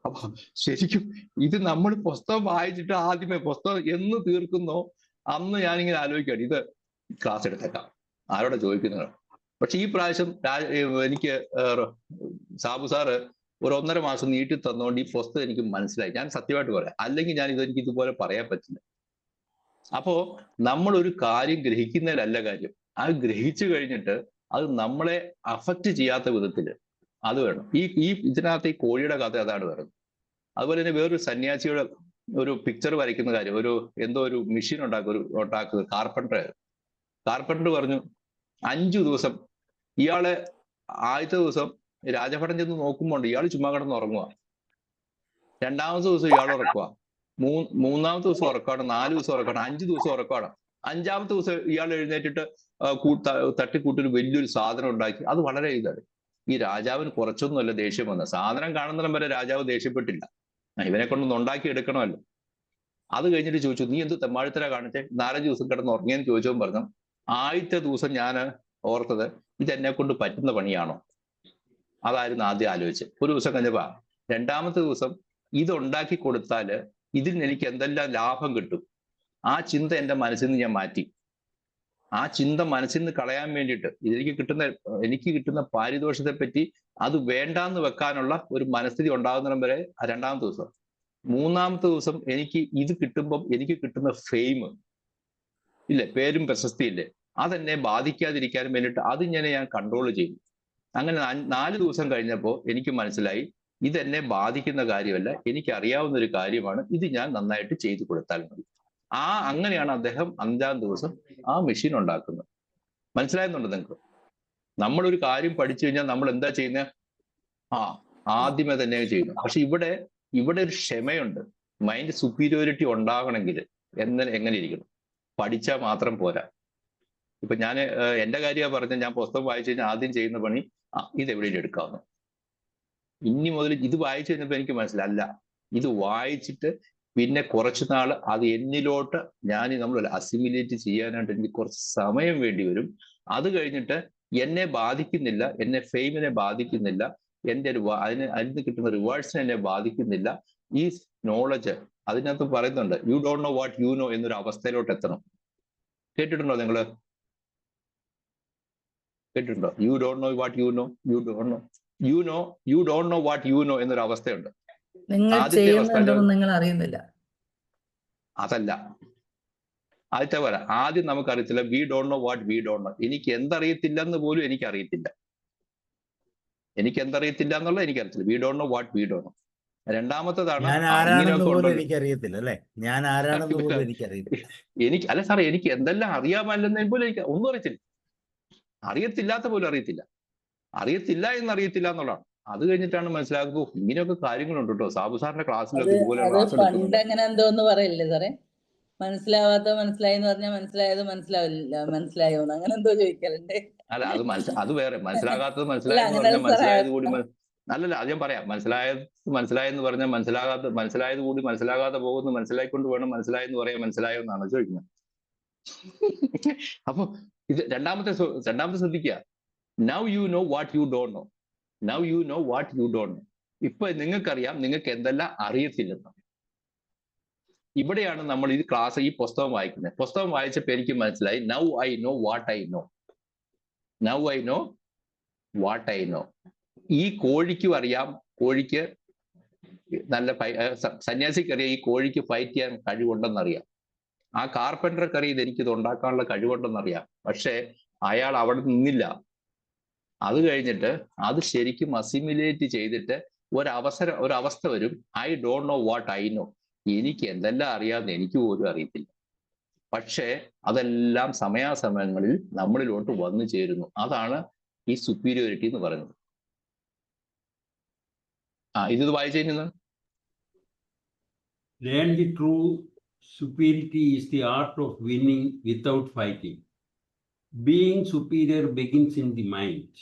അപ്പൊ ശരിക്കും ഇത് നമ്മൾ പുസ്തകം വായിച്ചിട്ട് ആദ്യമേ പുസ്തകം എന്ന് തീർക്കുന്നോ അന്ന് ഞാനിങ്ങനെ ആലോചിക്കുകയാണ്, ഇത് ക്ലാസ് എടുത്തേക്കാം, ആരോടെ ചോദിക്കുന്നത്. പക്ഷെ ഈ പ്രാവശ്യം എനിക്ക് സാബു സാറ് ഒരു 1.5 മാസം നീട്ടി തന്നുകൊണ്ട് ഈ പുസ്തകം എനിക്ക് മനസ്സിലായി. ഞാൻ സത്യമായിട്ട് പറയാം, അല്ലെങ്കിൽ ഞാൻ എനിക്ക് ഇതുപോലെ പറയാൻ പറ്റില്ല. അപ്പോ നമ്മൾ ഒരു കാര്യം ഗ്രഹിക്കുന്നതിലല്ല കാര്യം, അത് ഗ്രഹിച്ചു കഴിഞ്ഞിട്ട് അത് നമ്മളെ അഫക്റ്റ് ചെയ്യാത്ത വിധത്തില് അത് വേണം. ഇതിനകത്ത് ഈ കോഴിയുടെ കഥ അതാണ് പറയുന്നത്. അതുപോലെ തന്നെ വേറൊരു സന്യാസിയുടെ ഒരു പിക്ചർ വരയ്ക്കുന്ന കാര്യം, എന്തോ ഒരു മെഷീൻ ഉണ്ടാക്കുന്നത് കാർപ്പൻറ്റർ പറഞ്ഞു 5 ദിവസം ഇയാളെ ആദ്യത്തെ ദിവസം രാജഭടൻ ചെന്ന് നോക്കുമ്പോണ്ട് ഇയാൾ ചുമ്മാ കിടന്ന് ഉറങ്ങുക. 2ാമത്തെ ദിവസം ഇയാൾ ഉറക്കുക, 3ാമത്തെ ദിവസം ഉറക്കാണ്, 4 ദിവസം ഉറക്കാണ്, 5 ദിവസം ഉറക്കാണ്. 5ാമത്തെ ദിവസം ഇയാൾ എഴുന്നേറ്റിട്ട് തട്ടിക്കൂട്ടൊരു വലിയൊരു സാധനം ഉണ്ടാക്കി. അത് വളരെ ഇതാണ്. ഈ രാജാവിന് കുറച്ചൊന്നുമല്ല ദേഷ്യം വന്നത്. സാധനം കാണുന്നിടം വരെ രാജാവ് ദേഷ്യപ്പെട്ടില്ല. ഇവനെ കൊണ്ടൊന്ന് ഉണ്ടാക്കി എടുക്കണമല്ലോ. അത് കഴിഞ്ഞിട്ട് ചോദിച്ചു, നീ എന്ത് തെമ്മാഴ്ത്തര കാണിച്ചേ, 4 ദിവസം കിടന്ന് ഉറങ്ങിയെന്ന് ചോദിച്ചവൻ പറഞ്ഞു, ആദ്യത്തെ ദിവസം ഞാൻ ഓർത്തത് ഇതെന്നെ കൊണ്ട് പറ്റുന്ന പണിയാണോ, അതായിരുന്നു ആദ്യം ആലോചിച്ച്. ഒരു ദിവസം കഴിഞ്ഞപ്പോ 2ാമത്തെ ദിവസം ഇതുണ്ടാക്കി കൊടുത്താല് ഇതിൽ എനിക്ക് എന്തെല്ലാം ലാഭം കിട്ടും, ആ ചിന്ത എന്റെ മനസ്സിൽ നിന്ന് ഞാൻ മാറ്റി. ആ ചിന്ത മനസ്സിൽ നിന്ന് കളയാൻ വേണ്ടിയിട്ട് എനിക്ക് കിട്ടുന്ന പാരിതോഷത്തെ പറ്റി അത് വേണ്ടാന്ന് വെക്കാനുള്ള ഒരു മനസ്ഥിതി ഉണ്ടാകുന്നിടം വരെ 2ാമത്തെ ദിവസം. 3ാമത്തെ ദിവസം ഇത് കിട്ടുമ്പം എനിക്ക് കിട്ടുന്ന ഫെയിം ഇല്ലേ, പേരും പ്രശസ്തി ഇല്ലേ, അതെന്നെ ബാധിക്കാതിരിക്കാനും വേണ്ടിയിട്ട് അതിങ്ങനെ ഞാൻ കൺട്രോൾ ചെയ്യും. അങ്ങനെ 4 ദിവസം കഴിഞ്ഞപ്പോൾ എനിക്ക് മനസ്സിലായി ഇതെന്നെ ബാധിക്കുന്ന കാര്യമല്ല, എനിക്ക് അറിയാവുന്ന ഒരു കാര്യമാണ്, ഇത് ഞാൻ നന്നായിട്ട് ചെയ്തു കൊടുത്താൽ മതി. അങ്ങനെയാണ് അദ്ദേഹം 5ാം ദിവസം ആ മെഷീൻ ഉണ്ടാക്കുന്നത്. മനസ്സിലാകുന്നുണ്ടോ നിങ്ങൾക്ക്? നമ്മളൊരു കാര്യം പഠിച്ചു കഴിഞ്ഞാൽ നമ്മൾ എന്താ ചെയ്യുന്നത്? ആദ്യമേ തന്നെ ചെയ്യുന്നു. പക്ഷെ ഇവിടെ ഒരു ക്ഷമയുണ്ട്. മൈൻഡ് സുപ്പീരിയോറിറ്റി ഉണ്ടാകണമെങ്കിൽ എങ്ങനെ ഇരിക്കണം? പഠിച്ചാൽ മാത്രം പോരാ. ഇപ്പൊ ഞാൻ എന്റെ കാര്യമാണ് പറഞ്ഞത്, ഞാൻ പുസ്തകം വായിച്ചു കഴിഞ്ഞാൽ ആദ്യം ചെയ്യുന്ന പണി ഇതെവിടെയും എടുക്കാവുന്നു. ഇനി മുതൽ ഇത് വായിച്ചു കഴിഞ്ഞപ്പോൾ എനിക്ക് മനസ്സിലല്ല, ഇത് വായിച്ചിട്ട് പിന്നെ കുറച്ചു നാൾ അത് എന്നിലോട്ട് നമ്മൾ അസിമിലേറ്റ് ചെയ്യാനായിട്ട് എനിക്ക് കുറച്ച് സമയം വേണ്ടി വരും. അത് കഴിഞ്ഞിട്ട് എന്നെ ബാധിക്കുന്നില്ല, എന്നെ ഫെയിമിനെ ബാധിക്കുന്നില്ല, അതിന് കിട്ടുന്ന റിവാർഡ്സിനെ എന്നെ ബാധിക്കുന്നില്ല. ഈ നോളജ് അതിനകത്ത് പറയുന്നുണ്ട്, you don't know what you know എന്നൊരു അവസ്ഥയിലോട്ട് എത്തണം. കേട്ടിട്ടുണ്ടോ നിങ്ങള്? കേട്ടിട്ടുണ്ടോ? You don't know what you know, you don't know what you know എന്നൊരു അവസ്ഥയുണ്ട്. നിങ്ങൾ അറിയുന്നില്ല. അതല്ല ആദ്യത്തെ പോലെ. ആദ്യം നമുക്കറിയത്തില്ല, we don't know what we don't know. എനിക്ക് എന്തറിയത്തില്ലെന്ന് പോലും എനിക്കറിയത്തില്ല. എനിക്ക് എന്തറിയത്തില്ല എന്നുള്ള എനിക്കറിയത്തില്ല. We don't know what we don't know. 2ാമത്തേതാണ് അല്ല സാറേ, എനിക്ക് എന്തെല്ലാം അറിയാമല്ലെന്നതിന് പോലും എനിക്ക് ഒന്നും അറിയത്തില്ല. അറിയത്തില്ലാത്ത പോലും അറിയത്തില്ല. അറിയത്തില്ല എന്നുള്ളതാണ്. അത് കഴിഞ്ഞിട്ടാണ് മനസ്സിലാക്കുന്നത് ഇങ്ങനെയൊക്കെ കാര്യങ്ങളുണ്ട് കേട്ടോ. സാബു സാറിന്റെ ക്ലാസ്സിലൊക്കെ ഇതുപോലെ ക്ലാസ് പണ്ട് അങ്ങനെ എന്തോന്ന് പറയില്ലേ സാറേ, മനസ്സിലായി എന്ന് പറഞ്ഞാൽ മനസ്സിലായത് മനസ്സിലായോന്ന് അങ്ങനെ എന്തോ ചോദിക്കലുണ്ട്. അല്ല, അത് വേറെ. മനസ്സിലാകാത്തത് മനസ്സിലായത് കൂടി അല്ലല്ല, അത് ഞാൻ പറയാം. മനസ്സിലായെന്ന് പറഞ്ഞാൽ മനസ്സിലായത് കൂടി മനസ്സിലാകാതെ പോകുന്നു. മനസ്സിലായിക്കൊണ്ട് വേണം മനസ്സിലായെന്ന് പറയാൻ. മനസ്സിലായോ എന്നാണ് ചോദിക്കുന്നത്. അപ്പൊ ഇത് രണ്ടാമത്തെ ശ്രദ്ധിക്കുക. Now you know what U don't no. Now you know what U don't no. ഇപ്പൊ നിങ്ങൾക്കറിയാം നിങ്ങൾക്ക് എന്തെല്ലാം അറിയത്തില്ലെന്ന്. ഇവിടെയാണ് നമ്മൾ ഈ പുസ്തകം വായിക്കുന്നത്. പുസ്തകം വായിച്ചപ്പോൾ എനിക്ക് മനസ്സിലായി, now I know what I know. Now I know what I know. ഈ കോഴിക്കും അറിയാം, കോഴിക്ക് നല്ല സന്യാസിക്കറിയാം ഈ കോഴിക്ക് ഫൈറ്റ് ചെയ്യാൻ കഴിവുണ്ടെന്നറിയാം. ആ കാർപ്പൻറ്റർക്കറിയാം എനിക്കിത് ഉണ്ടാക്കാനുള്ള കഴിവുണ്ടെന്നറിയാം. പക്ഷെ അയാൾ അവിടെ നിന്നില്ല. അത് കഴിഞ്ഞിട്ട് അത് ശരിക്കും അസിമിലേറ്റ് ചെയ്തിട്ട് ഒരവസ്ഥ വരും, I don't know what I know, എനിക്ക് എന്തെല്ലാം അറിയാമെന്ന് എനിക്ക് പോലും അറിയത്തില്ല. പക്ഷേ അതെല്ലാം സമയാസമയങ്ങളിൽ നമ്മളിലോട്ട് വന്നു ചേരുന്നു. അതാണ് ഈ സുപ്പീരിയോറിറ്റി എന്ന് പറയുന്നത്. ഇത് വായിച്ചിരുന്നു. Learn the true superiority is the art of winning without fighting. Being superior begins in the mind.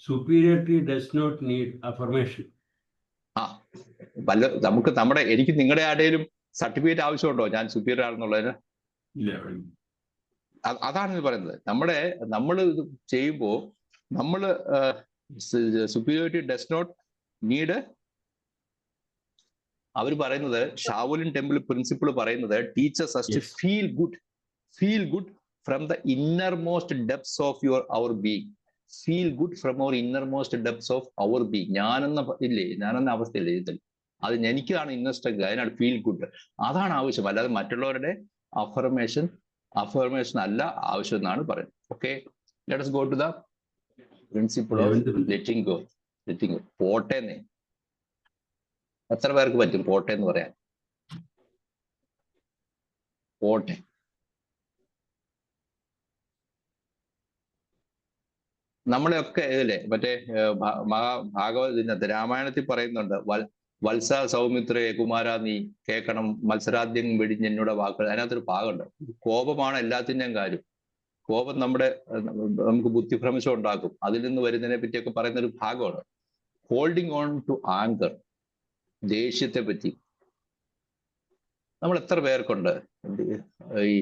Superiority does not need affirmation. എനിക്ക് നിങ്ങളുടെ ആരുടെയും സർട്ടിഫിക്കറ്റ് ആവശ്യമുണ്ടോ ഞാൻ സുപ്പീരിയർ ആണെന്നുള്ളതിന്? അതാണ് ഇത് പറയുന്നത്. നമ്മൾ ഇത് ചെയ്യുമ്പോൾ superiority does not need. അവർ പറയുന്നത് ഷാവോലിൻ ടെമ്പിൾ പ്രിൻസിപ്പിൾ പറയുന്നത് teachers us to feel good from the innermost depths of our being. Feel good from our innermost depths of our being. ഞാനെന്ന അവസ്ഥയില്ലേ ഇതിൽ, അത് എനിക്കാണ് ഇന്നർ സ്ട്രെങ്ത്, അതിനാണ് ഫീൽ ഗുഡ്. അതാണ് ആവശ്യം, അല്ലാതെ മറ്റുള്ളവരുടെ അഫർമേഷൻ അല്ല ആവശ്യം എന്നാണ് പറയുന്നത്. Okay, let us go to the principle of letting go. പോട്ടെന്നേ, എത്ര പേർക്ക് പറ്റും പോട്ടെ എന്ന് പറയാൻ? പോട്ടെ. നമ്മളെയൊക്കെ ഇതിലെ മറ്റേ ഭാഗവത രാമായണത്തിൽ പറയുന്നുണ്ട്, വത്സ സൗമിത്രേ കുമാര നീ കേൾക്കണം മത്സരാദ്യം വെടിഞ്ഞ് എന്നോട് വാക്കുകൾ. അതിനകത്തൊരു ഭാഗമുണ്ട്, കോപമാണ് എല്ലാത്തിൻ്റെയും കാര്യം. കോപം നമുക്ക് ബുദ്ധിഭ്രംശം ഉണ്ടാക്കും. അതിൽ നിന്ന് വരുന്നതിനെ പറ്റിയൊക്കെ പറയുന്നൊരു ഭാഗമാണ്. ഹോൾഡിങ് ഓൺ ടു ആങ്കർ, ദേഷ്യത്തെ പറ്റി. നമ്മൾ എത്ര പേർക്കുണ്ട് ഈ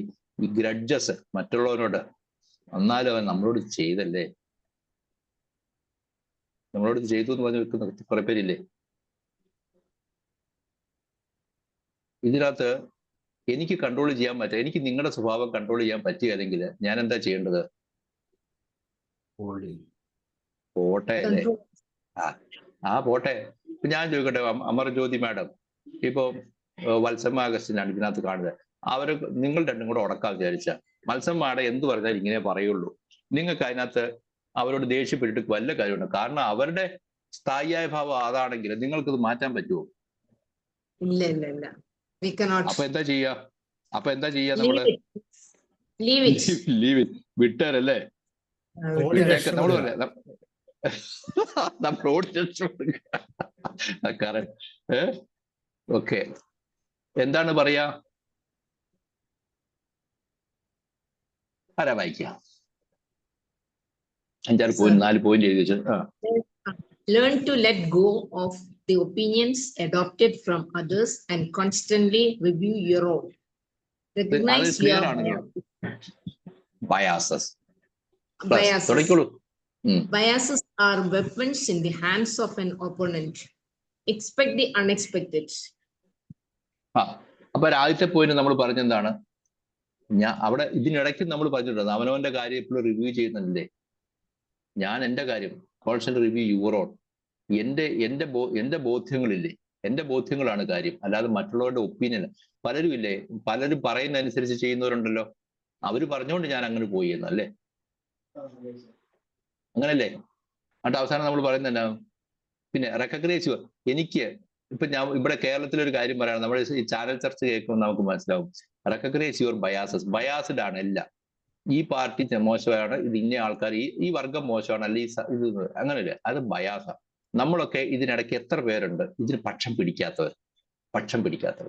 ഗ്രഡ്ജസ് മറ്റുള്ളവരോട്? എന്നാലും അവൻ നമ്മളോട് ചെയ്തല്ലേ, നമ്മളോട് ചെയ്തു എന്ന് പറഞ്ഞ് വെക്കുന്ന കുറെ പേരില്ലേ? ഇതിനകത്ത് എനിക്ക് കൺട്രോൾ ചെയ്യാൻ പറ്റുക, എനിക്ക് നിങ്ങളുടെ സ്വഭാവം കൺട്രോൾ ചെയ്യാൻ പറ്റുകയാണെങ്കിൽ ഞാൻ എന്താ ചെയ്യേണ്ടത്? പോട്ടെ അല്ലേ? പോട്ടെ. ഇപ്പൊ ഞാൻ ചോദിക്കട്ടെ, അമർജ്യോതി മാഡം, ഇപ്പൊ വത്സമ്മ അഗസ്റ്റിനാണ് ഇതിനകത്ത് കാണുന്നത്. അവര് നിങ്ങൾ രണ്ടും കൂടെ ഉടക്കാൻ വിചാരിച്ച മത്സമ്മ മാഡം എന്ത് പറഞ്ഞാൽ ഇങ്ങനെ പറയുള്ളൂ. നിങ്ങൾക്ക് അതിനകത്ത് അവരോട് ദേഷ്യപ്പെട്ടിട്ട് വല്ല കാര്യമുണ്ട്? കാരണം അവരുടെ സ്ഥായിയായ ഭാവം അതാണെങ്കിൽ നിങ്ങൾക്കത് മാറ്റാൻ പറ്റുമോ? ഇല്ല. അപ്പൊ എന്താ ചെയ്യാ നമ്മള്? Leave it. വിട്ടേരല്ലേ? നമ്മൾ പറയാം നമ്മളോട് ഓക്കെ, എന്താണ് പറയാ? ആരാ വായിക്കുക? 4 പോയിന്റ് എഴുതി വെച്ചു. Learn to let go of the opinions adopted from others and constantly review your own. Recognize your biases. Biases are weapons in the hands of an opponent. Expect the unexpected. അപ്പൊ ആദ്യത്തെ പോയിന്റ് നമ്മൾ പറഞ്ഞെന്താണ്? അവിടെ ഇതിനിടയ്ക്ക് നമ്മൾ പറഞ്ഞിട്ടുണ്ട് അവനവന്റെ കാര്യം എപ്പോഴും റിവ്യൂ ചെയ്യുന്നുണ്ടേ. ഞാൻ എൻ്റെ കാര്യം കോൺസ്റ്റന്റ് റിവ്യൂ യുവർ ഓൺ. എന്റെ ബോധ്യങ്ങളില്ലേ, എന്റെ ബോധ്യങ്ങളാണ് കാര്യം, അല്ലാതെ മറ്റുള്ളവരുടെ ഒപ്പീനിയൻ. പലരും പറയുന്ന അനുസരിച്ച് ചെയ്യുന്നവരുണ്ടല്ലോ, അവര് പറഞ്ഞുകൊണ്ട് ഞാൻ അങ്ങനെ പോയി എന്നല്ലേ? അങ്ങനല്ലേ? എന്നിട്ട് അവസാനം നമ്മൾ പറയുന്ന പിന്നെ റെക്കഗ്നൈസ്. എനിക്ക് ഇപ്പൊ ഞാൻ ഇവിടെ കേരളത്തിലൊരു കാര്യം പറയണം, നമ്മൾ ഈ ചാനൽ ചർച്ച കേൾക്കുമ്പോൾ നമുക്ക് മനസ്സിലാവും. Recognise your biases. ബയാസ്ഡ് ആണ് എല്ലാം. ഈ പാർട്ടി മോശമാണ്, ഇത് ഇന്ന ആൾക്കാർ, ഈ വർഗം മോശമാണ്, അല്ലെങ്കിൽ ഇത് അങ്ങനെയല്ല, അത് ബയാസാണ്. നമ്മളൊക്കെ ഇതിനിടയ്ക്ക് എത്ര പേരുണ്ട് ഇതിന് പക്ഷം പിടിക്കാത്തവർ?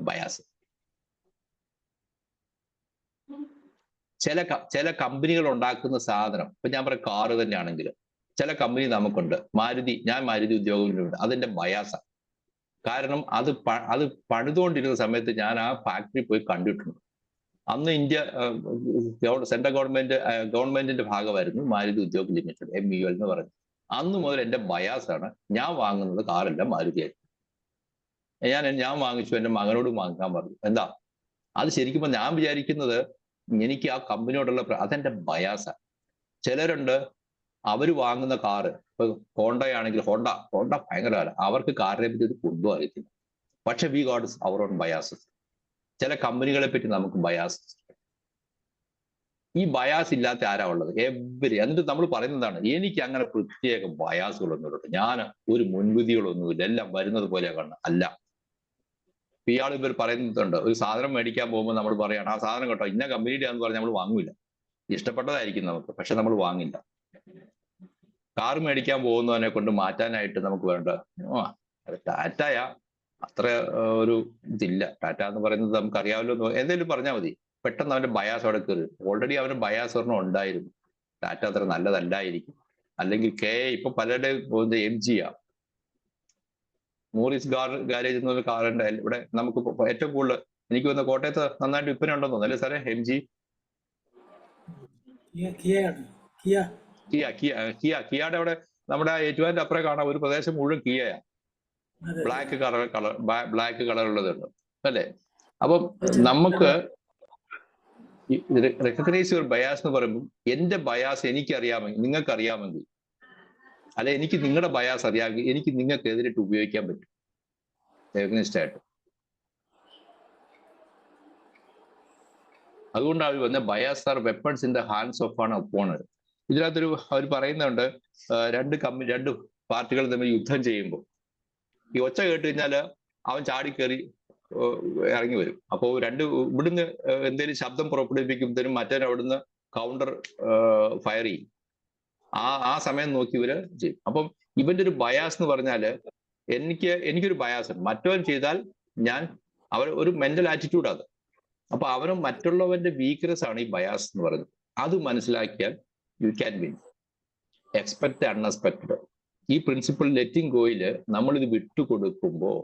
ബയാസ്. ചില കമ്പനികൾ ഉണ്ടാക്കുന്ന സാധനം, ഇപ്പൊ ഞാൻ പറയാം കാറ് തന്നെയാണെങ്കിൽ ചില കമ്പനി നമുക്കുണ്ട്. ഞാൻ മാരുതി ഉദ്യോഗത്തിലുണ്ട്, അതിന്റെ ബയാസാണ്. കാരണം അത് പണിതുകൊണ്ടിരുന്ന സമയത്ത് ഞാൻ ആ ഫാക്ടറി പോയി കണ്ടിട്ടുണ്ട്. അന്ന് ഇന്ത്യ സെൻട്രൽ ഗവൺമെന്റിന്റെ ഭാഗമായിരുന്നു മാരുതി ഉദ്योग ലിമിറ്റഡ്, MEUL എന്ന് പറഞ്ഞു. അന്ന് മുതൽ എന്റെ ബയാസാണ്, ഞാൻ വാങ്ങുന്നത് കാറല്ല മാരുതിയായിരുന്നു. ഞാൻ വാങ്ങിച്ചു, എന്റെ മകനോട് വാങ്ങിക്കാൻ പറഞ്ഞു. എന്താ അത്? ശരിക്കും ഞാൻ വിചാരിക്കുന്നത് എനിക്ക് ആ കമ്പനിയോടുള്ള അതെന്റെ ബയാസാണ്. ചിലരുണ്ട് അവര് വാങ്ങുന്ന കാറ്, ഇപ്പൊ ഹോണ്ടയാണെങ്കിൽ ഹോണ്ട ഭയങ്കര അവർക്ക് കാറിനെ പറ്റി ഒരു കുന്തം അറിയത്തില്ല. പക്ഷെ we got our own biases. ചില കമ്പനികളെ പറ്റി നമുക്ക് ബയാസസ്. ഈ ബയാസ് ഇല്ലാത്ത ആരാ ഉള്ളത്? എന്നിട്ട് നമ്മൾ പറയുന്നതാണ്, എനിക്ക് അങ്ങനെ പ്രത്യേക ബയാസുകളൊന്നുമില്ല, ഞാൻ ഒരു മുൻവിധികളൊന്നുമില്ല, എല്ലാം വരുന്നത് പോലെ കാണണം. അല്ല, ഇയാൾ ഇവർ പറയുന്നുണ്ട്, ഒരു സാധനം മേടിക്കാൻ പോകുമ്പോൾ നമ്മൾ പറയണം, ആ സാധനം കേട്ടോ ഇന്ന കമ്പനിയുടെ ആണെന്ന് പറഞ്ഞാൽ നമ്മൾ വാങ്ങൂല. ഇഷ്ടപ്പെട്ടതായിരിക്കും നമുക്ക്, പക്ഷെ നമ്മൾ വാങ്ങില്ല. കാർ മേടിക്കാൻ പോകുന്നതിനെ കൊണ്ട് മാറ്റാനായിട്ട് നമുക്ക് വേണ്ട, ടാറ്റയാ, അത്ര ഒരു ഇതില്ല, ടാറ്റ എന്ന് പറയുന്നത് നമുക്ക് അറിയാമല്ലോ, എന്തെങ്കിലും പറഞ്ഞാൽ മതി, പെട്ടെന്ന് അവന്റെ ബയാസ് അവിടെ കയറി. ഓൾറെഡി അവന്റെ ബയാസ് ഒരെണ്ണം ഉണ്ടായിരുന്നു, ടാറ്റ അത്ര നല്ലതല്ലായിരിക്കും. അല്ലെങ്കിൽ ഇപ്പൊ പലരുടെ പോകുന്നത് MG ആ, മോറിസ് ഗാരേജ് എന്നൊരു കാറുണ്ട് ഇവിടെ നമുക്ക് ഏറ്റവും കൂടുതൽ എനിക്ക് വന്ന കോട്ടയത്ത് നന്നായിട്ട് വിൽപ്പന ഉണ്ടെന്ന് തോന്നുന്നു അല്ലേ സാറേ? MG കിയയുടെ അവിടെ നമ്മുടെ ഏറ്റുവാന്റെ അപ്പുറം കാണാം, ഒരു പ്രദേശം മുഴുവൻ കിയയാ, ബ്ലാക്ക് കളറുള്ളതുണ്ട് അല്ലേ? അപ്പം നമുക്ക് റെക്കഗ്നൈസ് യുവർ ബയാസ് എന്ന് പറയുമ്പോൾ, എന്റെ ബയാസ് എനിക്കറിയാമെങ്കിൽ, നിങ്ങൾക്ക് അറിയാമെങ്കിൽ, അല്ലെ എനിക്ക് നിങ്ങളുടെ ബയാസ് അറിയാമെങ്കിൽ, എനിക്ക് നിങ്ങൾക്ക് എതിരിട്ട് ഉപയോഗിക്കാൻ പറ്റും എഗ്നിസ്റ്റ് ആയിട്ട്. അതുകൊണ്ടാണ് അവർ വന്ന biases are weapons in the hands of an opponent. ഇതിനകത്തൊരു അവർ പറയുന്നുണ്ട്, രണ്ട് പാർട്ടികൾ തമ്മിൽ യുദ്ധം ചെയ്യുമ്പോൾ ഈ ഒച്ച കേട്ട് കഴിഞ്ഞാൽ അവൻ ചാടിക്കേറി ഇറങ്ങി വരും. അപ്പോൾ ഇവിടുന്ന് എന്തെങ്കിലും ശബ്ദം പുറപ്പെടുവിപ്പിക്കുമ്പോഴത്തേനും മറ്റേ അവിടുന്ന് കൗണ്ടർ ഫയർ ചെയ്യും. ആ സമയം നോക്കി ഇവര് ചെയ്യും. അപ്പം ഇവന്റെ ഒരു ബയാസ് എന്ന് പറഞ്ഞാല്, എനിക്കൊരു ബയാസ് ഉണ്ട്, മറ്റവൻ ചെയ്താൽ അവർ ഒരു മെന്റൽ ആറ്റിറ്റ്യൂഡ് അത്. അപ്പൊ അവനും മറ്റുള്ളവന്റെ വീക്ക്നെസ് ആണ് ഈ ബയാസ് എന്ന് പറയുന്നത്. അത് മനസ്സിലാക്കിയാൽ you can win. Expect unexpected. ഈ പ്രിൻസിപ്പിൾ ലെറ്റിംഗ് ഗോയില് നമ്മളിത് വിട്ടുകൊടുക്കുമ്പോൾ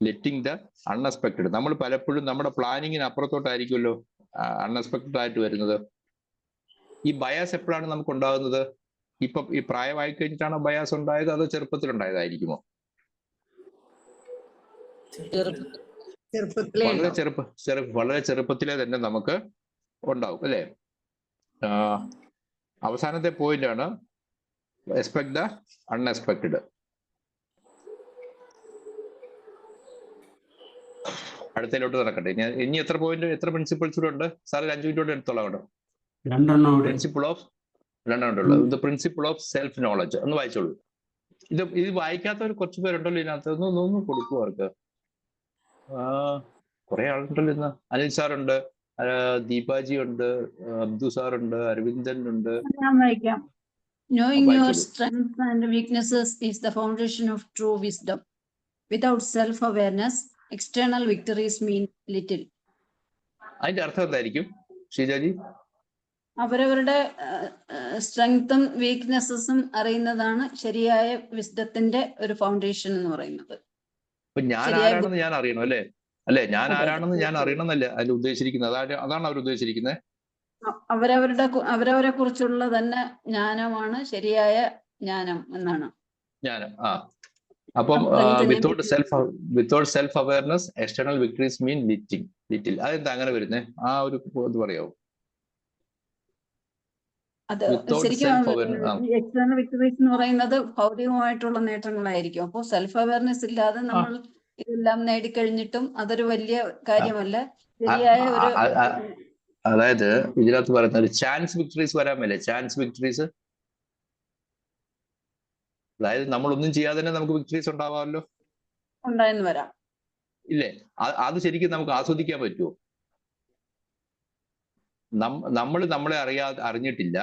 ലെറ്റിംഗ് ദ അൺഎക്സ്പെക്ടഡ്, നമ്മൾ പലപ്പോഴും നമ്മുടെ പ്ലാനിങ്ങിന് അപ്പുറത്തോട്ടായിരിക്കുമല്ലോ അൺഎക്സ്പെക്ടഡ് ആയിട്ട് വരുന്നത്. ഈ ബയാസ് എപ്പോഴാണ് നമുക്ക് ഉണ്ടാകുന്നത്? ഇപ്പൊ ഈ പ്രായമായി കഴിഞ്ഞിട്ടാണോ ബയാസ് ഉണ്ടായത്, അതോ ചെറുപ്പത്തിൽ ഉണ്ടായതായിരിക്കുമോ? വളരെ ചെറുപ്പത്തിലെ തന്നെ നമുക്ക് ഉണ്ടാവും അല്ലെ? അവസാനത്തെ പോയിന്റ് ആണ് എക്സ്പെക്ട് ദ അൺഎക്സ്പെക്ടഡ്. അടുത്തതിലോട്ട് നടക്കട്ടെ. ഇനി എത്ര പ്രിൻസിപ്പിൾസ് കൂടെ ഉണ്ട് സാർ? 5 മിനിറ്റ് കൊണ്ട് എടുത്തോളാം കേട്ടോ. പ്രിൻസിപ്പിൾ ഓഫ് സെൽഫ് നോളജ് ഒന്ന് വായിച്ചോളൂ. ഇത് വായിക്കാത്തവർ കുറച്ച് പേരുണ്ടല്ലോ ഇതിനകത്ത്. ഒന്ന് കൊടുക്കും അവർക്ക്. കുറെ ആളുണ്ടല്ലോ ഇന്ന്. അനിൽ സാറുണ്ട്, ദീപാജി ഉണ്ട്, അബ്ദു സാറുണ്ട്, അരവിന്ദൻ ഉണ്ട്. ഞാൻ വായിക്കാം. Knowing your strengths and weaknesses is the foundation of true wisdom. Without self-awareness, external victories mean little. അതിന്റെ അർത്ഥം എന്തായിരിക്കും ഷീജാജി? അവരവരുടെ സ്ട്രെങ്ത്തും വീക്ക്നെസ്സും അറിയുന്നതാണ് ശരിയായ വിസ്ഡത്തിന്റെ ഒരു ഫൗണ്ടേഷൻ എന്ന് പറയുന്നത്. ഞാൻ ആരാണെന്ന് ഞാൻ അറിയണം അല്ലേ? ഞാൻ ആരാണെന്ന് ഞാൻ അറിയണം എന്നല്ലേ അതിൽ ഉദ്ദേശിച്ചിരിക്കുന്നത്? അതാണ് അവർ ഉദ്ദേശിച്ചിരിക്കുന്നത്. അവരവരെ കുറിച്ചുള്ള തന്നെ ജ്ഞാനമാണ് ശരിയായ ജ്ഞാനം എന്നാണ്. ജ്ഞാനം. അപ്പം without self awareness external victories mean little. അതെന്താ അങ്ങനെ വരുന്നേ? ആ ഒരു ഇത് പറയാമോ? അത് ശരിക്കും എക്സ്റ്റേണൽ വിക്ടറീസ് എന്ന് പറയുന്നത് ഭൗതികമായിട്ടുള്ള നേട്ടങ്ങളായിരിക്കും. അപ്പോൾ സെൽഫ് അവയർനെസ് ഇല്ലാതെ നമ്മൾ ഇതെല്ലാം നേടിക്കഴിഞ്ഞിട്ടും അതൊരു വലിയ കാര്യമല്ല. ശരിയായ ഒരു അതായത് ഇതിനകത്ത് പറയുന്ന ഒരു ചാൻസ് വിക്ടറീസ് വരാമല്ലേ? ചാൻസ് വിക്ടറീസ്, അതായത് നമ്മളൊന്നും ചെയ്യാതെ തന്നെ നമുക്ക് വിക്ടറീസ് ഉണ്ടാവാമല്ലോ. ഉണ്ടായെന്ന് വരാം. ഇല്ലേ? അത് ശരിക്കും നമുക്ക് ആസ്വദിക്കാൻ പറ്റുമോ? നമ്മളെ അറിഞ്ഞിട്ടില്ല,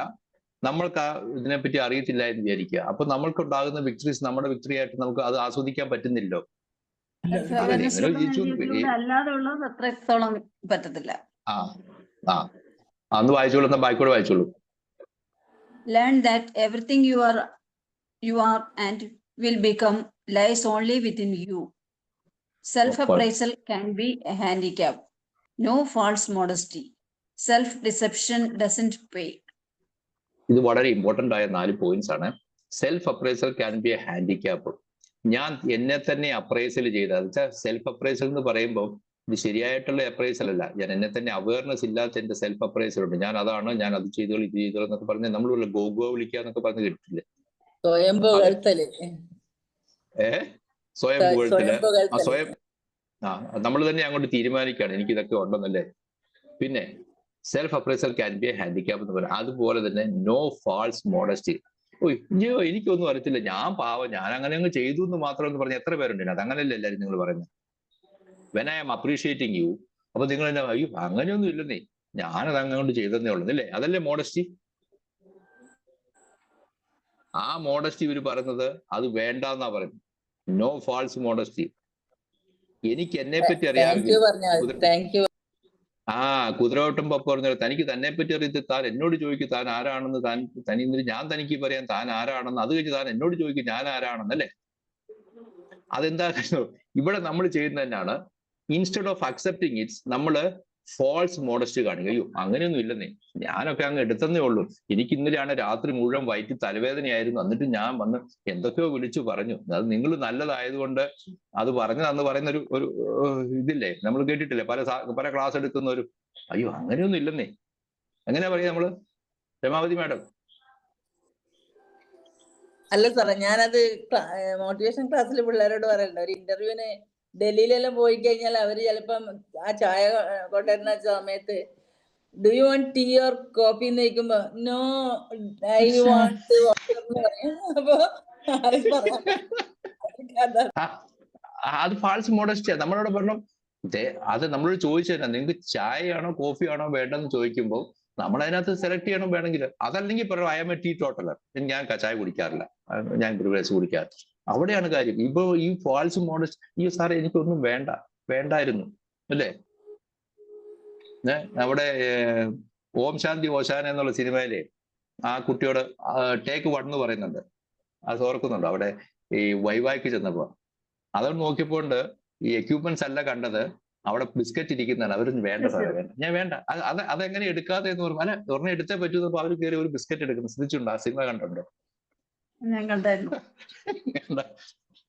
നമ്മൾക്ക് ഇതിനെപ്പറ്റി അറിയത്തില്ല എന്ന് വിചാരിക്കുക. അപ്പൊ നമ്മൾക്കുണ്ടാകുന്ന വിക്ടറീസ് നമ്മുടെ വിക്ടറി ആയിട്ട് നമുക്ക് അത് ആസ്വദിക്കാൻ പറ്റുന്നില്ലോ. അല്ലാതെ ഉള്ളത് അത്രത്തോളം പറ്റത്തില്ല. അന്ന് വായിച്ചോളൂ, ബാക്കിയോട് വായിച്ചോളൂ. Learn that everything you are and will become lies only within you. Self-appraisal can be a handicap. No false modesty. Self-deception doesn't pay. ഇത് വളരെ ഇമ്പോർട്ടന്റ് ആയ 4 പോയിന്റ്സ് ആണ്. Self appraisal can be A handicap. ഞാൻ എന്നെ തന്നെ അപ്രൈസൽ ചെയ്താൽ, സെൽഫ് അപ്രൈസൽ എന്ന് പറയുമ്പോൾ ഇത് ശരിയായിട്ടുള്ള അപ്രൈസൽ അല്ല. ഞാൻ എന്നെ തന്നെ അവയർനെസ് ഇല്ലാത്ത എന്റെ സെൽഫ് അപ്രൈസൽ ഉണ്ട്. ഞാൻ അത് ചെയ്തോളൂ ഇത് ചെയ്തോളൂ എന്നൊക്കെ പറഞ്ഞ് നമ്മൾ ഗോഗോ വിളിക്കാന്നൊക്കെ പറഞ്ഞ് കേട്ടിട്ടില്ലേ? സ്വയം പുകഴ്ത്തല്. നമ്മൾ തന്നെ അങ്ങോട്ട് തീരുമാനിക്കുകയാണ് എനിക്കിതൊക്കെ ഉണ്ടെന്നല്ലേ. പിന്നെ self appraisal can be A handicap എന്ന് പറയാം. അതുപോലെ തന്നെ നോ ഫാൾസ് മോഡസ്റ്റി. അയ്യോ എനിക്കൊന്നും അറിയത്തില്ല, ഞാൻ പാവം, ഞാൻ അങ്ങനെ അങ്ങ് ചെയ്തു എന്ന് മാത്രം എന്ന് പറഞ്ഞ എത്ര പേരുണ്ട്? അത് അങ്ങനെയല്ല എല്ലാവരും നിങ്ങൾ പറയുന്നത്. When I am appreciating you, അപ്പൊ നിങ്ങൾ എന്നാ അയ്യോ അങ്ങനെയൊന്നും ഇല്ലെന്നേ, ഞാനത് അങ്ങോട്ട് ചെയ്തതേ ഉള്ളൂ അല്ലേ? അതല്ലേ മോഡസ്റ്റി? ആ മോഡസ്റ്റി ഇവര് പറയുന്നത് അത് വേണ്ടെന്നാ പറയുന്നത്. No false modesty. എനിക്ക് എന്നെ പറ്റി അറിയാമെങ്കിൽ കുതിരവട്ടം പപ്പ പറഞ്ഞാൽ തനിക്ക് തന്നെ പറ്റി അറിയത്ത്, താൻ എന്നോട് ചോദിക്കും താൻ ആരാണെന്ന്, ഞാൻ തനിക്ക് പറയാം താൻ ആരാണെന്ന്, അത് കഴിഞ്ഞ് താൻ എന്നോട് ചോദിക്കും ഞാൻ ആരാണെന്നല്ലേ? അതെന്താ ഇവിടെ നമ്മൾ ചെയ്യുന്നത് തന്നെയാണ്. ഇൻസ്റ്റെഡ് ഓഫ് അക്സെപ്റ്റിംഗ് ഇറ്റ്സ് നമ്മള് ഫോൾസ് മോഡസ്റ്റ് കാണിക്കുക. അയ്യോ അങ്ങനെയൊന്നും ഇല്ലെന്നേ, ഞാനൊക്കെ അങ്ങ് എടുത്തന്നേ ഉള്ളൂ, എനിക്ക് ഇന്നലെയാണ് രാത്രി മുഴുവൻ വയറ്റിൽ തലവേദനയായിരുന്നു, എന്നിട്ട് ഞാൻ വന്ന് എന്തൊക്കെയോ വിളിച്ചു പറഞ്ഞു, അത് നിങ്ങൾ നല്ലതായതുകൊണ്ട് അത് പറഞ്ഞതെന്ന് പറയുന്ന ഒരു ഇതില്ലേ നമ്മൾ കേട്ടിട്ടില്ലേ പല ക്ലാസ് എടുക്കുന്ന ഒരു, അയ്യോ അങ്ങനെയൊന്നും ഇല്ലെന്നേ. എങ്ങനെയാ പറയാ നമ്മള്? രമാവതി മാഡം. അല്ല സാറേ, ഞാനത് മോട്ടിവേഷൻ ക്ലാസ്സിൽ പിള്ളേരോട് പറയണ്ട, ഒരു ഇന്റർവ്യൂവിന് ഡൽഹിയിലെല്ലാം പോയി കഴിഞ്ഞാൽ അവര് ചിലപ്പം ആ ചായ കൊണ്ടുവരുന്ന സമയത്ത് do you want tea or coffee എന്ന് ചോദിക്കുമ്പോ നോ ഐ വാണ്ട് അപ്പൊ അത് ഫാൾസ് മോഡസ്റ്റിയാ. നമ്മളോട് പറഞ്ഞു അത് നമ്മളോട് ചോദിച്ചു തന്നെ, നിങ്ങൾക്ക് ചായയാണോ കോഫിയാണോ വേണ്ടെന്ന് ചോദിക്കുമ്പോൾ നമ്മൾ അതിനകത്ത് സെലക്ട് ചെയ്യണം വേണമെങ്കിൽ. അതല്ലെങ്കിൽ പറയും I am a teetotaller, ഞാൻ ചായ കുടിക്കാറില്ല, ഞാൻ ബ്രൂവേഴ്സ് കുടിക്കാറില്ല. അവിടെയാണ് കാര്യം. ഇപ്പൊ ഈ ഫാൾസ് മോഡസ്റ്റ്, ഈ സാറേ എനിക്കൊന്നും വേണ്ടായിരുന്നു അല്ലേ? അവിടെ ഓം ശാന്തി ഓശാന എന്നുള്ള സിനിമയിലെ ആ കുട്ടിയോട് ടേക്ക് 1 എന്ന് പറയുന്നുണ്ട്, അത് ഓർക്കുന്നുണ്ടോ? അവിടെ ഈ വൈവായ്ക്ക് ചെന്നപ്പോ അതൊന്ന് നോക്കിയപ്പോണ്ട് ഈ എക്യുപ്മെന്റ്സ് അല്ല കണ്ടത്, അവിടെ ബിസ്ക്കറ്റ് ഇരിക്കുന്നതാണ്. അവരൊന്നും വേണ്ട സാറേ, വേണ്ട, ഞാൻ വേണ്ട, അതെങ്ങനെ എടുക്കാതെ എന്ന് പറഞ്ഞു. അല്ല ഒരെണ്ണം എടുത്തേ പറ്റൂ. അവർ കയറി ഒരു ബിസ്ക്കറ്റ് എടുക്കുന്നു. ശ്രദ്ധിച്ചിട്ടുണ്ടോ? ആ സിനിമ കണ്ടുണ്ടോ? ഞാൻ കണ്ടായിരുന്നു.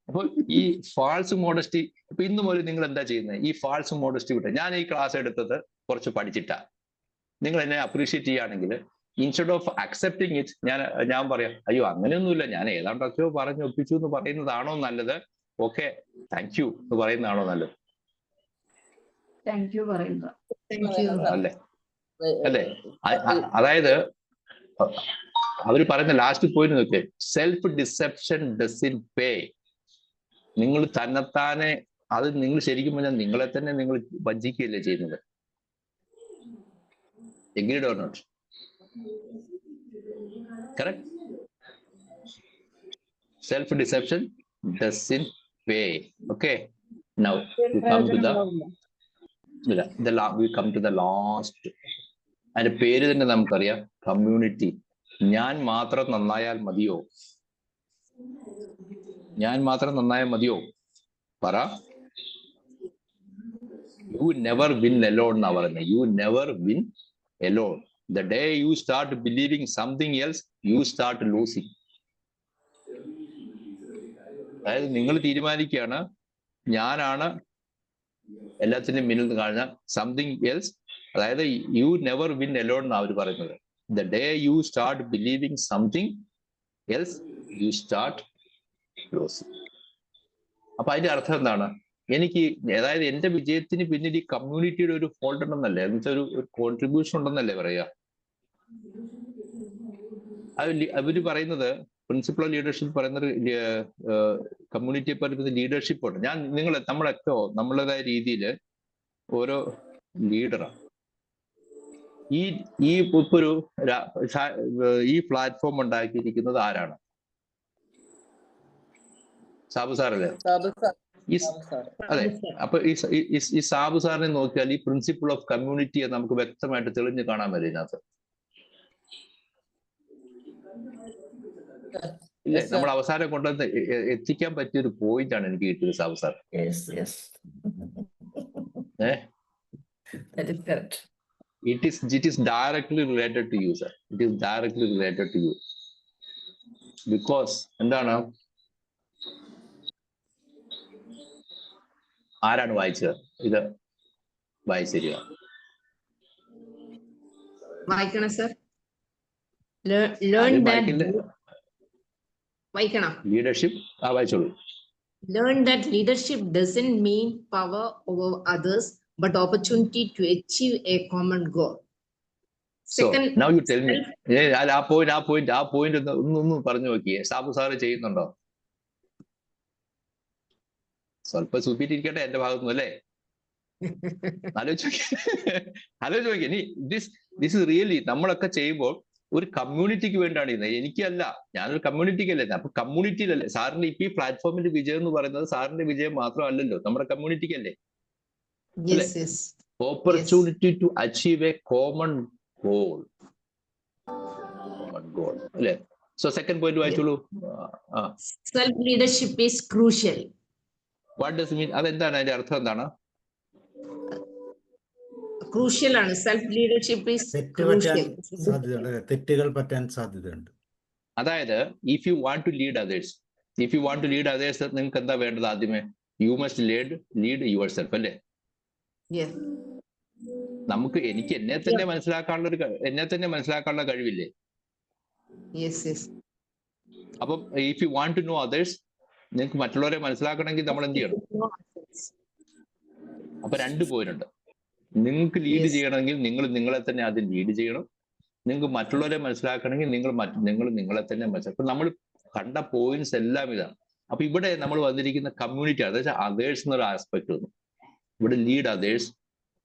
അപ്പൊ ഈ ഫാൾസ് മോഡസ്റ്റി, ഇപ്പൊ ഇന്ന് മുതൽ നിങ്ങൾ എന്താ ചെയ്യുന്നത്? ഈ ഫാൾസ് മോഡസ്റ്റി വിട്ട് ഞാൻ ഈ ക്ലാസ് എടുത്തത് കുറച്ച് പഠിച്ചിട്ടാ. നിങ്ങൾ എന്നെ അപ്രീഷിയേറ്റ് ചെയ്യുകയാണെങ്കിൽ ഇൻസ്റ്റെഡ് ഓഫ് അക്സെപ്റ്റിംഗ് ഇറ്റ് ഞാൻ പറയാം അയ്യോ അങ്ങനെയൊന്നുമില്ല, ഞാൻ ഏതാണ്ടൊക്കെയോ പറഞ്ഞു ഒപ്പിച്ചു എന്ന് പറയുന്നതാണോ നല്ലത്? ഓക്കെ താങ്ക് യു എന്ന് പറയുന്നതാണോ നല്ലത്? താങ്ക് യു പറയുന്നത് അല്ലേ? അതായത് അവര് പറയുന്ന ലാസ്റ്റ് പോയിന്റ് നോക്കിയേ, സെൽഫ് ഡിസെപ്ഷൻ ഡസിൻ പേ. നിങ്ങൾ തന്നെത്താനെ, അത് നിങ്ങൾ ശരിക്കും പറഞ്ഞാൽ നിങ്ങളെ തന്നെ നിങ്ങൾ വഞ്ചിക്കുകയല്ലേ ചെയ്യുന്നത്. Agreed or not? Correct? Self-deception doesn't pay. Okay. Now we come to the last. അതിന്റെ പേര് തന്നെ നമുക്കറിയാം, കമ്മ്യൂണിറ്റി. ഞാൻ മാത്രം നന്നായാൽ മതിയോ? ഞാൻ മാത്രം നന്നായാൽ മതിയോ? പറ. You never win alone എന്നാ പറയുന്നത്. You never win alone. The day you start believing something else, you start losing. അതായത് നിങ്ങൾ തീരുമാനിക്കുകയാണ് ഞാനാണ് എല്ലാത്തിനും മുന്നിൽ കാണുന്ന സംതിങ് എൽസ്. അതായത് യു നെവർ വിൻ അലോൺ എന്നാണ് അവർ പറയുന്നത്. The day you start believing something else, you start losing. അപ്പൊ അതിന്റെ അർത്ഥം എന്താണ്? അതായത് എന്റെ വിജയത്തിന് പിന്നിൽ ഈ കമ്മ്യൂണിറ്റിയുടെ ഒരു ഫോൾട്ട് ഉണ്ടെന്നല്ലേ, എന്നുവെച്ചാൽ ഒരു കോൺട്രിബ്യൂഷൻ ഉണ്ടെന്നല്ലേ പറയുക. അവര് പറയുന്നത് പ്രിൻസിപ്പൽ ലീഡർഷിപ്പ് പറയുന്നത് കമ്മ്യൂണിറ്റിയെ പറയുന്നത് ലീഡർഷിപ്പ് ഉണ്ട്. നമ്മളൊക്കെ നമ്മളുടേതായ രീതിയിൽ ഓരോ ലീഡറാണ്. ഈ പ്ലാറ്റ്ഫോം ഉണ്ടാക്കിയിരിക്കുന്നത് ആരാണ്? സാബു സാറല്ലേ? അതെ. അപ്പൊ ഈ സാബു സാറിനെ നോക്കിയാൽ ഈ പ്രിൻസിപ്പിൾ ഓഫ് കമ്മ്യൂണിറ്റിയെ നമുക്ക് വ്യക്തമായിട്ട് തെളിഞ്ഞു കാണാൻ പറ്റും ഇതിനകത്ത്. ഇല്ലേ? നമ്മൾ അവസാനം കൊണ്ടുവന്ന് എത്തിക്കാൻ പറ്റിയ ഒരു പോയിന്റ് ആണ് എനിക്ക് കിട്ടിയത് Sabu sir. It is directly related to you, sir. It is directly related to you. Because എന്താണ്? ആരാണ് വായിച്ചത്? ഇത് വായിച്ചിരിക്കുക. വായിക്കണം സർ. Learn that leadership. വായിച്ചോളൂ. Learn that leadership doesn't mean power over others, but opportunity to achieve a common goal. So Second, now you tell me. self- ആ പോയിന്റ് ഒന്ന് പറഞ്ഞു നോക്കിയേ. സാബു സാറ് ചെയ്യുന്നുണ്ടോ? സ്വല്പം സൂപ്പിട്ടിരിക്കട്ടെ എന്റെ ഭാഗത്തുനിന്ന് അല്ലേ? ആലോചിച്ച് നോക്കിയേ. ഇനി ദിസ് ഇസ് റിയലി നമ്മളൊക്കെ ചെയ്യുമ്പോൾ ഒരു കമ്മ്യൂണിറ്റിക്ക് വേണ്ടിയാണ് ചെയ്യുന്നത്. എനിക്കല്ല, ഞാനൊരു കമ്മ്യൂണിറ്റിക്കല്ലേ. അപ്പൊ കമ്മ്യൂണിറ്റിയിലല്ലേ സാറിന്റെ ഇപ്പൊ ഈ പ്ലാറ്റ്ഫോമിന്റെ വിജയം എന്ന് പറയുന്നത് സാറിന്റെ വിജയം മാത്രമല്ലല്ലോ, നമ്മുടെ കമ്മ്യൂണിറ്റിക്കല്ലേ. yes, yes. Opportunity to achieve a common goal. അല്ലേ? സോ സെക്കൻഡ് പോയിന്റ് വായിച്ചോളൂ. Self-leadership is crucial. What does mean? അതെന്താണ്, അതിന്റെ അർത്ഥം എന്താണ്? Crucial ആണ്. Self-leadership is തെറ്റ് പറ്റാൻ crucial. സാധ്യതയുണ്ട്, തെറ്റുകൾ പറ്റാൻ സാധ്യതയുണ്ട്. അതായത് if you want to lead others, നിങ്ങൾക്ക് എന്താ വേണ്ടത്? ആദ്യമേ you must lead yourself അല്ലേ? Yes. നമുക്ക് എനിക്ക് എന്നെ തന്നെ മനസ്സിലാക്കാനുള്ള കഴിവില്ലേ? Yes, yes. അപ്പം if you want to know others, നിങ്ങൾക്ക് മറ്റുള്ളവരെ മനസ്സിലാക്കണമെങ്കിൽ നമ്മൾ എന്ത് ചെയ്യണം? അപ്പൊ 2 പോയിന്റ്. നിങ്ങൾക്ക് ലീഡ് ചെയ്യണമെങ്കിൽ നിങ്ങൾ നിങ്ങളെ തന്നെ ആദ്യം ലീഡ് ചെയ്യണം. നിങ്ങൾക്ക് മറ്റുള്ളവരെ മനസ്സിലാക്കണമെങ്കിൽ നിങ്ങൾ നിങ്ങളെ തന്നെ മനസ്സിലാക്കും. അപ്പൊ നമ്മൾ കണ്ട പോയിന്റ്സ് എല്ലാം ഇതാണ്. അപ്പൊ ഇവിടെ നമ്മൾ വന്നിരിക്കുന്ന കമ്മ്യൂണിറ്റി, അതായത് അതേഴ്സ് എന്നൊരു ആസ്പെക്ട് വന്നു. ഇവിടെ ലീഡ് അതേഴ്സ്,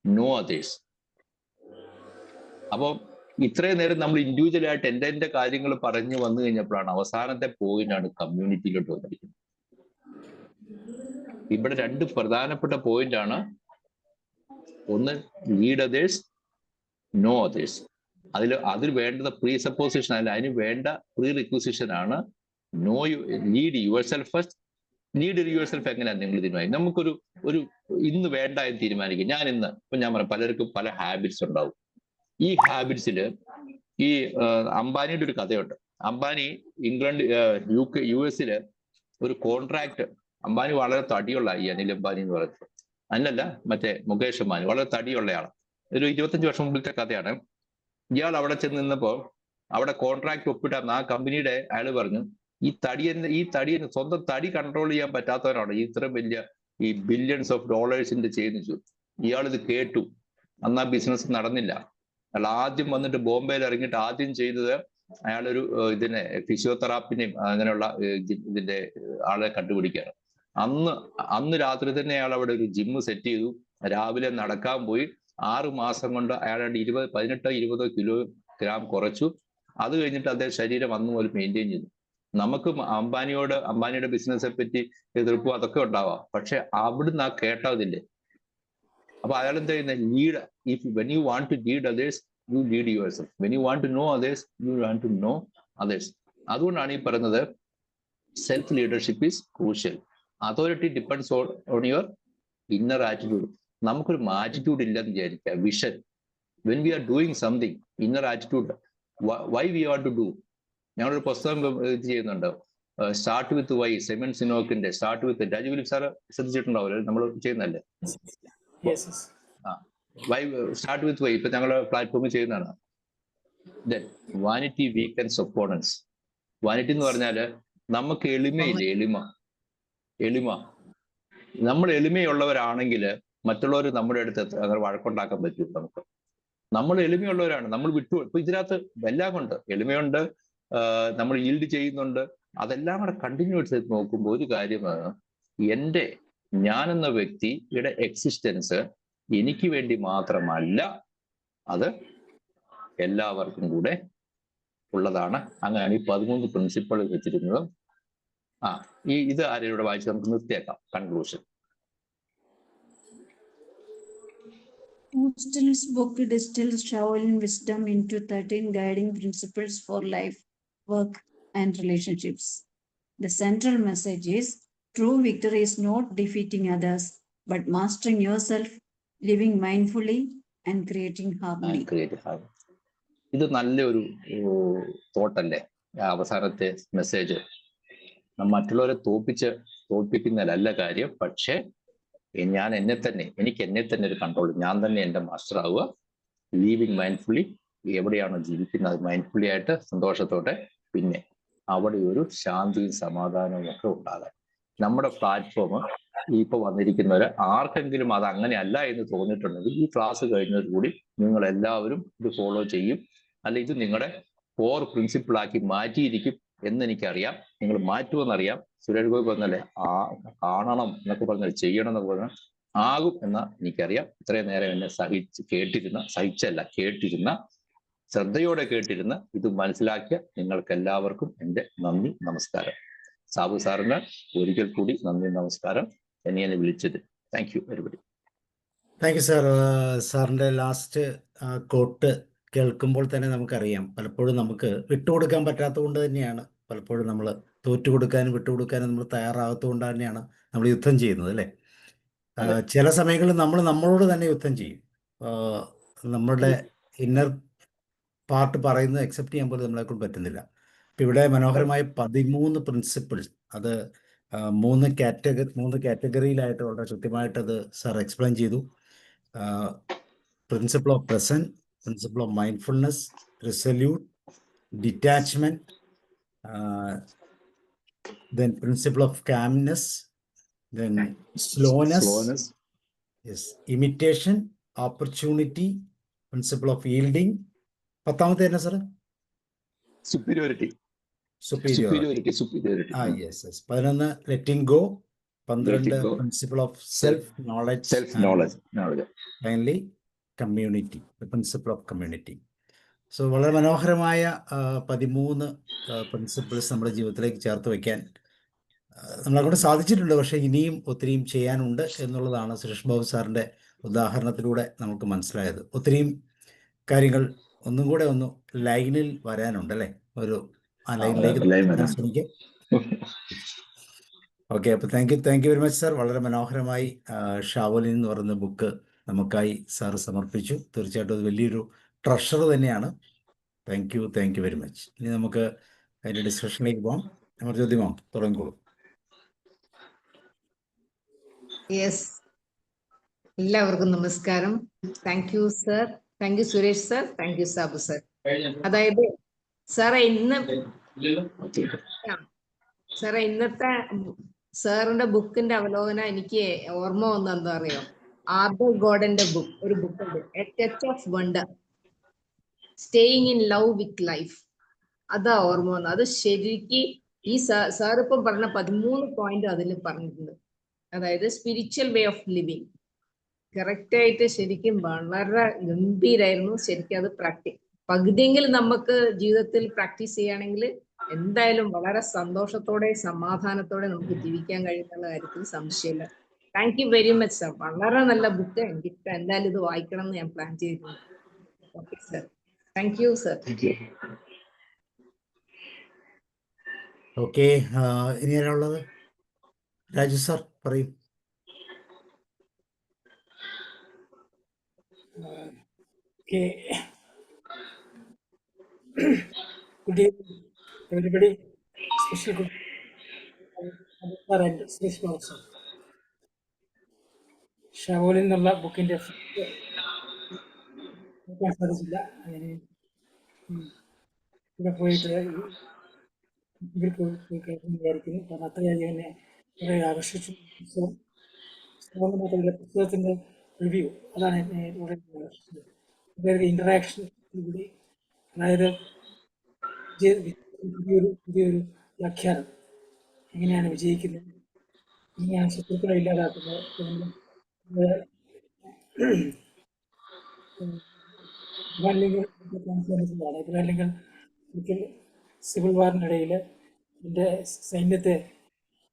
നോ അതേഴ്സ്. അപ്പോൾ ഇത്രയും നേരം നമ്മൾ ഇൻഡിവിജ്വൽ ആയിട്ട് എന്റെ കാര്യങ്ങൾ പറഞ്ഞു വന്നു കഴിഞ്ഞപ്പോഴാണ് അവസാനത്തെ പോയിന്റ് ആണ് കമ്മ്യൂണിറ്റിയിലോട്ട് വന്നിരിക്കുന്നത്. ഇവിടെ 2 പ്രധാനപ്പെട്ട പോയിന്റ് ആണ്. ഒന്ന് ലീഡ് അതേഴ്സ്, നോ അതേഴ്സ്. അതിൽ വേണ്ടത് പ്രീ സപ്പോസിഷൻ അല്ല, അതിന് വേണ്ട പ്രീ റിക്വസിഷൻ ആണ് lead your self first. Lead your self എങ്ങനെയാണ് നിങ്ങൾ തീരുമാനിക്കും? നമുക്കൊരു ഇന്ന് വേണ്ട എന്ന് തീരുമാനിക്കും. ഞാൻ പറയാം, പലർക്കും പല ഹാബിറ്റ്സ് ഉണ്ടാവും. ഈ ഹാബിറ്റ്സിൽ ഈ അംബാനിയുടെ ഒരു കഥയുണ്ട്. അംബാനി US ഒരു കോൺട്രാക്ട്, അംബാനി വളരെ തടിയുള്ള, ഈ അനിൽ അംബാനി എന്ന് പറയുന്നത്, അല്ലല്ല മറ്റേ മുകേഷ് അംബാനി, വളരെ തടിയുള്ളയാളാണ്. ഒരു 25 വർഷം മുമ്പിലത്തെ കഥയാണ്. ഇയാൾ അവിടെ ചെന്ന് നിന്നപ്പോൾ അവിടെ കോൺട്രാക്ട് ഒപ്പിട്ട ആ കമ്പനിയുടെ അയാൾ പറഞ്ഞു, ഈ തടിയെ സ്വന്തം തടി കൺട്രോൾ ചെയ്യാൻ പറ്റാത്തവരാണ് ഇത്ര വലിയ ഈ ബില്യൺസ് ഓഫ് ഡോളേഴ്സിന്റെ ചെയ്യുന്നു. ഇയാളിത് കേട്ടു. അന്ന് ആ ബിസിനസ് നടന്നില്ല. അയാൾ ആദ്യം വന്നിട്ട് ബോംബെയിൽ ഇറങ്ങിയിട്ട് ആദ്യം ചെയ്തത് അയാളൊരു ഫിസിയോതെറാപ്പിനെയും അങ്ങനെയുള്ള ഇതിന്റെ ആളെ കണ്ടുപിടിക്കുകയാണ്. അന്ന് രാത്രി തന്നെ അയാൾ അവിടെ ഒരു ജിമ്മ് സെറ്റ് ചെയ്തു. രാവിലെ നടക്കാൻ പോയി. 6 മാസം കൊണ്ട് അയാളുടെ 18-20 കിലോഗ്രാം കുറച്ചു. അത് കഴിഞ്ഞിട്ട് അദ്ദേഹം ശരീരം അന്ന് മുതൽ മെയിൻറ്റെയിൻ ചെയ്തു. നമുക്ക് അംബാനിയുടെ ബിസിനസ്സെ പറ്റി എതിർപ്പും അതൊക്കെ ഉണ്ടാവാം, പക്ഷെ അവിടുന്ന് ആ കേട്ടതില്ലേ. അപ്പൊ അയാൾ എന്താ ചെയ്യുന്നത്? Lead. When you want to lead others, you lead yourself. When you want to know others, you want to know others. അതുകൊണ്ടാണ് ഈ പറയുന്നത് self leadership is crucial. Authority depends on your inner attitude. നമുക്കൊരു ആറ്റിറ്റ്യൂഡ് ഇല്ലെന്ന് വിചാരിക്കുക. Vision. When we are doing something, inner attitude, why we want to do. ഞങ്ങളൊരു പുസ്തകം ഇത് ചെയ്യുന്നുണ്ട്, സ്റ്റാർട്ട് വിത്ത് വൈ, സെമൻ സിനോക്കിന്റെ start with. Raju Philip sir ശ്രദ്ധിച്ചിട്ടുണ്ടാവില്ല, നമ്മൾ ചെയ്യുന്നല്ലേ? വൈ സ്റ്റാർട്ട് വിത്ത് വൈ ഇപ്പൊ ഞങ്ങളുടെ പ്ലാറ്റ്ഫോമിൽ ചെയ്യുന്നതാണ്. Then vanity weakens opponents. Vanity എന്ന് പറഞ്ഞാല് നമുക്ക് എളിമയില്ലേ, എളിമ. നമ്മൾ എളിമയുള്ളവരാണെങ്കിൽ മറ്റുള്ളവർ നമ്മുടെ അടുത്ത് അങ്ങനെ വഴക്കുണ്ടാക്കാൻ പറ്റും. നമ്മൾ എളിമയുള്ളവരാണ്, നമ്മൾ ഇപ്പൊ ഇതിനകത്ത് എല്ലാം കൊണ്ട് എളിമയുണ്ട്, നമ്മൾ ഈൽഡ് ചെയ്യുന്നുണ്ട്. അതെല്ലാം കൂടെ കണ്ടിന്യൂസ് ചെയ്ത് നോക്കുമ്പോൾ ഒരു കാര്യമാണ്, ഞാനെന്ന വ്യക്തിയുടെ എക്സിസ്റ്റൻസ് എനിക്ക് വേണ്ടി മാത്രമല്ല, അത് എല്ലാവർക്കും കൂടെ ഉള്ളതാണ്. അങ്ങനെയാണ് ഈ 13 പ്രിൻസിപ്പിൾ വെച്ചിരുന്നത്. ഇത് ആരെയും വായിച്ച് നമുക്ക് നിർത്തിയേക്കാം. Conclusion. Austin's book distills Shaolin wisdom into 13 guiding principles for life, work, and relationships. The central message is true victory is not defeating others, but mastering yourself, living mindfully, and creating harmony. ഇത് നല്ലൊരു തോട്ടല്ലേ അവസാനത്തെ മെസ്സേജ്. മറ്റുള്ളവരെ തോൽപ്പിക്കുന്നതല്ല കാര്യം, പക്ഷെ എനിക്ക് എന്നെ തന്നെ ഒരു കൺട്രോൾ, ഞാൻ തന്നെ എൻ്റെ മാസ്റ്റർ ആവുക. ലീവിങ് മൈൻഡ്ഫുള്ളി, എവിടെയാണോ ജീവിക്കുന്നത് മൈൻഡ്ഫുള്ളി ആയിട്ട് സന്തോഷത്തോടെ, പിന്നെ അവിടെ ഒരു ശാന്തിയും സമാധാനവും ഒക്കെ ഉണ്ടാകാൻ. നമ്മുടെ പ്ലാറ്റ്ഫോം ഇപ്പൊ വന്നിരിക്കുന്നവര് ആർക്കെങ്കിലും അത് അങ്ങനെയല്ല എന്ന് തോന്നിയിട്ടുണ്ടെങ്കിൽ ഈ ക്ലാസ് കഴിഞ്ഞതോടുകൂടി നിങ്ങൾ എല്ലാവരും ഇത് ഫോളോ ചെയ്യും, അല്ല ഇത് നിങ്ങളുടെ കോർ പ്രിൻസിപ്പിളാക്കി മാറ്റിയിരിക്കും എന്ന് എനിക്കറിയാം. നിങ്ങൾ മാറ്റുമെന്നറിയാം. സുരേഷ് ഗോപി പറഞ്ഞല്ലേ കാണണം എന്നൊക്കെ പറഞ്ഞാൽ ചെയ്യണം എന്നൊക്കെ പറഞ്ഞാൽ ആകും എന്ന് എനിക്കറിയാം. ഇത്രയും നേരം എന്നെ കേട്ടിരുന്ന ശ്രദ്ധയോടെ കേട്ടിരുന്ന ഇത് മനസ്സിലാക്കിയ നിങ്ങൾക്ക് എല്ലാവർക്കും എൻ്റെ നന്ദി, നമസ്കാരം. സാബു സാറിന് ഒരിക്കൽ കൂടി നന്ദി, നമസ്കാരം എന്നെ വിളിച്ചത്. Thank you everybody. Thank you sir. സാറിൻ്റെ ലാസ്റ്റ് കോട്ട് കേൾക്കുമ്പോൾ തന്നെ നമുക്കറിയാം, പലപ്പോഴും നമുക്ക് വിട്ടുകൊടുക്കാൻ പറ്റാത്തത് കൊണ്ട് തന്നെയാണ് പലപ്പോഴും നമ്മൾ തോറ്റുകൊടുക്കാനും വിട്ടുകൊടുക്കാനും നമ്മൾ തയ്യാറാകാത്തത് കൊണ്ട് തന്നെയാണ് നമ്മൾ യുദ്ധം ചെയ്യുന്നത്, അല്ലേ? ചില സമയങ്ങളിൽ നമ്മൾ നമ്മളോട് തന്നെ യുദ്ധം ചെയ്യും. നമ്മളുടെ ഇന്നർ പാർട്ട് പറയുന്നത് അക്സെപ്റ്റ് ചെയ്യാൻ പോലും നമ്മളെക്കൊണ്ട് പറ്റുന്നില്ല. ഇപ്പം ഇവിടെ മനോഹരമായ 13 പ്രിൻസിപ്പിൾസ്, അത് 3 കാറ്റഗറിയിലായിട്ട് വളരെ കൃത്യമായിട്ട് അത് സാർ എക്സ്പ്ലെയിൻ ചെയ്തു. Principle of present, principle of mindfulness, resolute, detachment, then principle of calmness, then slowness, yes, imitation, opportunity, principle of yielding. 10th എന്നാ sir? superiority. Yes. 11 letting go, 12 principle of self knowledge, finally community, the principle of community. So വളരെ മനോഹരമായ 13 പ്രിൻസിപ്പിൾസ് നമ്മുടെ ജീവിതത്തിലേക്ക് ചേർത്ത് വയ്ക്കാൻ നമ്മളെക്കൊണ്ട് സാധിച്ചിട്ടുണ്ട്. പക്ഷേ ഇനിയും ഒത്തിരിയും ചെയ്യാനുണ്ട് എന്നുള്ളതാണ് സുരേഷ് ബാബു സാറിൻ്റെ ഉദാഹരണത്തിലൂടെ നമുക്ക് മനസ്സിലായത്. ഒത്തിരിയും കാര്യങ്ങൾ ഒന്നും കൂടെ ഒന്ന് ലൈനിൽ വരാനുണ്ട്, അല്ലേ? ആ ലൈനിലേക്ക് ശ്രമിക്കാം. ഓക്കെ, അപ്പോൾ thank you very much sir. വളരെ മനോഹരമായി ഷാവോലിൻ എന്ന് പറയുന്ന ബുക്ക് നമുക്കായി സാറ് സമർപ്പിച്ചു. തീർച്ചയായിട്ടും അത് വലിയൊരു ട്രഷർ തന്നെയാണ്. Thank you very much. ഇനി നമുക്ക് അതിൻ്റെ ഡിസ്കഷനിലേക്ക് പോകാം. നമ്മൾ ചോദ്യമോ തുടങ്ങിക്കോളൂ. യെസ്, എല്ലാവർക്കും നമസ്കാരം. Thank you sir, thank you Suresh sir, thank you Sabu sir. അതായത് സാറേ ഇന്നത്തെ സാറിന്റെ ബുക്കിന്റെ അവലോകനം എനിക്ക് ഓർമ്മ വന്നത് എന്താ അറിയോ? ആർതർ ഗോർഡന്റെ ഒരു ബുക്കുണ്ട്, a touch of wonder, staying in love with life. അതാ ഓർമ്മ വന്നത്. അത് ശരിക്ക് ഈ സാർ ഇപ്പം പറഞ്ഞ 13 പോയിന്റ് അതിൽ പറഞ്ഞിട്ടുണ്ട്. അതായത് spiritual way of living correct ആയിട്ട് ശരിക്കും വളരെ ഗംഭീരായിരുന്നു. ശരിക്കും അത് പകുതിയെങ്കിലും നമുക്ക് ജീവിതത്തിൽ പ്രാക്ടീസ് ചെയ്യുകയാണെങ്കിൽ എന്തായാലും വളരെ സന്തോഷത്തോടെ സമാധാനത്തോടെ നമുക്ക് ജീവിക്കാൻ കഴിയുന്ന കാര്യത്തിൽ സംശയമില്ല. Thank you very much sir. വളരെ നല്ല ബുക്ക്. എനിക്ക് എന്തായാലും ഇത് വായിക്കണം എന്ന് ഞാൻ പ്ലാൻ ചെയ്തിട്ടുണ്ട്. Okay sir, thank you sir. Okay, ഇനി ആരാളുള്ളത്? രാജു സാർ പറയും. Good evening, everybody. Special good and special also. Shaolin എന്നുള്ള ബുക്കിന്റെ സാധിച്ചില്ല. അങ്ങനെ ഇവിടെ പോയിട്ട് വിചാരിക്കുന്നു. കാരണം അത്രയധികം എന്നെ വളരെ ആകർഷിച്ചു. പുസ്തകത്തിന്റെ റിവ്യൂ അതാണ് എന്നെ വളരെ ആകർഷിച്ചത്. ഇന്ററാക്ഷൻ കൂടി, അതായത് പുതിയൊരു വ്യാഖ്യാനം, എങ്ങനെയാണ് വിജയിക്കുന്നത്, എങ്ങനെയാണ് ശത്രുക്കളെ ഇല്ലാതാക്കുന്നത്. ഇബ്രാഹിം സിവിൽ വാറിനിടയിൽ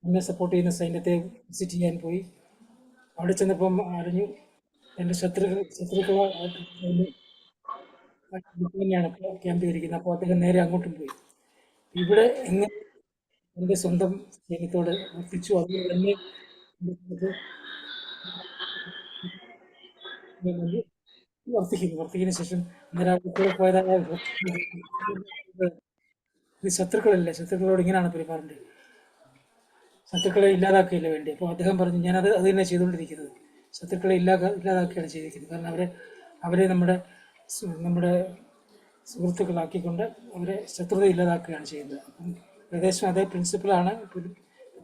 എന്നെ സപ്പോർട്ട് ചെയ്യുന്ന സൈന്യത്തെ വിസിറ്റ് ചെയ്യാൻ പോയി. അവിടെ ചെന്നപ്പം അറിഞ്ഞു എൻ്റെ ശത്രുക്കളെ തന്നെയാണ് ക്യാമ്പ് ചെയ്തിരിക്കുന്നത്. അപ്പോൾ അദ്ദേഹം നേരെ അങ്ങോട്ടും പോയി. ഇവിടെ എങ്ങനെ എൻ്റെ സ്വന്തം സൈന്യത്തോട് വർത്തിച്ചു, അതുകൊണ്ട് തന്നെ വർത്തിക്കുന്ന ശേഷം കൂടെ പോയതായ ശത്രുക്കളോട് ഇങ്ങനെയാണ് പെരുമാറേണ്ടത്, ശത്രുക്കളെ ഇല്ലാതാക്കുകയല്ല വേണ്ടി. അപ്പോൾ അദ്ദേഹം പറഞ്ഞു, ഞാനത് തന്നെ ചെയ്തുകൊണ്ടിരിക്കുന്നത്, ശത്രുക്കളെ ഇല്ലാതാക്കുകയാണ് ചെയ്തിരിക്കുന്നത്. കാരണം അവരെ നമ്മുടെ സുഹൃത്തുക്കളാക്കിക്കൊണ്ട് അവരെ ശത്രുത ഇല്ലാതാക്കുകയാണ് ചെയ്യുന്നത്. അപ്പം ഏകദേശം അതേ പ്രിൻസിപ്പിളാണ്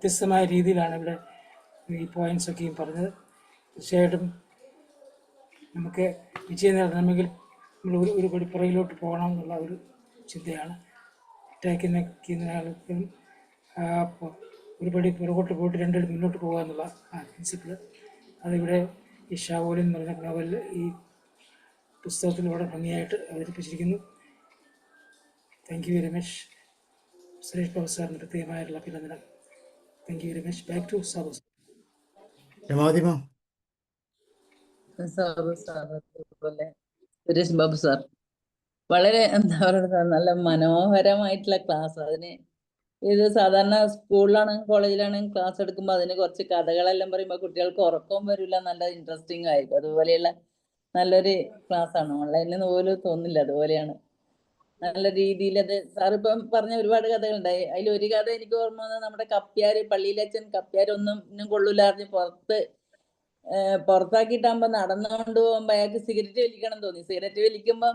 വ്യത്യസ്തമായ രീതിയിലാണ് ഇവിടെ ഈ പോയിന്റ്സ് ഒക്കെയും പറഞ്ഞത്. തീർച്ചയായിട്ടും നമുക്ക് വിജയം നേടണമെങ്കിൽ നമ്മൾ ഒരു പടി പുറകിലോട്ട് പോകണം എന്നുള്ള ഒരു ചിന്തയാണ്. അറ്റാക്കുന്ന ആൾക്കും ഒരു പടി പുറകോട്ട് പോയിട്ട് രണ്ടടി മുന്നോട്ട് പോകുക എന്നുള്ള ആ പ്രിൻസിപ്പിൾ അതിവിടെ ഈ ഷാവോലിൻ എന്ന് പറഞ്ഞ നോവലിൽ ഈ പുസ്തകത്തിലൂടെ ഭംഗിയായിട്ട് അവതരിപ്പിച്ചിരിക്കുന്നു. Thank you very much Suresh Babu സാറിന് പ്രത്യേകമായിട്ടുള്ള അഭിനന്ദനം. Thank you very much. Back to Sabu. Ramavathi ma'am. അതുപോലെ സുരേഷ് ബാബു സാർ വളരെ എന്താ പറയുക നല്ല മനോഹരമായിട്ടുള്ള ക്ലാസ്. അതിന് ഇത് സാധാരണ സ്കൂളിലാണെങ്കിൽ കോളേജിലാണെങ്കിൽ ക്ലാസ് എടുക്കുമ്പോൾ അതിന് കുറച്ച് കഥകളെല്ലാം പറയുമ്പോൾ കുട്ടികൾക്ക് ഉറക്കവും വരില്ല, നല്ല ഇൻട്രസ്റ്റിംഗ് ആയിരിക്കും. അതുപോലെയുള്ള നല്ലൊരു ക്ലാസ് ആണ്. ഓൺലൈനിൽ പോലും തോന്നില്ല, അതുപോലെയാണ്. നല്ല രീതിയിൽ അത് സാറിപ്പം പറഞ്ഞ ഒരുപാട് കഥകളുണ്ടായി. അതിലൊരു കഥ എനിക്ക് ഓർമ്മ വന്നത് നമ്മുടെ കപ്പ്യാര്, പള്ളിയിലച്ഛൻ കപ്പ്യാര് ഒന്നും കൊള്ളൂല അറിഞ്ഞ് പുറത്താക്കിയിട്ടാകുമ്പോ നടന്നുകൊണ്ട് പോകുമ്പോ അയാൾക്ക് സിഗരറ്റ് വലിക്കണം തോന്നി. സിഗരറ്റ് വലിക്കുമ്പോ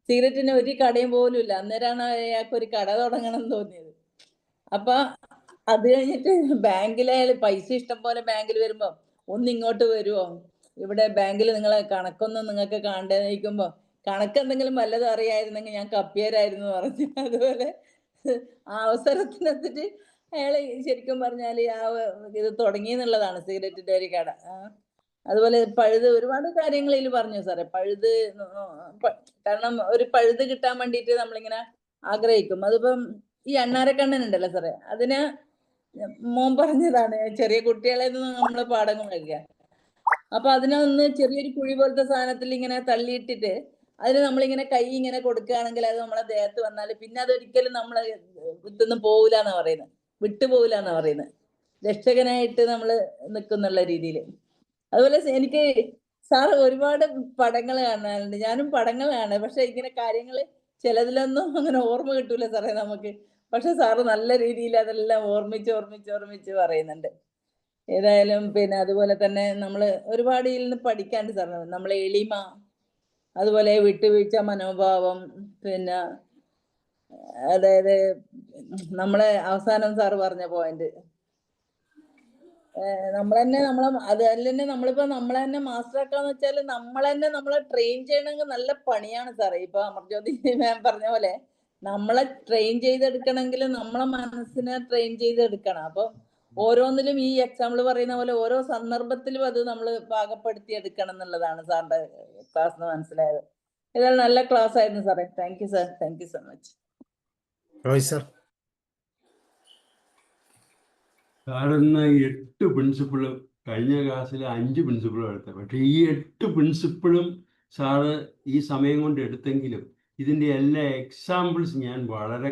സിഗരറ്റിന് ഒരു കടയും പോലും ഇല്ല. അന്നേരമാണ് അയാൾക്ക് ഒരു കട തുടങ്ങണം എന്ന് തോന്നിയത്. അപ്പൊ അത് കഴിഞ്ഞിട്ട് ബാങ്കിൽ അയാൾ പൈസ ഇഷ്ടം പോലെ ബാങ്കിൽ വരുമ്പോ ഇങ്ങോട്ട് വരുമോ, ഇവിടെ ബാങ്കിൽ നിങ്ങളെ കണക്കൊന്നും നിങ്ങൾക്ക് കാണണ്ടേന്ന് ചോദിക്കുമ്പോ കണക്ക് എന്തെങ്കിലും വല്ലതും അറിയായിരുന്നെങ്കിൽ ഞാൻ കപ്പ്യാരായിരുന്നു പറഞ്ഞു. അതുപോലെ ആ അവസരത്തിനെത്തിട്ട് അയാള് ശരിക്കും പറഞ്ഞാല് ഇത് തുടങ്ങി എന്നുള്ളതാണ് സിഗരറ്റിന്റെ ഒരു കട. അതുപോലെ പഴുത് ഒരുപാട് കാര്യങ്ങൾ ഇതിൽ പറഞ്ഞു സാറേ. പഴുത് കാരണം ഒരു പഴുത് കിട്ടാൻ വേണ്ടിയിട്ട് നമ്മളിങ്ങനെ ആഗ്രഹിക്കും. അതിപ്പം ഈ അണ്ണാരക്കണ്ണൻ ഉണ്ടല്ലോ സാറേ, അതിന് മോൻ പറഞ്ഞതാണ് ചെറിയ കുട്ടികളെ നമ്മള് പാഠങ്ങൾ കഴിക്കുക. അപ്പൊ അതിനൊന്ന് ചെറിയൊരു കുഴി പോലത്തെ സാധനത്തിൽ ഇങ്ങനെ തള്ളിയിട്ടിട്ട് അതിന് നമ്മളിങ്ങനെ കൈ ഇങ്ങനെ കൊടുക്കുകയാണെങ്കിൽ അത് നമ്മളെ ദേഹത്ത് വന്നാൽ പിന്നെ അതൊരിക്കലും നമ്മളെ വിട്ടൊന്നും പോവില്ലാന്നാ പറയുന്നത്, വിട്ടുപോകില്ലാന്നാ പറയുന്നത്. രക്ഷകനായിട്ട് നമ്മൾ നിൽക്കുന്നുള്ള രീതിയിൽ. അതുപോലെ എനിക്ക് സാർ ഒരുപാട് പടങ്ങൾ കാണാറുണ്ട്. ഞാനും പടങ്ങൾ കാണാം. പക്ഷെ ഇങ്ങനെ കാര്യങ്ങൾ ചിലതിലൊന്നും അങ്ങനെ ഓർമ്മ കിട്ടൂല സാറേ നമുക്ക്. പക്ഷെ സാറ് നല്ല രീതിയിൽ അതെല്ലാം ഓർമ്മിച്ച് പറയുന്നുണ്ട്. ഏതായാലും പിന്നെ അതുപോലെ തന്നെ നമ്മൾ ഒരുപാട് ഇതിൽ നിന്ന് പഠിക്കാണ്ട് സാർ. നമ്മളെ എളിമ, അതുപോലെ വിട്ടുവീഴ്ച മനോഭാവം, പിന്നെ അതായത് നമ്മളെ അവസാനം സാറ് പറഞ്ഞ പോയിന്റ് നമ്മളിപ്പോ നമ്മളെ തന്നെ മാസ്റ്റർ ആക്കാന്ന് വെച്ചാൽ നമ്മളെ ട്രെയിൻ ചെയ്യണമെങ്കിൽ നല്ല പണിയാണ് സാറേ. ഇപ്പൊ അമർജ്യോതി മാം പറഞ്ഞ പോലെ നമ്മളെ ട്രെയിൻ ചെയ്തെടുക്കണമെങ്കിൽ നമ്മളെ മനസ്സിനെ ട്രെയിൻ ചെയ്തെടുക്കണം. അപ്പൊ ഓരോന്നിലും ഈ എക്സാമ്പിൾ പറയുന്ന പോലെ ഓരോ സന്ദർഭത്തിലും അത് നമ്മൾ പാകപ്പെടുത്തി എടുക്കണം എന്നുള്ളതാണ് സാറിന്റെ ക്ലാസ് മനസ്സിലായത്. ഏതായാലും നല്ല ക്ലാസ് ആയിരുന്നു സാറേ. Thank you sir. Thank you so much. Roy sir. സാറിന്ന് 8 പ്രിൻസിപ്പിളും കഴിഞ്ഞ ക്ലാസ്സിൽ 5 പ്രിൻസിപ്പിളും എടുത്തത്. പക്ഷേ ഈ 8 പ്രിൻസിപ്പിളും സാറ് ഈ സമയം കൊണ്ട് എടുത്തെങ്കിലും ഇതിൻ്റെ എല്ലാ എക്സാമ്പിൾസ് ഞാൻ വളരെ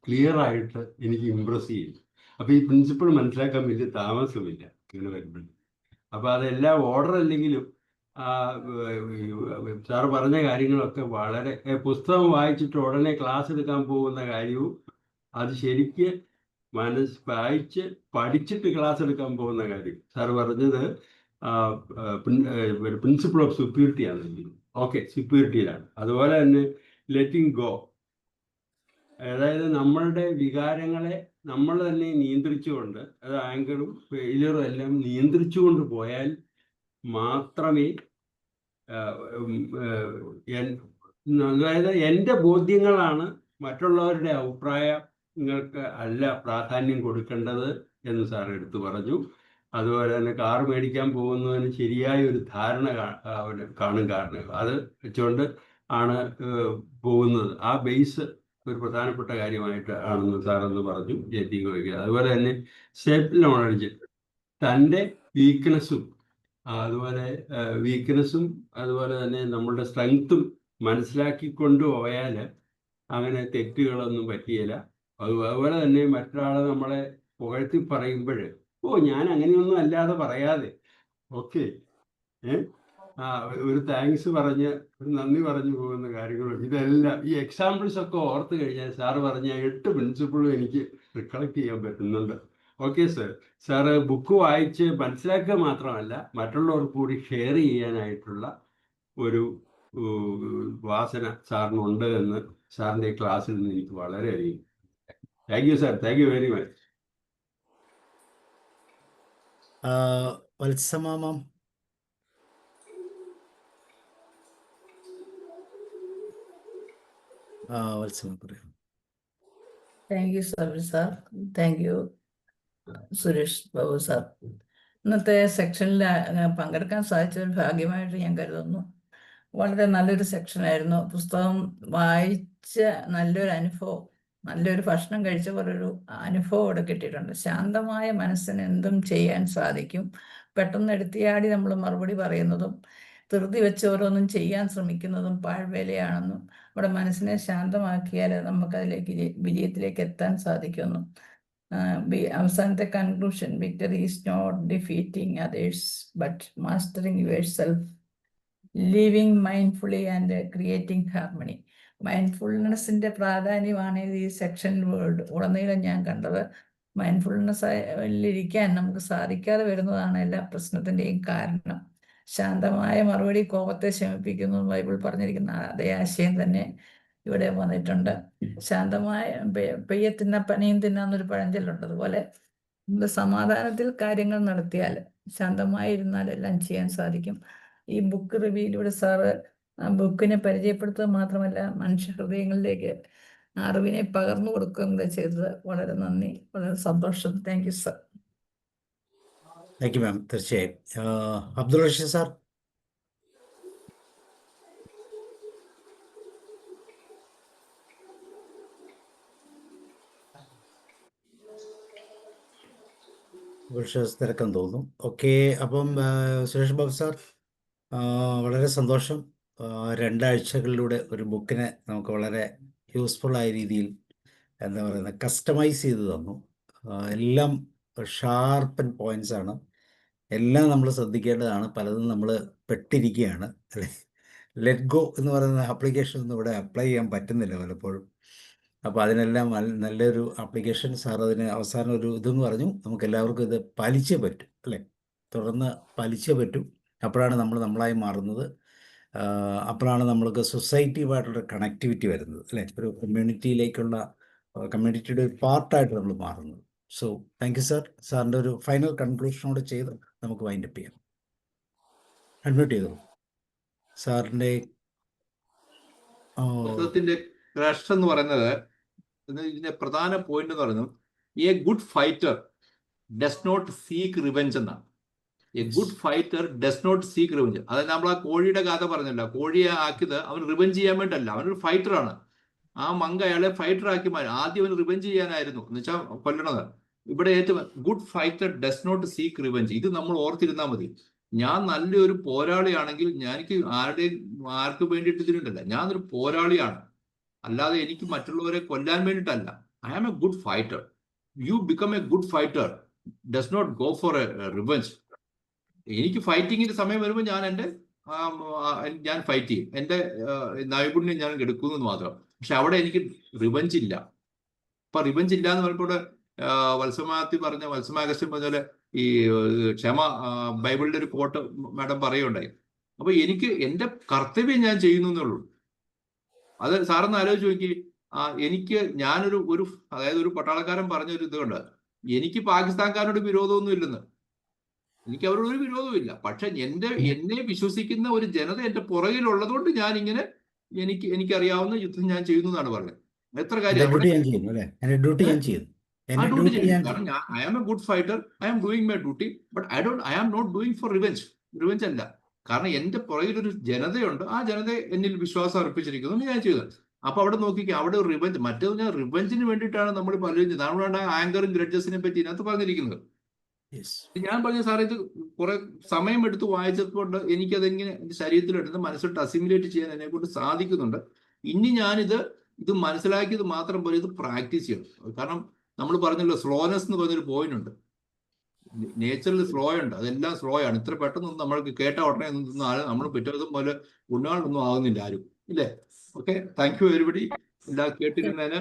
ക്ലിയർ ആയിട്ട് എനിക്ക് ഇമ്പ്രസ് ചെയ്യും. അപ്പോൾ ഈ പ്രിൻസിപ്പിൾ മനസ്സിലാക്കാൻ വലിയ താമസമില്ല ഇങ്ങനെ വരുമ്പോൾ. അപ്പോൾ അതെല്ലാം ഓർഡർ അല്ലെങ്കിലും സാറ് പറഞ്ഞ കാര്യങ്ങളൊക്കെ വളരെ പുസ്തകം വായിച്ചിട്ട് ഉടനെ ക്ലാസ് എടുക്കാൻ പോകുന്ന കാര്യവും അത് ശരിക്ക് വായിച്ച് പഠിച്ചിട്ട് ക്ലാസ് എടുക്കാൻ പോകുന്ന കാര്യം സാർ പറഞ്ഞത് പ്രിൻസിപ്പിൾ ഓഫ് സുപ്പീരിറ്റി ആണെങ്കിലും ഓക്കെ സുപ്പീരിറ്റിയിലാണ്. അതുപോലെ തന്നെ ലെറ്റിംഗ് ഗോ, അതായത് നമ്മളുടെ വികാരങ്ങളെ നമ്മൾ തന്നെ നിയന്ത്രിച്ചുകൊണ്ട്, അത് ആങ്കറും ഫെയിലിയറും എല്ലാം നിയന്ത്രിച്ചുകൊണ്ട് പോയാൽ മാത്രമേ അതായത് എൻ്റെ ബോധ്യങ്ങളാണ് മറ്റുള്ളവരുടെ അഭിപ്രായങ്ങൾക്ക് അല്ല പ്രാധാന്യം കൊടുക്കേണ്ടത് എന്ന് സാർ എടുത്തു പറഞ്ഞു. അതുപോലെ തന്നെ കാർ മേടിക്കാൻ പോകുന്നതിന് ശരിയായ ഒരു ധാരണ കാണും. കാരണം അത് വെച്ചുകൊണ്ട് ആണ് പോകുന്നത്. ആ ബേസ് ഒരു പ്രധാനപ്പെട്ട കാര്യമായിട്ട് ആണെന്ന് സാറെന്ന് പറഞ്ഞു. അതുപോലെ തന്നെ സെൽഫ് നോളജ്, തൻ്റെ വീക്ക്നെസ്സും അതുപോലെ തന്നെ നമ്മളുടെ സ്ട്രെങ്ത്തും മനസ്സിലാക്കിക്കൊണ്ട് പോയാൽ അങ്ങനെ തെറ്റുകളൊന്നും പറ്റിയില്ല. അതുപോലെ തന്നെ മറ്റൊരാൾ നമ്മളെ പുകഴ്ത്തി പറയുമ്പോൾ ഞാൻ അങ്ങനെയൊന്നും അല്ലാതെ പറയാതെ ഓക്കെ ഒരു താങ്ക്സ് പറഞ്ഞ് ഒരു നന്ദി പറഞ്ഞു പോകുന്ന കാര്യങ്ങളും ഇതെല്ലാം ഈ എക്സാമ്പിൾസ് ഒക്കെ ഓർത്ത് കഴിഞ്ഞാൽ സാറ് പറഞ്ഞ 8 പ്രിൻസിപ്പിളും എനിക്ക് റിക്കളക്ട് ചെയ്യാൻ പറ്റുന്നുണ്ട്. Okay sir. സാറ് ബുക്ക് വായിച്ച് മനസ്സിലാക്കുക മാത്രമല്ല മറ്റുള്ളവർക്ക് കൂടി ഷെയർ ചെയ്യാനായിട്ടുള്ള ഒരു വാസന സാറിനുണ്ട് എന്ന് സാറിൻ്റെ ക്ലാസ്സിൽ നിന്ന് എനിക്ക് വളരെയധികം thank you sir. Thank you very much. Valsamma ma'am. Valsamma പറയാം. Thank you Sabir sir. Thank you Suresh Babu sir. ഇന്നത്തെ സെക്ഷനിൽ പങ്കെടുക്കാൻ സാധിച്ചൊരു ഭാഗ്യമായിട്ട് ഞാൻ കരുതുന്നു. വളരെ നല്ലൊരു സെക്ഷനായിരുന്നു. പുസ്തകം വായിച്ച നല്ലൊരു അനുഭവം, നല്ലൊരു ഭക്ഷണം കഴിച്ച പോലൊരു അനുഭവം ഇവിടെ കിട്ടിയിട്ടുണ്ട്. ശാന്തമായ മനസ്സിന് എന്തും ചെയ്യാൻ സാധിക്കും. പെട്ടെന്ന് എടുത്തിയാടി നമ്മൾ മറുപടി പറയുന്നതും ധൃതി വെച്ച് ഓരോന്നും ചെയ്യാൻ ശ്രമിക്കുന്നതും പാഴ്വേലയാണെന്നും നമ്മുടെ മനസ്സിനെ ശാന്തമാക്കിയാൽ നമുക്കതിലേക്ക് വിജയത്തിലേക്ക് എത്താൻ സാധിക്കുമെന്നും അവസാനത്തെ conclusion, victory is not defeating others but mastering yourself, living mindfully and creating harmony. മൈൻഡ്ഫുൾനെസ്സിൻ്റെ പ്രാധാന്യമാണ് ഈ സെക്ഷൻ വേർഡ് ഉടനീളം ഞാൻ കണ്ടത്. മൈൻഡ്ഫുൾനെസ്സിലിരിക്കാൻ നമുക്ക് സാധിക്കാതെ വരുന്നതാണ് എല്ലാ പ്രശ്നത്തിൻ്റെയും കാരണം. ശാന്തമായ മറുപടി കോപത്തെ ശമിപ്പിക്കുന്നു ബൈബിൾ പറഞ്ഞിരിക്കുന്ന അതേ ആശയം തന്നെ ഇവിടെ വന്നിട്ടുണ്ട്. ശാന്തമായ പെയ്യെ തിന്ന പനിയും തിന്നാന്നൊരു പഴഞ്ചൊല്ലുണ്ട്. അതുപോലെ സമാധാനത്തിൽ കാര്യങ്ങൾ നടത്തിയാൽ, ശാന്തമായിരുന്നാൽ എല്ലാം ചെയ്യാൻ സാധിക്കും. ഈ ബുക്ക് റിവ്യൂയിലൂടെ സാറ് ബുക്കിനെ പരിചയപ്പെടുത്തുക മാത്രമല്ല, മനുഷ്യ ഹൃദയങ്ങളിലേക്ക് അറിവിനെ പകർന്നു കൊടുക്കുകയും കൂടെ ചെയ്തത്. വളരെ നന്ദി, വളരെ സന്തോഷം. Thank you sir. Thank you ma'am. തീർച്ചയായും. അബ്ദുൾ റഷീദ് സാർ. തിരക്കം തോന്നുന്നു. ഓക്കെ, അപ്പം സുരേഷ് ബാബു സാർ, വളരെ സന്തോഷം. 2 ആഴ്ചകളിലൂടെ ഒരു ബുക്കിനെ നമുക്ക് വളരെ യൂസ്ഫുള്ളായ രീതിയിൽ എന്താ പറയുന്നത് കസ്റ്റമൈസ് ചെയ്ത് തന്നു. എല്ലാം ഷാർപ്പൻ പോയിന്റ്സ് ആണ്. എല്ലാം നമ്മൾ ശ്രദ്ധിക്കേണ്ടതാണ്. പലതും നമ്മൾ പെട്ടിരിക്കുകയാണ് അല്ലേ. ലെറ്റ് ഗോ എന്ന് പറയുന്ന ആപ്ലിക്കേഷൻ ഒന്നും ഇവിടെ അപ്ലൈ ചെയ്യാൻ പറ്റുന്നില്ല പലപ്പോഴും. അപ്പോൾ അതിനെല്ലാം നല്ലൊരു ആപ്ലിക്കേഷൻ സാർ അതിന് അവസാനം ഒരു ഇതെന്ന് പറഞ്ഞു, നമുക്ക് എല്ലാവർക്കും ഇത് പാലിച്ചേ പറ്റും അല്ലേ. തുടർന്ന് പാലിച്ചേ പറ്റും. അപ്പോഴാണ് നമ്മൾ നമ്മളായി മാറുന്നത്. അപ്പോഴാണ് നമ്മൾക്ക് സൊസൈറ്റിയുമായിട്ടുള്ള കണക്ടിവിറ്റി വരുന്നത് അല്ലേ. ഒരു കമ്മ്യൂണിറ്റിയുടെ ഒരു പാർട്ടായിട്ട് നമ്മൾ മാറുന്നത്. So thank you sir. സാറിൻ്റെ ഒരു ഫൈനൽ കൺക്ലൂഷനോട് ചെയ്ത് നമുക്ക് വൈൻഡപ്പ് ചെയ്യാം. അഡ്മിറ്റ് ചെയ്തു സാറിൻ്റെ. പുസ്തകത്തിന്റെ ക്രഷ് എന്ന് പറയുന്നത്, ഇതിന്റെ പ്രധാന പോയിന്റ് എന്ന് പറയുന്നത്, a good fighter does not seek revenge എന്നാണ്. A good fighter does not seek revenge. അതായത് നമ്മൾ ആ കോഴിയുടെ കഥ പറഞ്ഞല്ലോ, കോഴിയെ ആക്കിയത് അവൻ റിവെഞ്ച് ചെയ്യാൻ വേണ്ടിയല്ല, അവനൊരു ഫൈറ്ററാണ്. ആ മങ്ക അയാളെ ഫൈറ്റർ ആക്കി മാറി. ആദ്യം അവന് റിവെഞ്ച് ചെയ്യാനായിരുന്നു, എന്ന് വെച്ചാൽ കൊല്ലണത്. ഇവിടെ ഏറ്റവും good fighter does not seek revenge. ഇത് നമ്മൾ ഓർത്തിരുന്നാൽ മതി. ഞാൻ നല്ലൊരു പോരാളിയാണെങ്കിൽ എനിക്ക് ആർക്ക് വേണ്ടിയിട്ട് ഇതിനുണ്ടല്ല, ഞാനൊരു പോരാളിയാണ്, അല്ലാതെ എനിക്ക് മറ്റുള്ളവരെ കൊല്ലാൻ വേണ്ടിയിട്ടല്ല. I am a good fighter. You become a good fighter does not go for a revenge. എനിക്ക് ഫൈറ്റിങ്ങിന്റെ സമയം വരുമ്പോൾ ഞാൻ ഫൈറ്റ് ചെയ്യും, എൻ്റെ നൈപുണ്യം ഞാൻ എടുക്കുന്നു മാത്രം. പക്ഷെ അവിടെ എനിക്ക് റിവെഞ്ച് ഇല്ല. ഇപ്പൊ റിവെഞ്ച് ഇല്ല എന്ന് പറയുമ്പോൾ വത്സമാഗസ്ത്യൻ പറഞ്ഞ പോലെ ഈ ക്ഷമ, ബൈബിളിന്റെ ഒരു കോട്ട് മാഡം പറയുണ്ടായി. അപ്പൊ എനിക്ക് എൻ്റെ കർത്തവ്യം ഞാൻ ചെയ്യുന്നു എന്നുള്ളൂ. അത് സാറൊന്ന് ആലോചിച്ച് നോക്കി. അതായത് ഒരു പട്ടാളക്കാരൻ പറഞ്ഞൊരു ഇതുകൊണ്ട്, എനിക്ക് പാകിസ്ഥാൻകാരോട് വിരോധമൊന്നും ഇല്ലെന്ന്, എനിക്ക് അവരോട് ഒരു വിരോധവും ഇല്ല. പക്ഷെ എന്നെ വിശ്വസിക്കുന്ന ഒരു ജനത എന്റെ പുറകിലുള്ളതുകൊണ്ട് ഞാൻ ഇങ്ങനെ എനിക്കറിയാവുന്ന യുദ്ധം ഞാൻ ചെയ്യുന്നു എന്നാണ് പറഞ്ഞത്. എത്ര കാര്യം I am a good fighter, I am doing my duty, but I am not doing for revenge അല്ല. കാരണം എന്റെ പുറകിലൊരു ജനതയുണ്ട്, ആ ജനത എന്നിൽ വിശ്വാസം അർപ്പിച്ചിരിക്കുന്നു, ഞാൻ ചെയ്തത്. അപ്പൊ അവിടെ നോക്കിക്കുക, അവിടെ ഒരു റിവെഞ്ച്. മറ്റേത് ഞാൻ റിവെഞ്ചിന് വേണ്ടിയിട്ടാണ് നമ്മൾ പലരും നമ്മളുടെ ആങ്കറും ഗ്രഡ്ജസിനെ പറ്റി ഇതിനകത്ത് പറഞ്ഞിരിക്കുന്നത്. ഞാൻ പറഞ്ഞ സാറേ, ഇത് കുറെ സമയം എടുത്ത് വായിച്ചതുകൊണ്ട് എനിക്കതെങ്ങനെ എന്റെ ശരീരത്തിലെടുത്ത് മനസ്സിട്ട് അസിമുലേറ്റ് ചെയ്യാൻ എന്നെ കൊണ്ട് സാധിക്കുന്നുണ്ട്. ഇനി ഞാനിത് മനസ്സിലാക്കിയത് മാത്രം പോലെ ഇത് പ്രാക്ടീസ് ചെയ്യണം. കാരണം നമ്മൾ പറഞ്ഞല്ലോ, സ്ലോനെസ് എന്ന് പറഞ്ഞൊരു പോയിന്റ് ഉണ്ട്. നേച്ചറിൽ സ്ലോ ഉണ്ട്, അതെല്ലാം സ്ലോ ആണ്. ഇത്ര പെട്ടെന്നൊന്നും നമ്മൾക്ക് കേട്ട ഉടനെ നമ്മൾ പിറ്റേതും പോലെ ഉണ്ണാളൊന്നും ആകുന്നില്ല ആരും, ഇല്ലേ? Okay, thank you everybody. എല്ലാം കേട്ടിരുന്നതിന്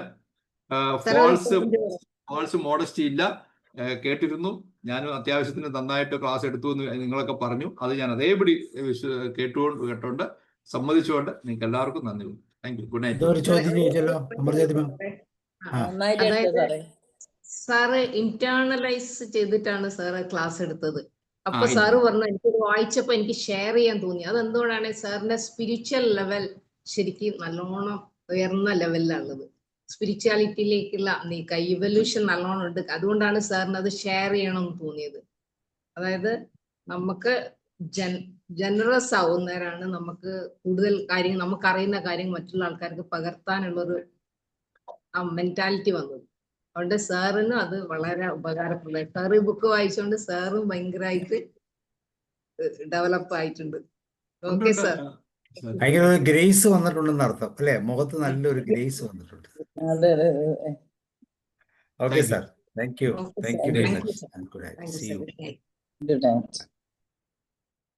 ഫാൾസ് മോഡസ്റ്റി ഇല്ല, കേട്ടിരുന്നു. ഞാനും അത്യാവശ്യത്തിന് നന്നായിട്ട് ക്ലാസ് എടുത്തു എന്ന് നിങ്ങളൊക്കെ പറഞ്ഞു. അത് ഞാൻ അതേപടി കേട്ടുകൊണ്ട് സമ്മതിച്ചുകൊണ്ട് നിങ്ങൾക്ക് എല്ലാവർക്കും നന്ദി. Thank you. Good night. Sir internalise ചെയ്തിട്ടാണ് സാറ് ക്ലാസ് എടുത്തത്. അപ്പൊ ഇല്ല. സാറ് പറഞ്ഞു എനിക്കത് വായിച്ചപ്പോ എനിക്ക് ഷെയർ ചെയ്യാൻ തോന്നി. അതെന്തുകൊണ്ടാണ് സാറിന്റെ സ്പിരിച്വൽ ലെവൽ ശരിക്കും നല്ലോണം ഉയർന്ന ലെവലിലാണുള്ളത്. സ്പിരിച്വാലിറ്റിയിലേക്കുള്ള നീക്കം ഇവല്യൂഷൻ നല്ലോണം ഉണ്ട്. അതുകൊണ്ടാണ് സാറിന് അത് ഷെയർ ചെയ്യണമെന്ന് തോന്നിയത്. അതായത് നമുക്ക് ജനറസ് ആവുന്നവരാണ് നമുക്ക് കൂടുതൽ കാര്യങ്ങൾ നമുക്കറിയുന്ന കാര്യങ്ങൾ മറ്റുള്ള ആൾക്കാർക്ക് പകർത്താനുള്ളൊരു ആ മെന്റാലിറ്റി വന്നത്. അതുകൊണ്ട് സാറിന് അത് വളരെ ഉപകാരപ്രദമായി. സാറ് ഈ ബുക്ക് വായിച്ചുകൊണ്ട് സാറും ഭയങ്കരമായിട്ട് ഡെവലപ്പ് ആയിട്ടുണ്ട്. Okay sir. ഭയങ്കര ഗ്രേസ് വന്നിട്ടുണ്ടെന്ന് അർത്ഥം അല്ലേ? മുഖത്ത് നല്ലൊരു ഗ്രേസ് വന്നിട്ടുണ്ട്. അതെ അതെ അതെ. Okay sir, thank U Okay, thank sir. You very Thank you, much. sir. Good night. Thank you, See sir. you. Good night. Good night.